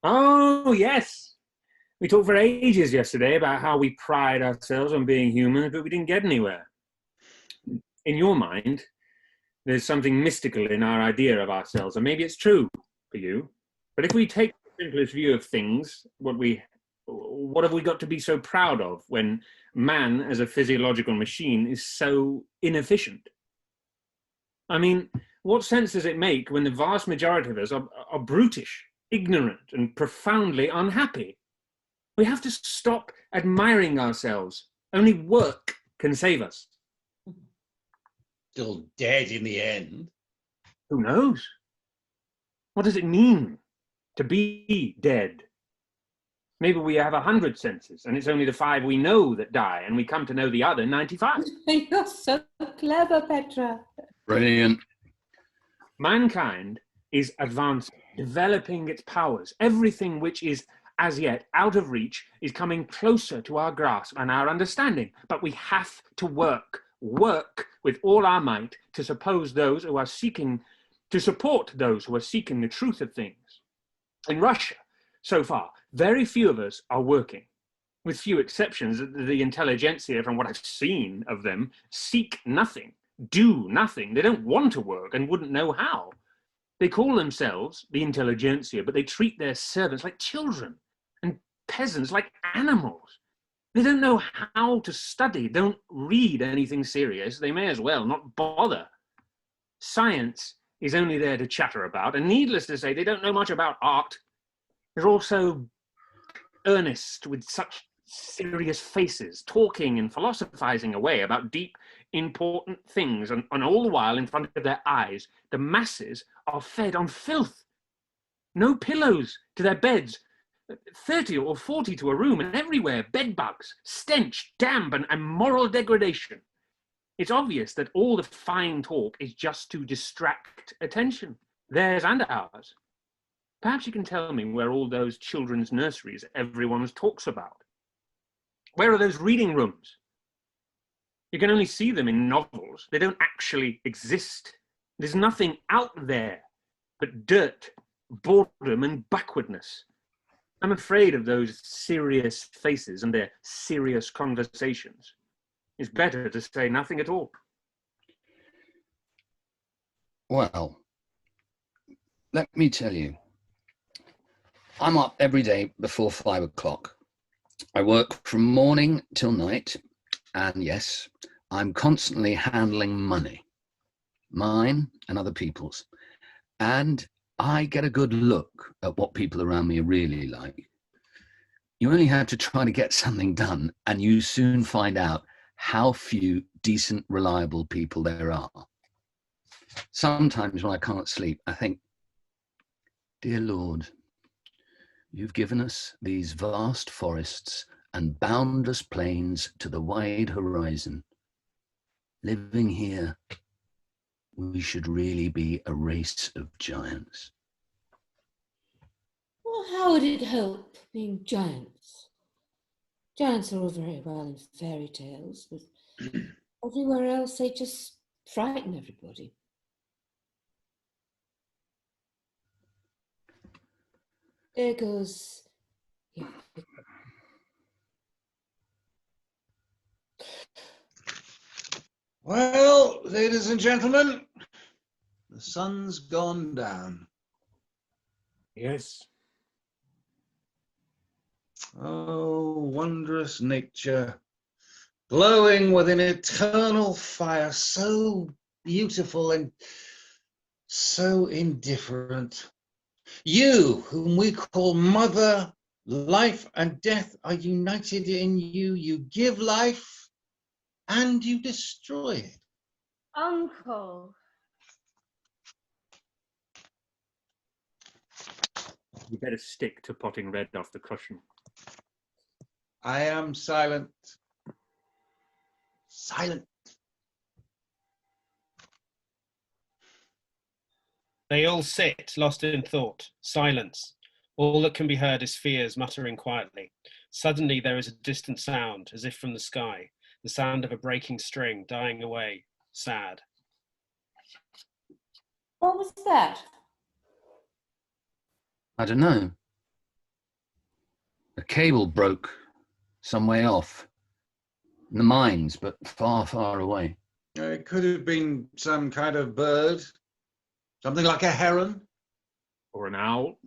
Oh, yes. We talked for ages yesterday about how we pride ourselves on being human, but we didn't get anywhere. In your mind, there's something mystical in our idea of ourselves, and maybe it's true for you. But if we take the simplest view of things, what have we got to be so proud of when man, as a physiological machine, is so inefficient? I mean, what sense does it make when the vast majority of us are brutish, ignorant, and profoundly unhappy? We have to stop admiring ourselves. Only work can save us. Still dead in the end. Who knows? What does it mean to be dead? Maybe we have 100 senses, and it's only the 5 we know that die, and we come to know the other 95. You're so clever, Petra. Brilliant. Mankind is advancing, developing its powers. Everything which is as yet out of reach is coming closer to our grasp and our understanding. But we have to work with all our might to support those who are seeking the truth of things. In Russia, so far, very few of us are working. With few exceptions, the intelligentsia, from what I've seen of them, seek nothing, do nothing. They don't want to work and wouldn't know how. They call themselves the intelligentsia, but they treat their servants like children and peasants like animals. They don't know how to study, don't read anything serious. They may as well not bother. Science is only there to chatter about, and needless to say, they don't know much about art. They're also earnest with such serious faces, talking and philosophizing away about deep, important things, and all the while in front of their eyes, the masses are fed on filth. No pillows to their beds, 30 or 40 to a room, and everywhere bed bugs, stench, damp, and moral degradation. It's obvious that all the fine talk is just to distract attention, theirs and ours. Perhaps you can tell me where all those children's nurseries everyone talks about. Where are those reading rooms? You can only see them in novels. They don't actually exist. There's nothing out there but dirt, boredom, and backwardness. I'm afraid of those serious faces and their serious conversations. It's better to say nothing at all. Well, let me tell you, I'm up every day before 5 o'clock. I work from morning till night, and yes, I'm constantly handling money, mine and other people's, and I get a good look at what people around me are really like. You only have to try to get something done, and you soon find out how few decent, reliable people there are. Sometimes when I can't sleep, I think, dear Lord, you've given us these vast forests and boundless plains to the wide horizon. Living here, we should really be a race of giants. Well, how would it help being giants? Giants are all very well in fairy tales, but everywhere else they just frighten everybody. There goes. Yeah. Well, ladies and gentlemen, the sun's gone down. Yes. Oh, wondrous nature, glowing with an eternal fire, so beautiful and so indifferent. You, whom we call Mother, life and death are united in you. You give life and you destroy it. Uncle. You better stick to potting red off the cushion. I am silent. Silent. They all sit, lost in thought, silence. All that can be heard is fears muttering quietly. Suddenly there is a distant sound, as if from the sky, the sound of a breaking string dying away, sad. What was that? I don't know. A cable broke some way off. In the mines, but far, far away. It could have been some kind of bird. Something like a heron. Or an owl.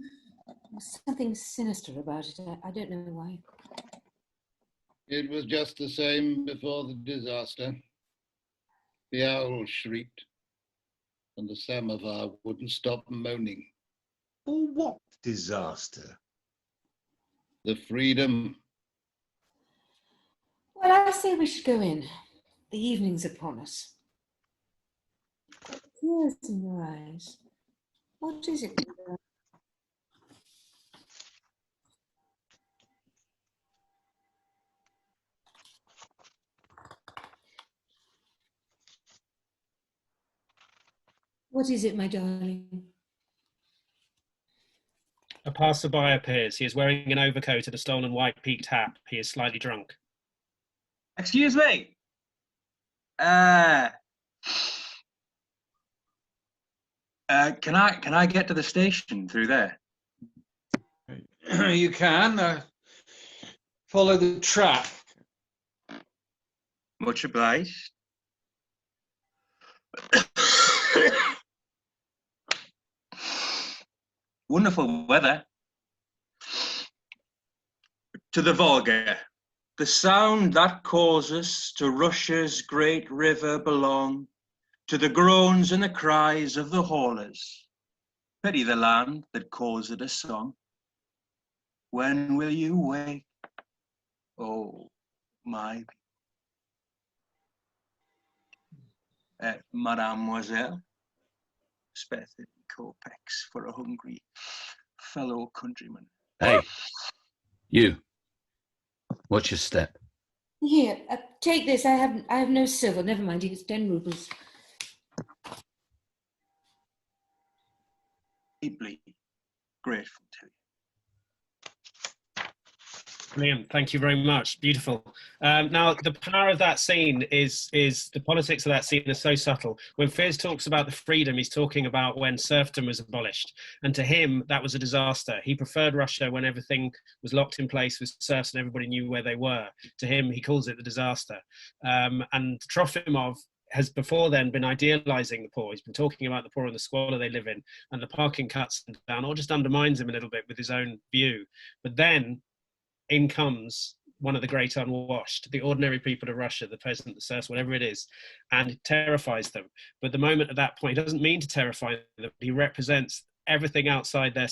There's something sinister about it. I don't know why. It was just the same before the disaster. The owl shrieked, and the samovar wouldn't stop moaning. For what disaster? The freedom. Well, I say we should go in. The evening's upon us. Tears in your eyes. What is it? What is it, my darling? A passerby appears. He is wearing an overcoat and a stolen white peaked hat. He is slightly drunk. Excuse me. Can I get to the station through there? You can. Follow the track. Much obliged. Wonderful weather. To the Volga, the sound that causes to Russia's great river belong, to the groans and the cries of the haulers. Pity the land that calls it a song. When will you wake, oh my Mademoiselle? Spare 30 kopecks for a hungry fellow countryman. Hey, you. Watch your step. Here, take this. I have no silver. Never mind. It's 10 rubles. Deeply grateful to you. Brilliant. Thank you very much. Beautiful. Now, the power of that scene is the politics of that scene is so subtle. When Fears talks about the freedom, he's talking about when serfdom was abolished. And to him, that was a disaster. He preferred Russia when everything was locked in place with serfs and everybody knew where they were. To him, he calls it the disaster. And Trofimov has before then been idealizing the poor. He's been talking about the poor and the squalor they live in, and the parking cuts him down or just undermines him a little bit with his own view. But then in comes one of the great unwashed, the ordinary people of Russia, the peasant, the serfs, whatever it is, and it terrifies them. But the moment at that point, he doesn't mean to terrify them. He represents everything outside their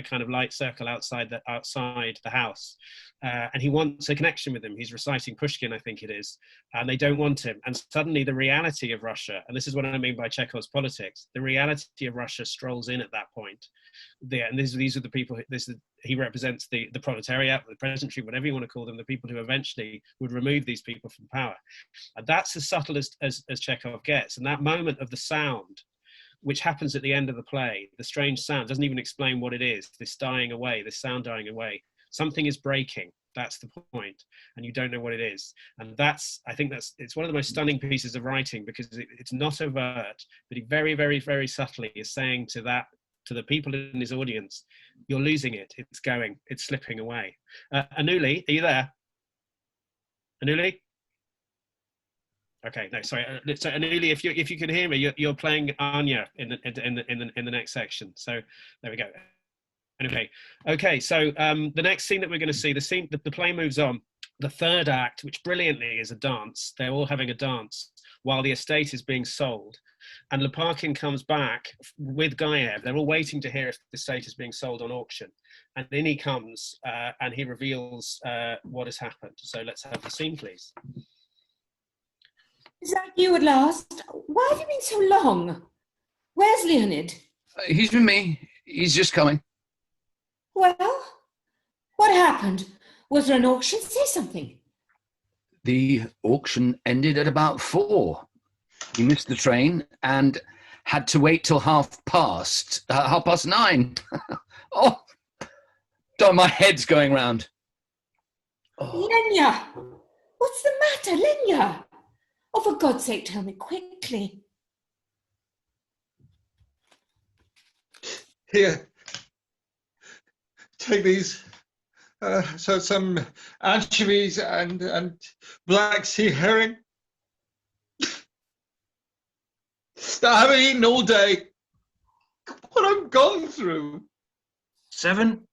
kind of light circle outside the house. And he wants a connection with them. He's reciting Pushkin, I think it is, and they don't want him. And suddenly the reality of Russia, and this is what I mean by Chekhov's politics, the reality of Russia strolls in at that point. And these are the people, he represents the proletariat, the peasantry, whatever you want to call them, the people who eventually would remove these people from power. And that's as subtle as Chekhov gets. And that moment of the sound, which happens at the end of the play, the strange sound, doesn't even explain what it is, this dying away, this sound dying away. Something is breaking. That's the point, and you don't know what it is. And I think it's one of the most stunning pieces of writing, because it's not overt, but he very, very, very subtly is saying to the people in his audience, you're losing it. It's slipping away. Anuli, are you there? Anuli? Okay, no, sorry. So Anuli, if you can hear me, you're playing Anya in the next section. So there we go. Okay. So the next scene that we're going to see, the play moves on. The third act, which brilliantly is a dance. They're all having a dance while the estate is being sold, and Lopakhin comes back with Gaev. They're all waiting to hear if the estate is being sold on auction, and in he comes and he reveals what has happened. So let's have the scene, please. Is that you at last? Why have you been so long? Where's Leonid? He's with me. He's just coming. Well, what happened? Was there an auction? Say something. The auction ended at about 4. He missed the train and had to wait till 9:30. Oh, my head's going round. Oh. Lenya! What's the matter, Lenya? Oh, for God's sake, tell me quickly. Here. take these. So some anchovies and black sea herring. I haven't eaten all day. What I've gone through. 7,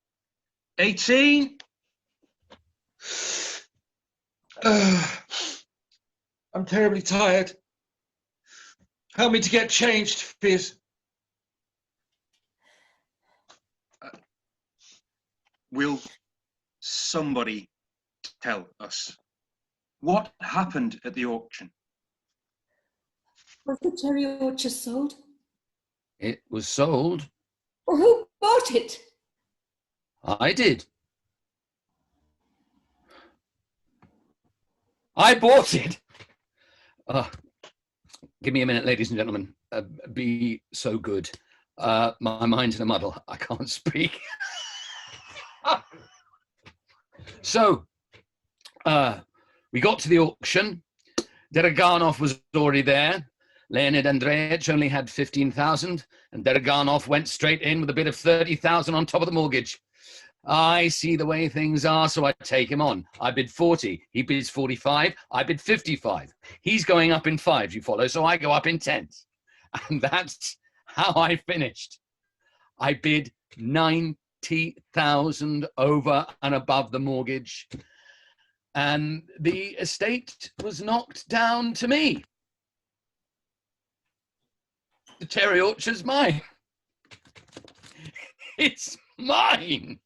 18. I'm terribly tired. Help me to get changed, please. Will somebody tell us what happened at the auction? Was the cherry orchard sold? It was sold. Or who bought it? I did. I bought it. Give me a minute, ladies and gentlemen. Be so good. My mind's in a muddle. I can't speak. So, we got to the auction. Deraganov was already there. Leonid Andreevich only had 15,000, and Deraganov went straight in with a bid of 30,000 on top of the mortgage. I see the way things are, so I take him on. I bid 40. He bids 45. I bid 55. He's going up in 5s, you follow, so I go up in 10s. And that's how I finished. I bid 90,000 over and above the mortgage, and the estate was knocked down to me. The cherry orchard's mine. It's mine.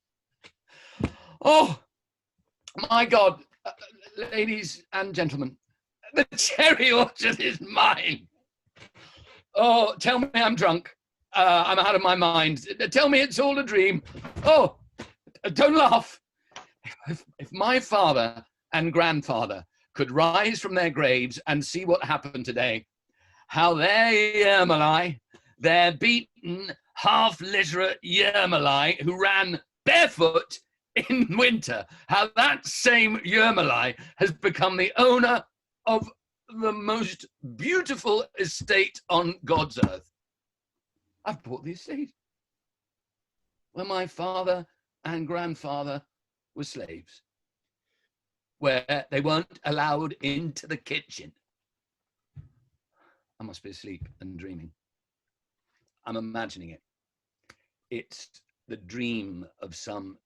Oh, my God, ladies and gentlemen, the cherry orchard is mine. Oh, tell me I'm drunk. I'm out of my mind. Tell me it's all a dream. Oh, don't laugh. If my father and grandfather could rise from their graves and see what happened today, how their Yermolai, their beaten, half-literate Yermolai who ran barefoot in winter, how that same Yermolai has become the owner of the most beautiful estate on God's earth. I've bought the estate where my father and grandfather were slaves, where they weren't allowed into the kitchen. I must be asleep and dreaming. I'm imagining it. It's the dream of some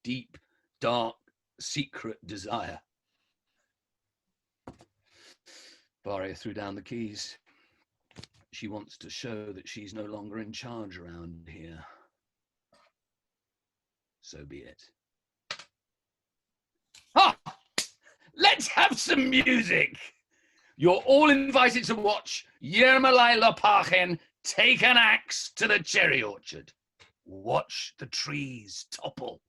deep, dark, secret desire. Varia threw down the keys. She wants to show that she's no longer in charge around here. So be it. Ah! Let's have some music! You're all invited to watch Yermolai Lopakhin take an axe to the cherry orchard. Watch the trees topple.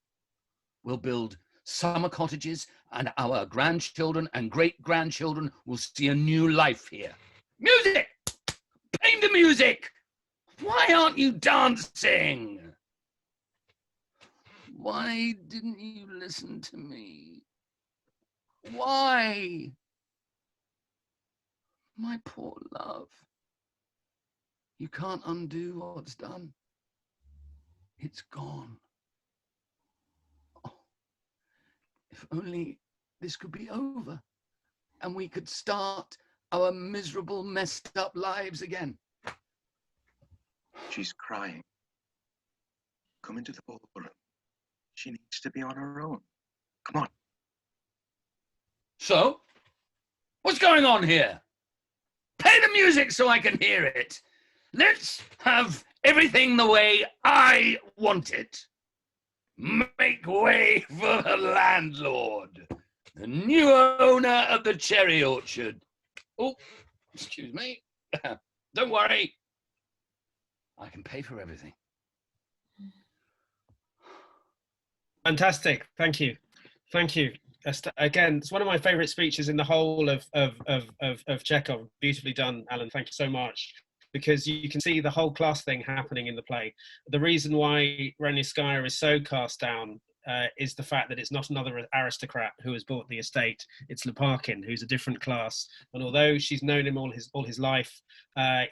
We'll build summer cottages, and our grandchildren and great-grandchildren will see a new life here. Music! Play the music! Why aren't you dancing? Why didn't you listen to me? Why? My poor love. You can't undo what's done. It's gone. Oh, if only this could be over and we could start our miserable, messed up lives again. She's crying. Come into the ballroom. She needs to be on her own. Come on. So, what's going on here? Play the music so I can hear it. Let's have everything the way I want it. Make way for the landlord, the new owner of the cherry orchard. Oh, excuse me. Don't worry. I can pay for everything. Fantastic. Thank you. Thank you. Again, it's one of my favorite speeches in the whole of Chekhov. Beautifully done, Alan. Thank you so much. Because you can see the whole class thing happening in the play. The reason why Raniskaya is so cast down is the fact that it's not another aristocrat who has bought the estate. It's Lopakhin, who's a different class. And although she's known him all his life,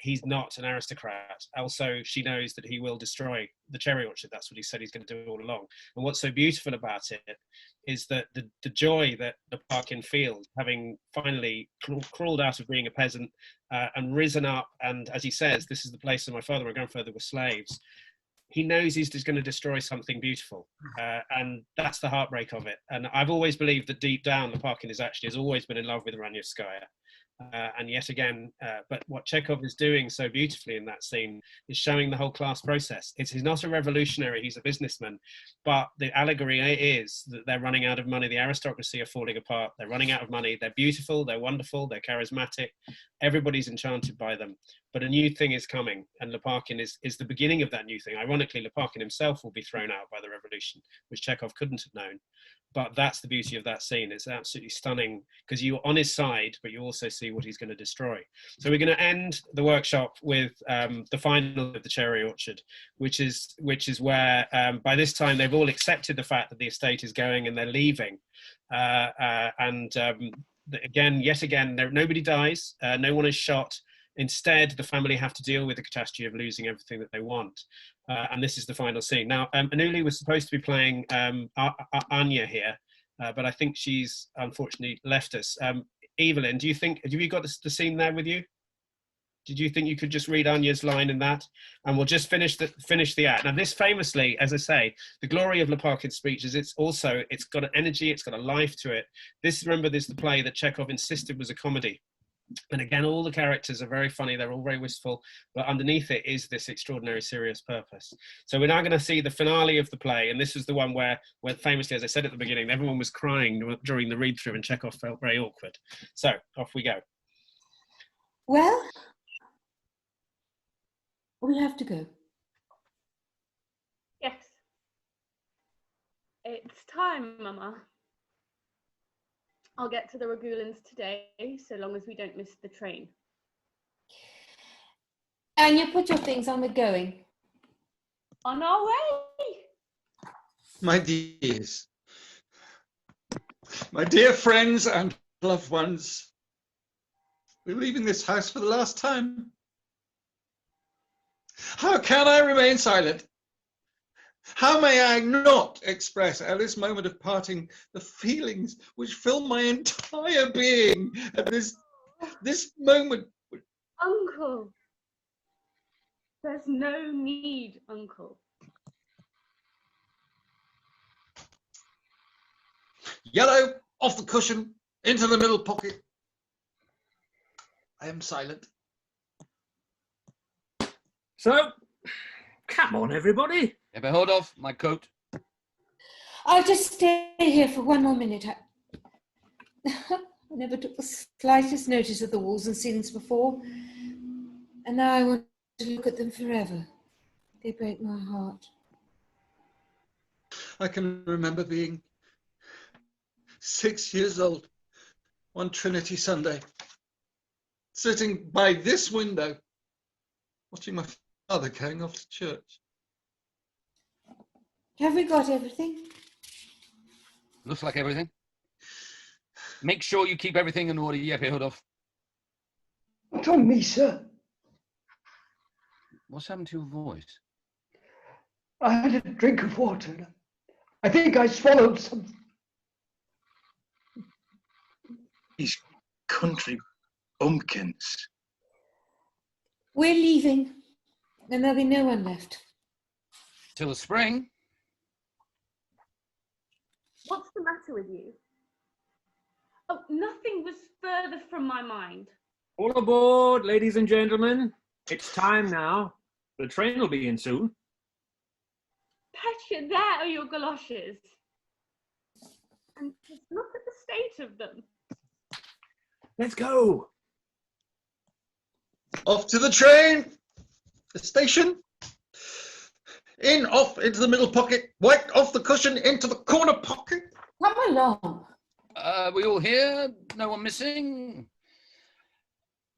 he's not an aristocrat. Also, she knows that he will destroy the cherry orchard. That's what he said he's going to do all along. And what's so beautiful about it is that the joy that Lopakhin feels, having finally crawled out of being a peasant and risen up, and as he says, this is the place where my father and my grandfather were slaves. He knows he's just going to destroy something beautiful, and that's the heartbreak of it. And I've always believed that deep down, Lopakhin has always been in love with Ranievskaya. And yet again, but what Chekhov is doing so beautifully in that scene is showing the whole class process. He's not a revolutionary, he's a businessman, but the allegory is that they're running out of money. The aristocracy are falling apart. They're running out of money. They're beautiful, they're wonderful, they're charismatic. Everybody's enchanted by them. But a new thing is coming, and Lopakhin is the beginning of that new thing. Ironically, Lopakhin himself will be thrown out by the revolution, which Chekhov couldn't have known. But that's the beauty of that scene. It's absolutely stunning because you're on his side, but you also see what he's going to destroy. So we're going to end the workshop with the final of the cherry orchard, which is where by this time they've all accepted the fact that the estate is going and they're leaving. Again, yet again, nobody dies, no one is shot. Instead, the family have to deal with the catastrophe of losing everything that they want. And this is the final scene. Now, Anuli was supposed to be playing Anya here, but I think she's unfortunately left us. Evelyn, have you got the scene there with you? Did you think you could just read Anya's line in that? And we'll just finish the act. Now, this famously, as I say, the glory of Lopakhin's speech is it's got an energy, it's got a life to it. Remember, this is the play that Chekhov insisted was a comedy. And again, all the characters are very funny. They're all very wistful, but underneath it is this extraordinary serious purpose. So we're now going to see the finale of the play. And this was the one where famously, as I said at the beginning, everyone was crying during the read through and Chekhov felt very awkward. So off we go. Well, we have to go. Yes. It's time, Mama. I'll get to the Ragulins today, so long as we don't miss the train. And you put your things on, we're going. On our way! My dears, my dear friends and loved ones, we're leaving this house for the last time. How can I remain silent? How may I not express at this moment of parting the feelings which fill my entire being at this moment? Uncle! There's no need, Uncle. Yellow, off the cushion, into the middle pocket. I am silent. So, come on, everybody. Hold off, my coat. I'll just stay here for one more minute. I never took the slightest notice of the walls and ceilings before, and now I want to look at them forever. They break my heart. I can remember being 6 years old one Trinity Sunday, sitting by this window, watching my father going off to church. Have we got everything? Looks like everything. Make sure you keep everything in order, Jeppe Hudolf. Not on me, sir. What's happened to your voice? I had a drink of water. I think I swallowed something. These country bumpkins. We're leaving, and there'll be no one left. Till the spring. What's the matter with you? Oh, nothing was further from my mind. All aboard, ladies and gentlemen. It's time now. The train will be in soon. Petya, there are your galoshes. And just look at the state of them. Let's go. Off to the train, the station. In, off, into the middle pocket, white off the cushion, into the corner pocket. Come along. We all here? No one missing?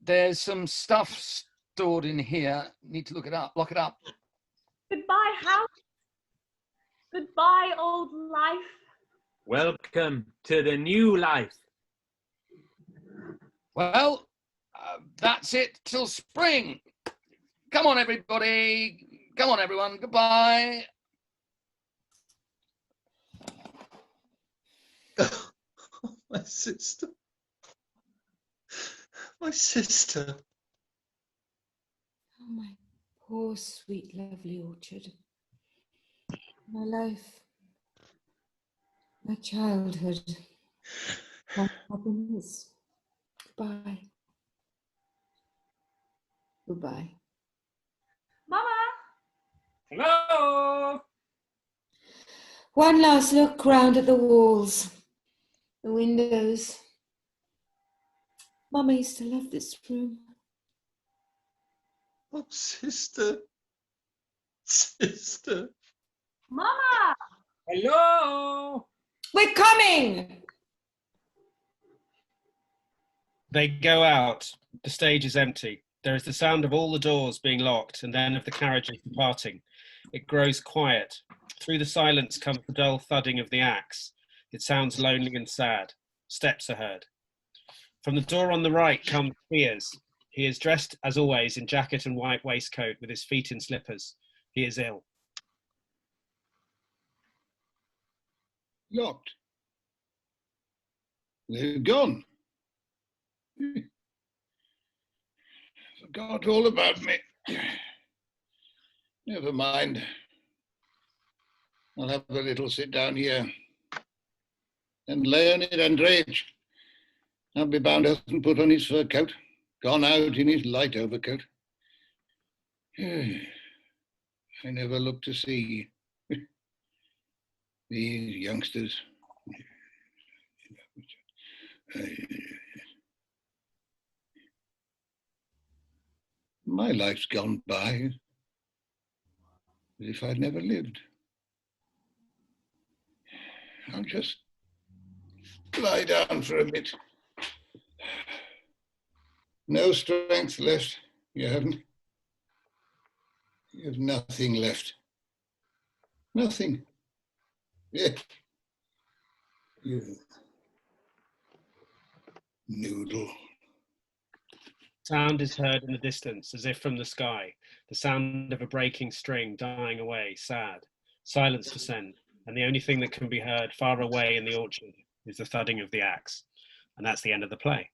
There's some stuff stored in here. Need to look it up. Lock it up. Goodbye, house. Goodbye, old life. Welcome to the new life. Well, that's it till spring. Come on, everybody. Come on, everyone. Goodbye. My sister. My sister. Oh, my poor, sweet, lovely orchard. My life. My childhood. My happiness. Goodbye. Goodbye. Mama! Hello! One last look round at the walls, the windows. Mama used to love this room. Oh, sister. Sister. Mama! Hello! We're coming! They go out. The stage is empty. There is the sound of all the doors being locked and then of the carriages departing. It grows quiet. Through the silence comes the dull thudding of the axe. It sounds lonely and sad. Steps are heard. From the door on the right comes Piers. He is dressed, as always, in jacket and white waistcoat with his feet in slippers. He is ill. Locked. They're gone. Forgot all about me. Never mind. I'll have a little sit down here. And Leonid Andreevich, I'll be bound hasn't put on his fur coat. Gone out in his light overcoat. I never look to see these youngsters. My life's gone by as if I'd never lived. I'll just lie down for a bit. No strength left. You haven't. You have nothing left. Nothing. Yeah. You noodle. Sound is heard in the distance, as if from the sky. The sound of a breaking string dying away, sad. Silence descends, and the only thing that can be heard far away in the orchard is the thudding of the axe. And that's the end of the play.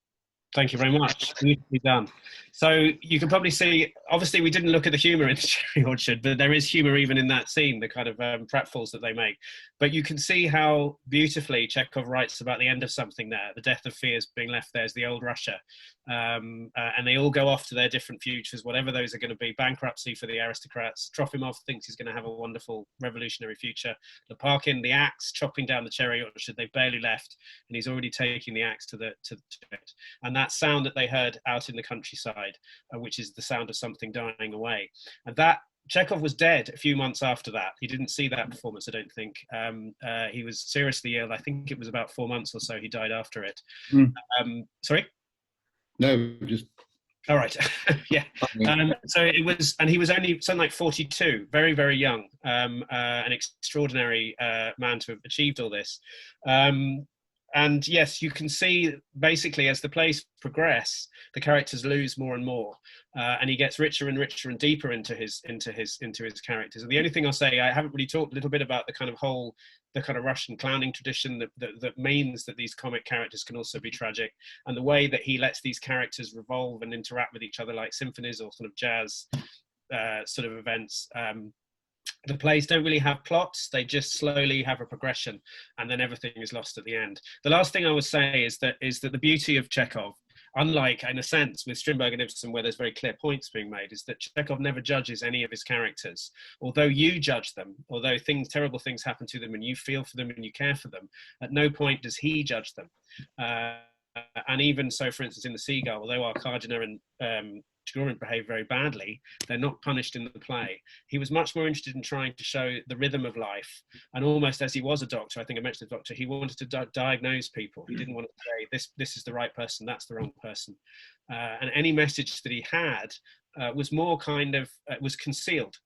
Thank you very much. Beautifully done. So you can probably see, obviously we didn't look at the humour in the cherry orchard, but there is humour even in that scene, the kind of pratfalls that they make. But you can see how beautifully Chekhov writes about the end of something there, the death of fears being left there as the old Russia. And they all go off to their different futures, whatever those are going to be. Bankruptcy for the aristocrats. Trofimov thinks he's going to have a wonderful revolutionary future. Lopakhin, the axe, chopping down the cherry orchard, they've barely left, and he's already taking the axe to it. And that sound that they heard out in the countryside, which is the sound of something dying away. And that, Chekhov was dead a few months after that. He didn't see that performance, I don't think. He was seriously ill. I think it was about 4 months or so he died after it. Sorry? No, just... All right. Yeah. So it was, and he was only something like 42, very, very young, an extraordinary man to have achieved all this. And yes, you can see basically as the plays progress, the characters lose more and more, and he gets richer and richer and deeper into his characters. And the only thing I'll say, I haven't really talked a little bit about the kind of Russian clowning tradition that means that these comic characters can also be tragic, and the way that he lets these characters revolve and interact with each other like symphonies or sort of jazz sort of events. The plays don't really have plots, they just slowly have a progression, and then everything is lost at the end. The last thing I would say is that the beauty of Chekhov, unlike in a sense with Strindberg and Ibsen where there's very clear points being made, is that Chekhov never judges any of his characters. Although you judge them, although terrible things happen to them and you feel for them and you care for them, at no point does he judge them. And even so, for instance, in the Seagull, although Arkadina and Trigorin behave very badly, they're not punished in the play. He was much more interested in trying to show the rhythm of life, and almost as he was a doctor, I think I mentioned the doctor, he wanted to diagnose people. He didn't want to say this is the right person, that's the wrong person, and any message that he had was more kind of was concealed.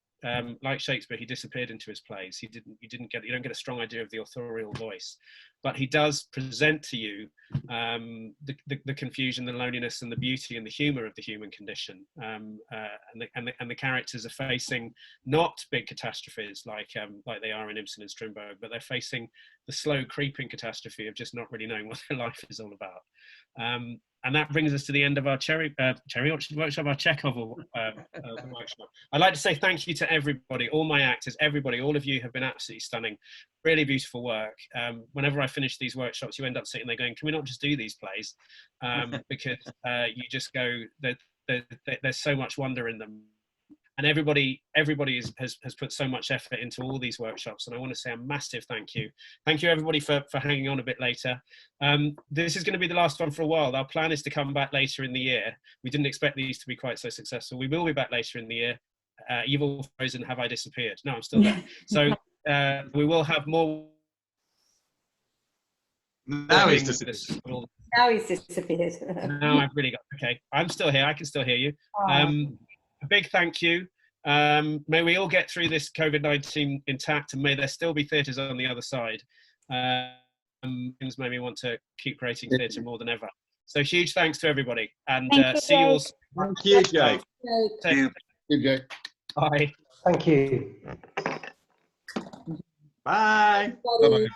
like Shakespeare, he disappeared into his plays. You don't get a strong idea of the authorial voice, but he does present to you the confusion, the loneliness, and the beauty and the humour of the human condition. And the characters are facing not big catastrophes like they are in Ibsen and Strindberg, but they're facing the slow creeping catastrophe of just not really knowing what their life is all about. And that brings us to the end of our Cherry Orchard workshop, our Chekhov workshop. I'd like to say thank you to everybody, all my actors, everybody, all of you have been absolutely stunning. Really beautiful work. Whenever I finish these workshops, you end up sitting there going, can we not just do these plays? Because you just go, there's so much wonder in them. And everybody has put so much effort into all these workshops, and I want to say a massive thank you. Thank you everybody for hanging on a bit later. This is going to be the last one for a while. Our plan is to come back later in the year. We didn't expect these to be quite so successful. We will be back later in the year. You've all frozen. Have I disappeared? No, I'm still there. So we will have more. Now he's disappeared. Now he's disappeared. Now I've really got, okay. I'm still here. I can still hear you. A big thank you. May we all get through this COVID-19 intact, and may there still be theatres on the other side. Things made me want to keep creating theatre more than ever. So huge thanks to everybody, and see you all. Thank you, Jay. Thank you, Jay. Bye. Thank you. Bye. Bye-bye.